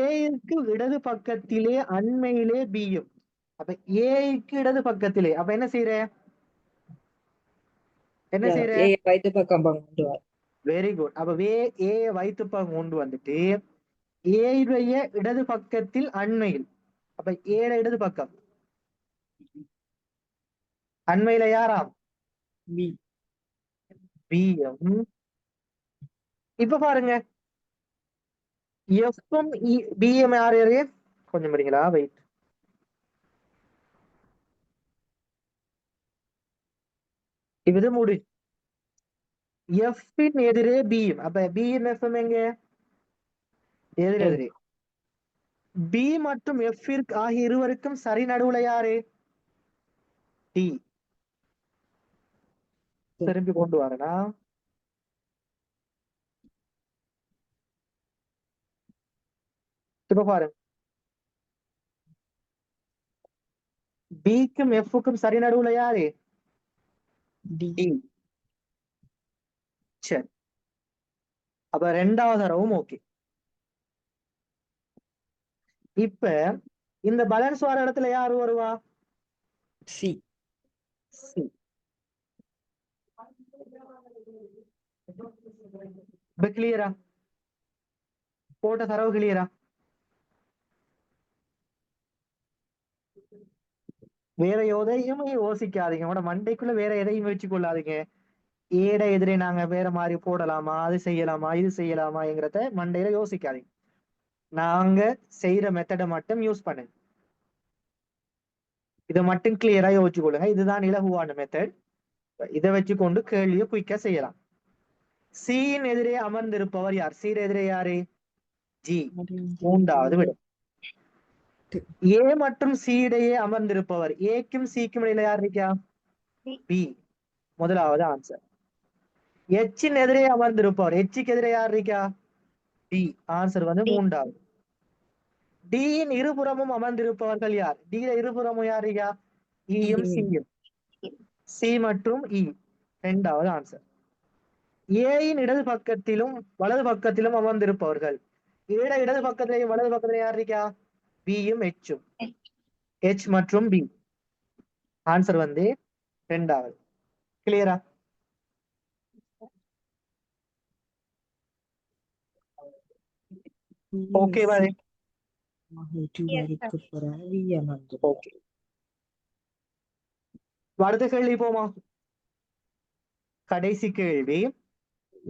ஏக்கு இடது பக்கத்திலே அண்மையிலே பியும். அப்ப ஏக்கு இடது பக்கத்திலே, அப்ப என்ன செய்யற? என்ன செய்யற? வயிற்று பக்கம் கொண்டு வர. Very good. அப்ப ஏ வயிற்று பக்கம் கொண்டு வந்துட்டு ஏடைய இடது பக்கத்தில் அண்மையில், அப்ப ஏட இடது பக்கம் அண்மையில யாராம்? பியும். இப்ப பாருங்க, எஃப்எம் பிஎம் யாரு? கொஞ்சம் படிங்களா, வெயிட். இது மூடு. எஃப்பின் எதிரே பியும், அப்ப பியும் எஃப்எம் எங்க? எதிரெதிரே. பி மற்றும் எஃப் ஆகிய இருவருக்கும் சரி நடுவுல யாரு? டி. திரும்பி கொண்டு வரனா? இப்ப பாருங்க, பிக்கும் எஃப்க்கும் சரி நடுவுல யாரு? டி. சரி, அப்ப ரெண்டாவது தரவும் ஓகே. இப்ப இந்த பேலன்ஸ் வர இடத்துல யாரு வருவா? சி. இப்ப கிளியரா? போட்ட தரவு கிளியரா? வேற எதையும் யோசிக்காதீங்க, உங்களோட மண்டைக்குள்ள வேற எதையும் வச்சு கொள்ளாதீங்க. ஏட எதிரே நாங்க வேற மாதிரி போடலாமா, அது செய்யலாமா, இது செய்யலாமாங்கிறத மண்டையில யோசிக்காதீங்க. நாங்க செய்யற மெத்தடை மட்டும் யூஸ் பண்ணுங்க. இதை மட்டும் கிளியரா யோசிச்சு கொள்ளுங்க. இதுதான் இலகுவான மெத்தட். இதை வச்சு கொண்டு கேள்வியை குயிக்கா செய்யலாம். சியின் எதிரே அமர்ந்திருப்பவர் யார்? சி எதிரே யாரு? ஜி. மூன்றாவது விட. ஏ மற்றும் சி இடையே அமர்ந்திருப்பவர், ஏக்கும் சிக்கும் இடையில யார் இருக்கா? பி. முதலாவது ஆன்சர். எச்சின் எதிரே அமர்ந்திருப்பவர், எச்சுக்கு எதிரே யார் இருக்கா? டி. ஆன்சர் வந்து மூன்றாவது. டியின் இருபுறமும் அமர்ந்திருப்பவர்கள் யார்? டி இருபுறமும் யார் இருக்கா? இயும் சியும். சி மற்றும் இ. இரண்டாவது ஆன்சர். ஏயின் இடது பக்கத்திலும் வலது பக்கத்திலும் அமர்ந்திருப்பவர்கள், இடது பக்கத்திலையும் வலது பக்கத்திலையும் யார் இருக்கா? பியும் எச்சும். எச் மற்றும் பி. ஆன்சர் வந்து இரண்டாவது. கிளியரா? Okay bye. ஓகே, அடுத்த கேள்வி போமா? கடைசி கேள்வி.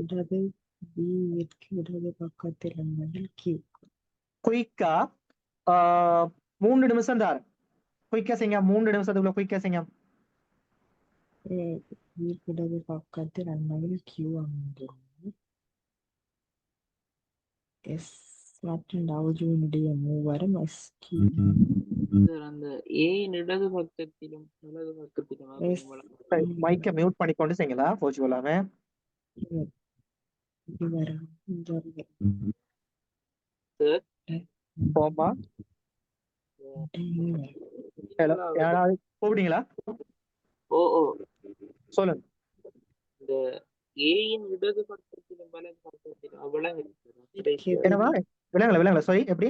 இடது பக்கத்தில் குயிக்கா 3 நிமிஷம் தாரு. குயிக்கா செய்ய, 3 நிமிஷத்துக்குள்ள குயிக்கா செய்ய. இடது பக்கத்தில் அண்மையில் கியூ அமைந்துள்ளது. எஸ் மற்றும் டவுஜினுடைய மூவரும் எஸ் கியூ சார் அந்த ஏயின் இடது பக்கத்திலும் வலது பக்கத்திலும் எஸ் மைக்கை மியூட் பண்ணிக்கொண்டு செய்யுங்களா போச்சு கொள்ளாம. சார் போமா. ஹலோ, யாராவது கூப்பிட்டீங்களா? ஓ ஓ சொல்லுங்க. இந்த ஏயின் இடது பக்கத்திலும் வலது பக்கத்திலும் அவ்வளவு என்னவா விலங்கல சாரி எப்படி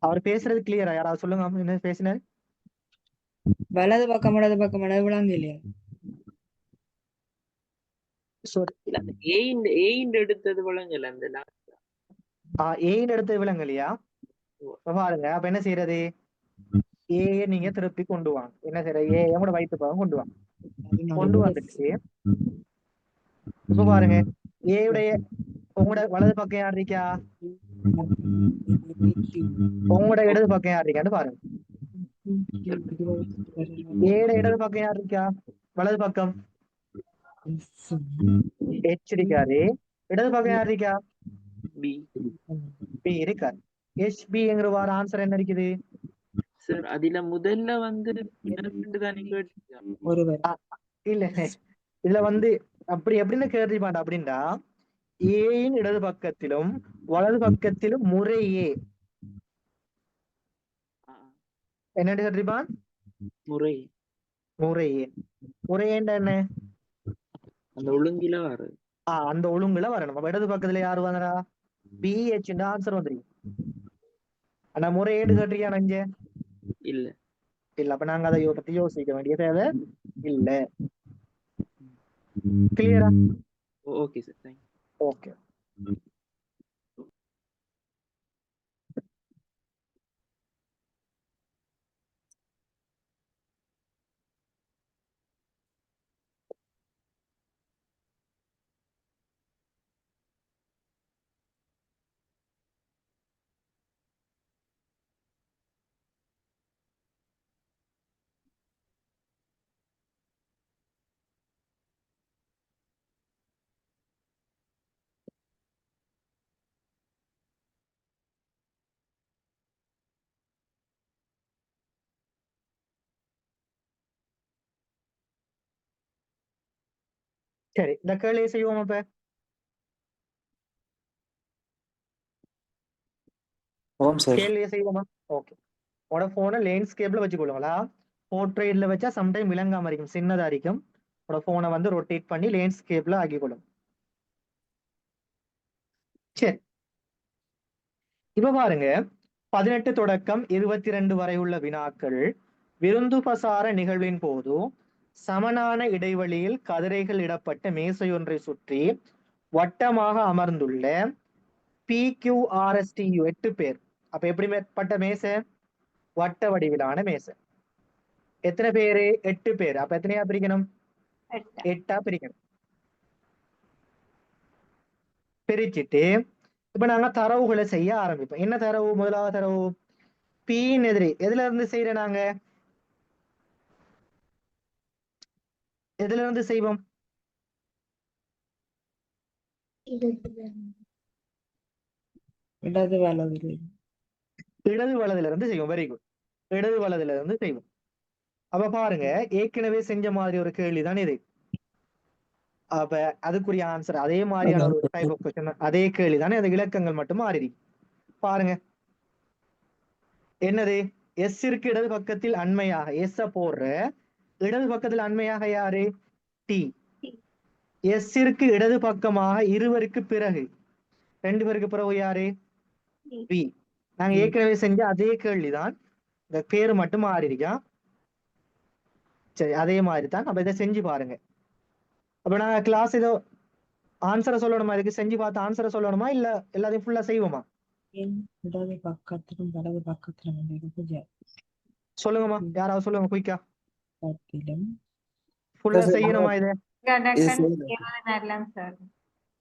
அவர் பேசுறது கிளியரா? யாராவது சொல்லுங்க என்ன பேசினாரு. வலது பக்கம் இடது பக்கம் விளங்க இல்லையா? ஏயின் எடுத்தது விளங்கல அந்த ஏயின் எடுத்தது விலங்கு இல்லையா? பாருங்க அப்ப என்ன செய்யறது? ஏ நீங்க திருப்பி கொண்டு வாங்க. என்ன செய்யற? ஏ கூட வயிற்று பாகம் கொண்டு வாங்க. கொண்டு வந்துட்டு இப்ப பாருங்க ஏயுடைய உங்களோட வலது பக்கம் யார் இருக்கா? உங்களோட இடது பக்கம் யார் இருக்கான்னு பாருங்க. ஏட இடது பக்கம் யார் இருக்கா? வலது பக்கம் H இருக்காரு. இடது பக்கம் யார் இருக்கா? பி இருக்காரு. HBங்கிற வார ஆன்சர் என்ன இருக்குது? சார் அதுல முதல்ல வந்து இல்ல இதுல வந்து அப்படி எப்படின்னு கேள்வி மாட்டா. அப்படின்னா ஏயின் இடது பக்கத்திலும் வலது பக்கத்திலும் முறையே என்னன்னு சொல்றிப்பான்? முறையே முறையேண்டா என்ன? அந்த ஒழுங்கில வர்றது. அந்த ஒழுங்குல வரணும். அப்ப இடது பக்கத்துல யாரு வந்தா? BH ஆன்சர் வந்துருக்கு. ஆனா முறையேடு கேட்டிருக்கியா நஞ்ச? இல்ல இல்ல. அப்ப நாங்க அதை பத்தி யோசிக்க வேண்டிய தேவை இல்ல. கிளியரா? Okay sir, thank you. ஓகே. சரி, இந்த கேள்வியை செய்வோம். அப்ப கேள்வியை செய்வோமா? ஓகே. உட போனை லேண்ட்ஸ்கேப்ல வச்சுக்கொள்ளுங்களா? போர்ட்ரேட்ல வச்சா சம்டைம் விளங்காம இருக்கும், சின்னதா இருக்கும். உட போனை வந்து ரொட்டேட் பண்ணி லேண்ட்ஸ்கேப்ல ஆக்கிக்கொள்ளும். சரி, இப்ப பாருங்க 18 தொடக்கம் 22 வரை உள்ள வினாக்கள் விருந்துபசார நிகழ்வின் போது சமனான இடைவெளியில் கதிரைகள் இடப்பட்ட மேசையொன்றை சுற்றி வட்டமாக அமர்ந்துள்ள PQRSTU 8 பேர். அப்ப எப்படிப்பட்ட மேசை? வட்ட வடிவிலான மேசை. எத்தனை பேரு? 8 பேர். அப்ப எத்தனையா பிரிக்கணும்? 8ஆ பிரிக்கணும். பிரிச்சுட்டு இப்ப நாங்க தரவுகளை செய்ய ஆரம்பிப்போம். என்ன தரவு? முதலாவது தரவு Pயின் எதிரி எதுல இருந்து செய்யற? நாங்க எதுல இருந்து செய்வோம்? இடது வலது இடது வலதுல இருந்து செய்வோம். Very good. இடது வலதுல இருந்து செய்வோம். அப்ப பாருங்க ஏற்கனவே செஞ்ச மாதிரி ஒரு கேள்விதான் இது. அப்ப அதுக்குரிய ஆன்சர் அதே மாதிரியான ஒரு டைப் ஆஃப் கொஸ்டின், அதே கேள்விதானே, அது இலக்கங்கள் மட்டும் மாறி பாருங்க. என்னது? எஸ் இருக்கு இடது பக்கத்தில் அண்மையாக. எஸ் போடுற இடது பக்கத்தில் அண்மையாக யாரு? டி. எஸ் இருக்கு இடது பக்கமாக இருவருக்கு பிறகு 2 பேருக்கு பிறகு யாரு? பி. நாங்க ஏற்கனவே செஞ்ச அதே கேள்விதான், இந்த பேரு மட்டும் மாறி இருக்கா. சரி, அதே மாதிரி தான். அப்ப இதை செஞ்சு பாருங்க. அப்ப நாங்க கிளாஸ் ஏதோ ஆன்சரை சொல்லணுமா? இதுக்கு செஞ்சு பார்த்து ஆன்சரை சொல்லணுமா, இல்ல எல்லாத்தையும் ஃபுல்லா செய்வோமா? இடது பக்கத்திலும் வலது பக்கத்திலும் சொல்லுங்கம்மா, யாராவது சொல்லுங்க குயிக்கா. பக்கத்திலும் ஃபுல்லா செய்யணுமா இதை?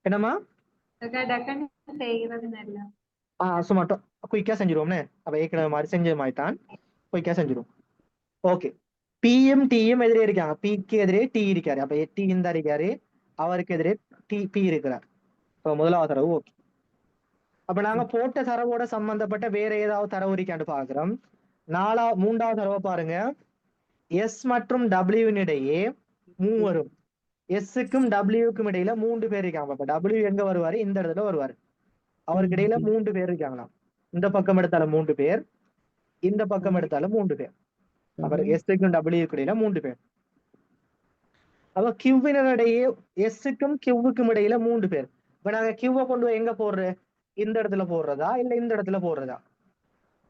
என்னம்மா? சும்மா குயிக்கா செஞ்சிருவோம்னே. அப்ப ஏற்கனவே மாதிரி செஞ்ச மாதிரி தான் குயிக்கா செஞ்சிருவோம். ஓகே. பிஎம் டிஎம் எதிரே இருக்காங்க. பிக்கு எதிரே டி இருக்காரு. அப்ப டி இந்த இருக்காரு, அவருக்கு எதிரே பி இருக்கிறார். இப்போ முதலாவது தரவு ஓகே. அப்ப நாங்க போட்ட தரவோட சம்பந்தப்பட்ட வேற ஏதாவது தரவு இருக்கான்னு பாக்குறோம். மூன்றாவது தரவை பாருங்க. எஸ் மற்றும் டபிள்யூவின் இடையே மூவரும், எஸ்ஸுக்கும் டபிள்யூக்கும் இடையில 3 பேர் இருக்காங்க. அப்ப டபிள்யூ எங்க வருவாரு? இந்த இடத்துல வருவாரு. அவருக்கு இடையில 3 பேர் இருக்காங்களாம். இந்த பக்கம் எடுத்தாலும் 3 பேர், இந்த பக்கம் எடுத்தாலும் 3 பேர். அவர் எஸ்ஸுக்கும் டபிள்யூக்கும் இடையில 3 பேர். அப்ப கியூவினரிடையே எஸ்ஸுக்கும் கியூவுக்கும் இடையில 3 பேர். இப்ப நாங்க கியூவை கொண்டு போய் எங்க போடுற? இந்த இடத்துல போடுறதா இல்ல இந்த இடத்துல போடுறதா?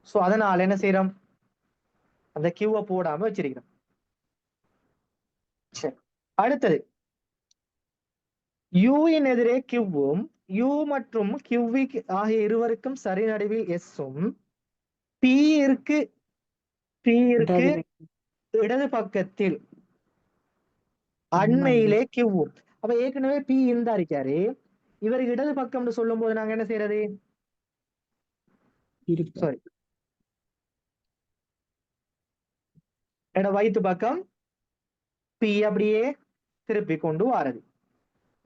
சோ அதனால என்ன செய்யறோம்? அந்த கியூவை போடாம வச்சிருக்கிறோம். சரி, அடுத்தது யூயின் எதிரே கியூவும் யூ மற்றும் கியூவி ஆகிய இருவருக்கும் சரி நடுவில் எஸ்ஸும் பி இருக்கு இடது பக்கத்தில் அண்மையிலே கியூவும். அப்ப ஏற்கனவே பி இருந்தா இருக்காரு, இவருக்கு இடது பக்கம்னு சொல்லும் போது நாங்க என்ன செய்யறது? சாரி, வயிற்று பக்கம் பி அப்படியே திருப்பி கொண்டு வாரது.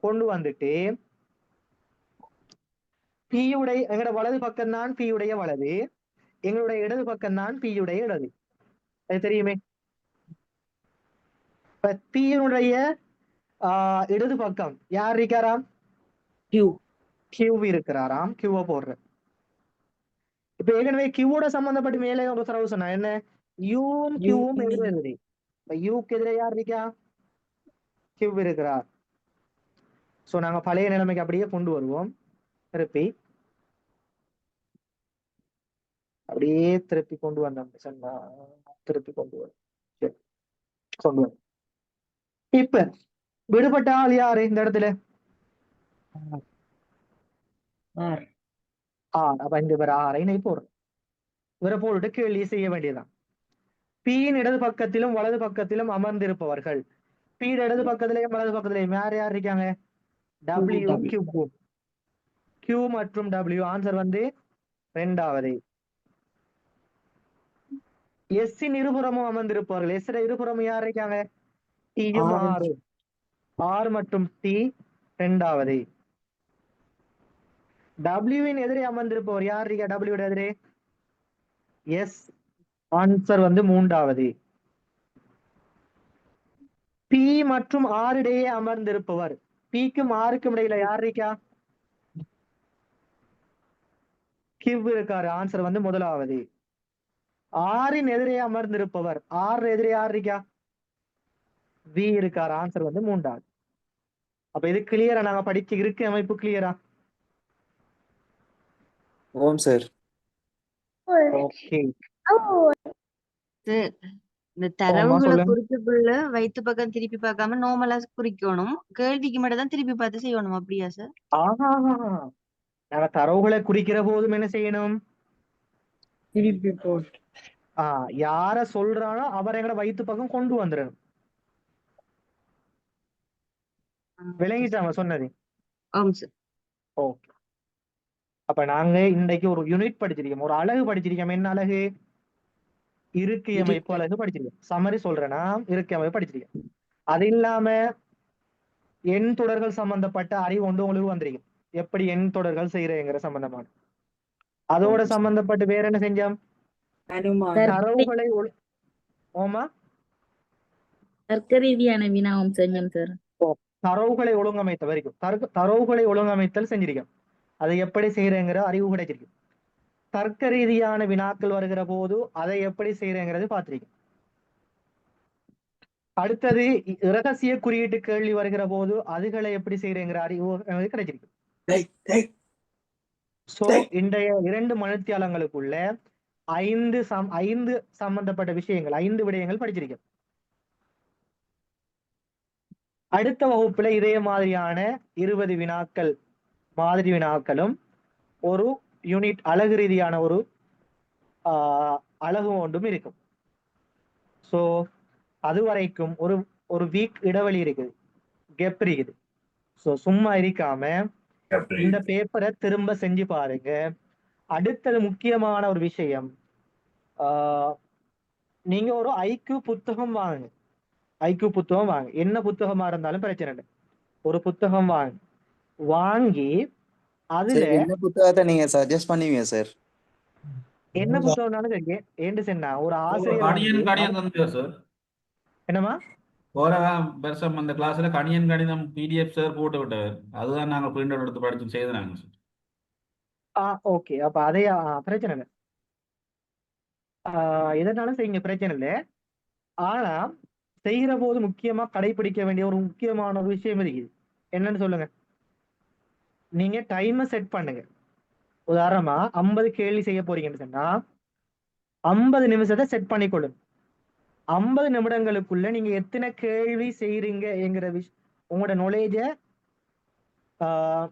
கொண்டு வந்துட்டு பியுடைய எங்களோட வலது பக்கம் தான் பியுடைய வலது, எங்களுடைய இடது பக்கம் தான் பியுடைய இடது. அது தெரியுமே. பியுடைய இடது பக்கம் யார் இருக்காராம்? கியூ இருக்கிறாராம். கியூவை போடுற. இப்ப ஏற்கனவே கியூவோட சம்பந்தப்பட்டு மேலே ஒரு தரவு சொன்னா என்ன? யூவும் கியூவும் எதிரெதிரே. யூக்கு எதிரே யார் இருக்கா? கியூ இருக்கிறார். சோ நாங்க பழைய நிலைமைக்கு அப்படியே கொண்டு வருவோம். திருப்பி அப்படியே திருப்பி கொண்டு வந்தோம். திருப்பி கொண்டு வரும். கொண்டு வரும். இப்ப விடுபட்ட ஆள் யாரு இந்த இடத்துல? அப்ப இந்த பேர் ஆரை போடுறோம். இவரை போட்டு கேள்வி செய்ய வேண்டியதுதான். பியின் இடது பக்கத்திலும் வலது பக்கத்திலும் அமர்ந்திருப்பவர்கள். பி இடது பக்கத்திலையும் வலது பக்கத்திலையும் யார் யார் இருக்காங்க? W Q. கியூ மற்றும் டபிள்யூ. ஆன்சர் வந்து இரண்டாவது. எஸ்ஸின் இருபுறமும் அமர்ந்திருப்பவர்கள். எஸ் இருபுறமும் யார் இருக்காங்க? டியும் ஆறு. ஆர் மற்றும் டி இரண்டாவது. டபிள்யூவின் எதிரே அமர்ந்திருப்பவர் யார் இருக்கா? டபிள்யூ எதிரே எஸ். ஆன்சர் வந்து மூன்றாவது. பி மற்றும் ஆர் இடையே அமர்ந்திருப்பவர். பிக்கும் ஆருக்கும் இடையில யார் இருக்கா? கிவ் இருக்காரு. ஆன்சர் வந்து முதலாவது. ஆரின் எதிரே அமர்ந்திருப்பவர். ஆறு எதிரே யார் இருக்கா? வி இருக்காரு. ஆன்சர் வந்து மூன்றாவது. அப்ப இது கிளியரா? நாங்க படிக்க இருக்க அமைப்பு கிளியரா? ஓம் சார். ஓகே. இந்த தரவுகளை குறிப்புக்குள்ள வயிற்று பக்கம் திருப்பி பார்க்காம நார்மலா குறிக்கணும். கேள்விக்கு மட்டும் தான் திருப்பி பார்த்து செய்யணும். அப்படியா சார்? நாங்க தரவுகளை குறிக்கிற போதும் என்ன செய்யணும்? திருப்பி போட்டு யார சொல்றானோ அவரை எங்கட வயிற்று பக்கம் கொண்டு வந்துடணும். விளங்கிட்டாங்க சொன்னது? ஓகே. அப்ப நாங்க இன்னைக்கு ஒரு யூனிட் படிச்சிருக்கோம், ஒரு அழகு படிச்சிருக்கோம். என்ன அழகு? இருக்கை அமைப்பு அழகு படிச்சிருக்கோம். சமரி சொல்றேன்னா இருக்கை அமைப்பு படிச்சிருக்கோம். அது இல்லாம எண் தொடர்கள் சம்பந்தப்பட்ட அறிவு ஒன்று உங்களுக்கு வந்திருக்கும். எப்படி எண் தொடர்கள் செய்யறேங்கிற சம்பந்தமான. அதோட சம்பந்தப்பட்டு வேற என்ன செஞ்சோம்? தரவுகளை ஓமா தர்க்க ரீதியான வினாவும் செஞ்சோம் சார். தரவுகளை ஒழுங்கமைத்த வரைக்கும் தரவுகளை ஒழுங்கமைத்தல் செஞ்சிருக்கோம். அதை எப்படி செய்யறேங்கிற அறிவு கிடைச்சிருக்கு. தர்க்க ரீதியான வினாக்கள் வருகிற போது அதை எப்படி செய்யறேங்கிறது பார்த்திருக்கோம். அடுத்தது இரகசிய குறியீட்டு கேள்வி வருகிற போது அதுகளை எப்படி செய்யறேங்கிற அறிவு கிடைச்சிருக்கு. சோ இன்றைய 2 மணித்தியாலங்களுக்குள்ள 5 சம்பந்தப்பட்ட விஷயங்கள், 5 விடயங்கள் படிச்சிருக்கோம். அடுத்த வகுப்புல இதே மாதிரியான 20 வினாக்கள் மாதிரி வினாக்களும் ஒரு யூனிட் அழகு ரீதியான ஒரு அழகு ஒன்றும் இருக்கும். சோ அது வரைக்கும் ஒரு வீக் இடைவெளி இருக்குது, கெப் இருக்குது. சோ சும்மா இருக்காம இந்த பேப்பரை திரும்ப செஞ்சு பாருங்க. அடுத்தது முக்கியமான ஒரு விஷயம், நீங்க ஒரு ஐக்யூ புத்தகம் வாங்க. ஐக்யூ புத்தகம் வாங்க, என்ன புத்தகமா இருந்தாலும் பிரச்சனை இல்லை. ஒரு புத்தகம் வாங்கி அதுல என்ன புத்தகத்தை நீங்க சஜஸ்ட் பண்ணுவீங்க சார்? என்ன புத்தகம்னாலும் சரி ஏண்டு சொன்னா ஒரு ஆசிரியர் வந்து கணியன் தந்தேன் சார். என்னமா போற வருஷம் அந்த கிளாஸ்ல கணியன் கணிதம் PDF சார் போட்டு விட்டவர். அதுதான் நாங்க பிரிண்ட் அவுட் எடுத்து படிச்சு செய்தாங்க சார். ஓகே, அப்ப அதே பிரச்சனை இல்லை. எதனாலும் செய்யுங்க, பிரச்சனை இல்லை. ஆனா செய்கிற போது முக்கியமா கடைபிடிக்க வேண்டிய ஒரு முக்கியமான ஒரு விஷயம் இருக்குது. என்னன்னு சொல்லுங்க. நீங்க டைமை செட் பண்ணுங்க. உதாரணமா 50 கேள்வி செய்ய போறீங்கன்னு சொன்னா 50 நிமிஷத்தை செட் பண்ணிக்கொள்ளுங்க. 50 நிமிடங்களுக்குள்ள நீங்க எத்தனை கேள்வி செய்யறீங்கிற உங்களோட நாலேஜ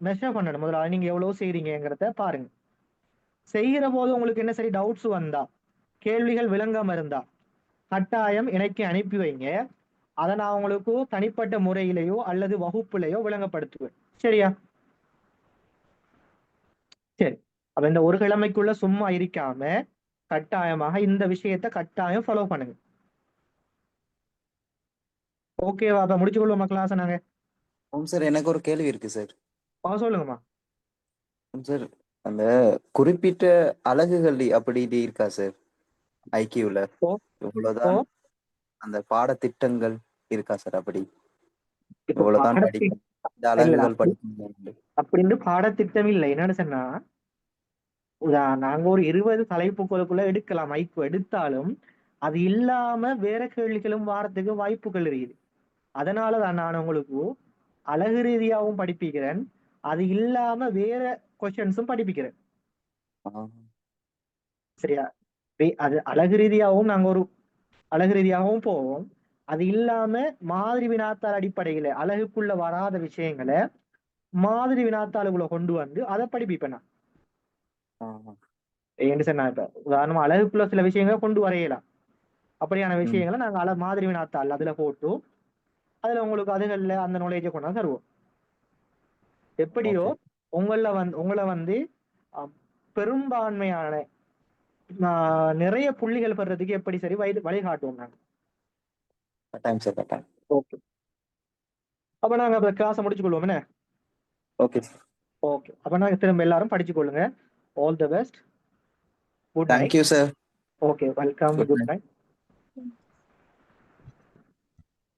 மெஷர் பண்ணணும். முதல்ல நீங்க எவ்வளவு செய்றீங்கிறத பாருங்க. செய்கிற போது உங்களுக்கு என்ன சரி டவுட்ஸ் வந்தா, கேள்விகள் விளங்காம இருந்தா கட்டாயம் எனக்கு அனுப்பி வைங்க. அதை நான் உங்களுக்கு தனிப்பட்ட முறையிலேயோ அல்லது வகுப்புலையோ விளங்கப்படுத்துவேன். சரியா? சரி. அப்ப இந்த ஒரு கிழமைக்குள்ள சும்மா இருக்காம கட்டாயமாக இந்த விஷயத்த கட்டாயம் ஃபாலோ பண்ணுங்க. ஓகேவா? அப்ப முடிச்சு கொள்வோமா கிளாஸ் நாங்க? சார் எனக்கு ஒரு கேள்வி இருக்கு சார். சொல்லுங்கம்மா. சார் அந்த குறிப்பிட்ட அலகுகள் அப்படி இருக்கா சார் ஐக்கியூல? இவ்வளவுதான் அந்த பாடத்திட்டங்கள் இருக்கா சார்? அப்படி இவ்வளவுதான் படிக்கணும், இந்த அலகுகள் படிக்கணும் அப்படின்னு பாடத்திட்டம் இல்லை. என்னன்னு சொன்னா நாங்க ஒரு 20 தலைப்புகளுக்குள்ள எடுக்கலாம். ஐக்கு எடுத்தாலும் அது இல்லாம வேற கேள்விகளும் வாரத்துக்கு வாய்ப்புகள் இருக்குது. அதனாலதான் நான் உங்களுக்கு அழகு ரீதியாகவும் படிப்பிக்கிறேன், அது இல்லாம வேற கொஸ்டின்ஸும் படிப்பிக்கிறேன். சரியா? அது அழகு ரீதியாகவும் நாங்க ஒரு அழகு ரீதியாகவும் போவோம். அது இல்லாம மாதிரி வினாத்தாள் அடிப்படையில அழகுக்குள்ள வராத விஷயங்களை மாதிரி வினாத்தாளுக்குள்ள கொண்டு வந்து அதை படிப்பிப்பேன் நான். ஏன்னு சொன்னா இப்ப உதாரணமா அழகுக்குள்ள சில விஷயங்களை கொண்டு வரையலாம். அப்படியான விஷயங்களை நாங்க மாதிரி வினாத்தாள் அதுல போட்டு அதுல உங்களுக்கு அதுகள்ல அந்த நாலேஜை கொண்டாந்து தருவோம். எப்படியோ உங்களை வந்து பெரும்பான்மையான நிறைய புள்ளிகள் பெறதுக்கு எப்படி சரி வழிகாட்டுவோம் நாங்க. ஓகே, அப்ப நாங்க அந்த கிளாஸை முடிச்சு கொள்வோம். என்ன? ஓகே ஓகே, அப்ப நாங்க திரும்ப எல்லாரும் படிச்சு கொள்ளுங்க. All the best. Good night. Thank you sir. Okay, welcome. Good night.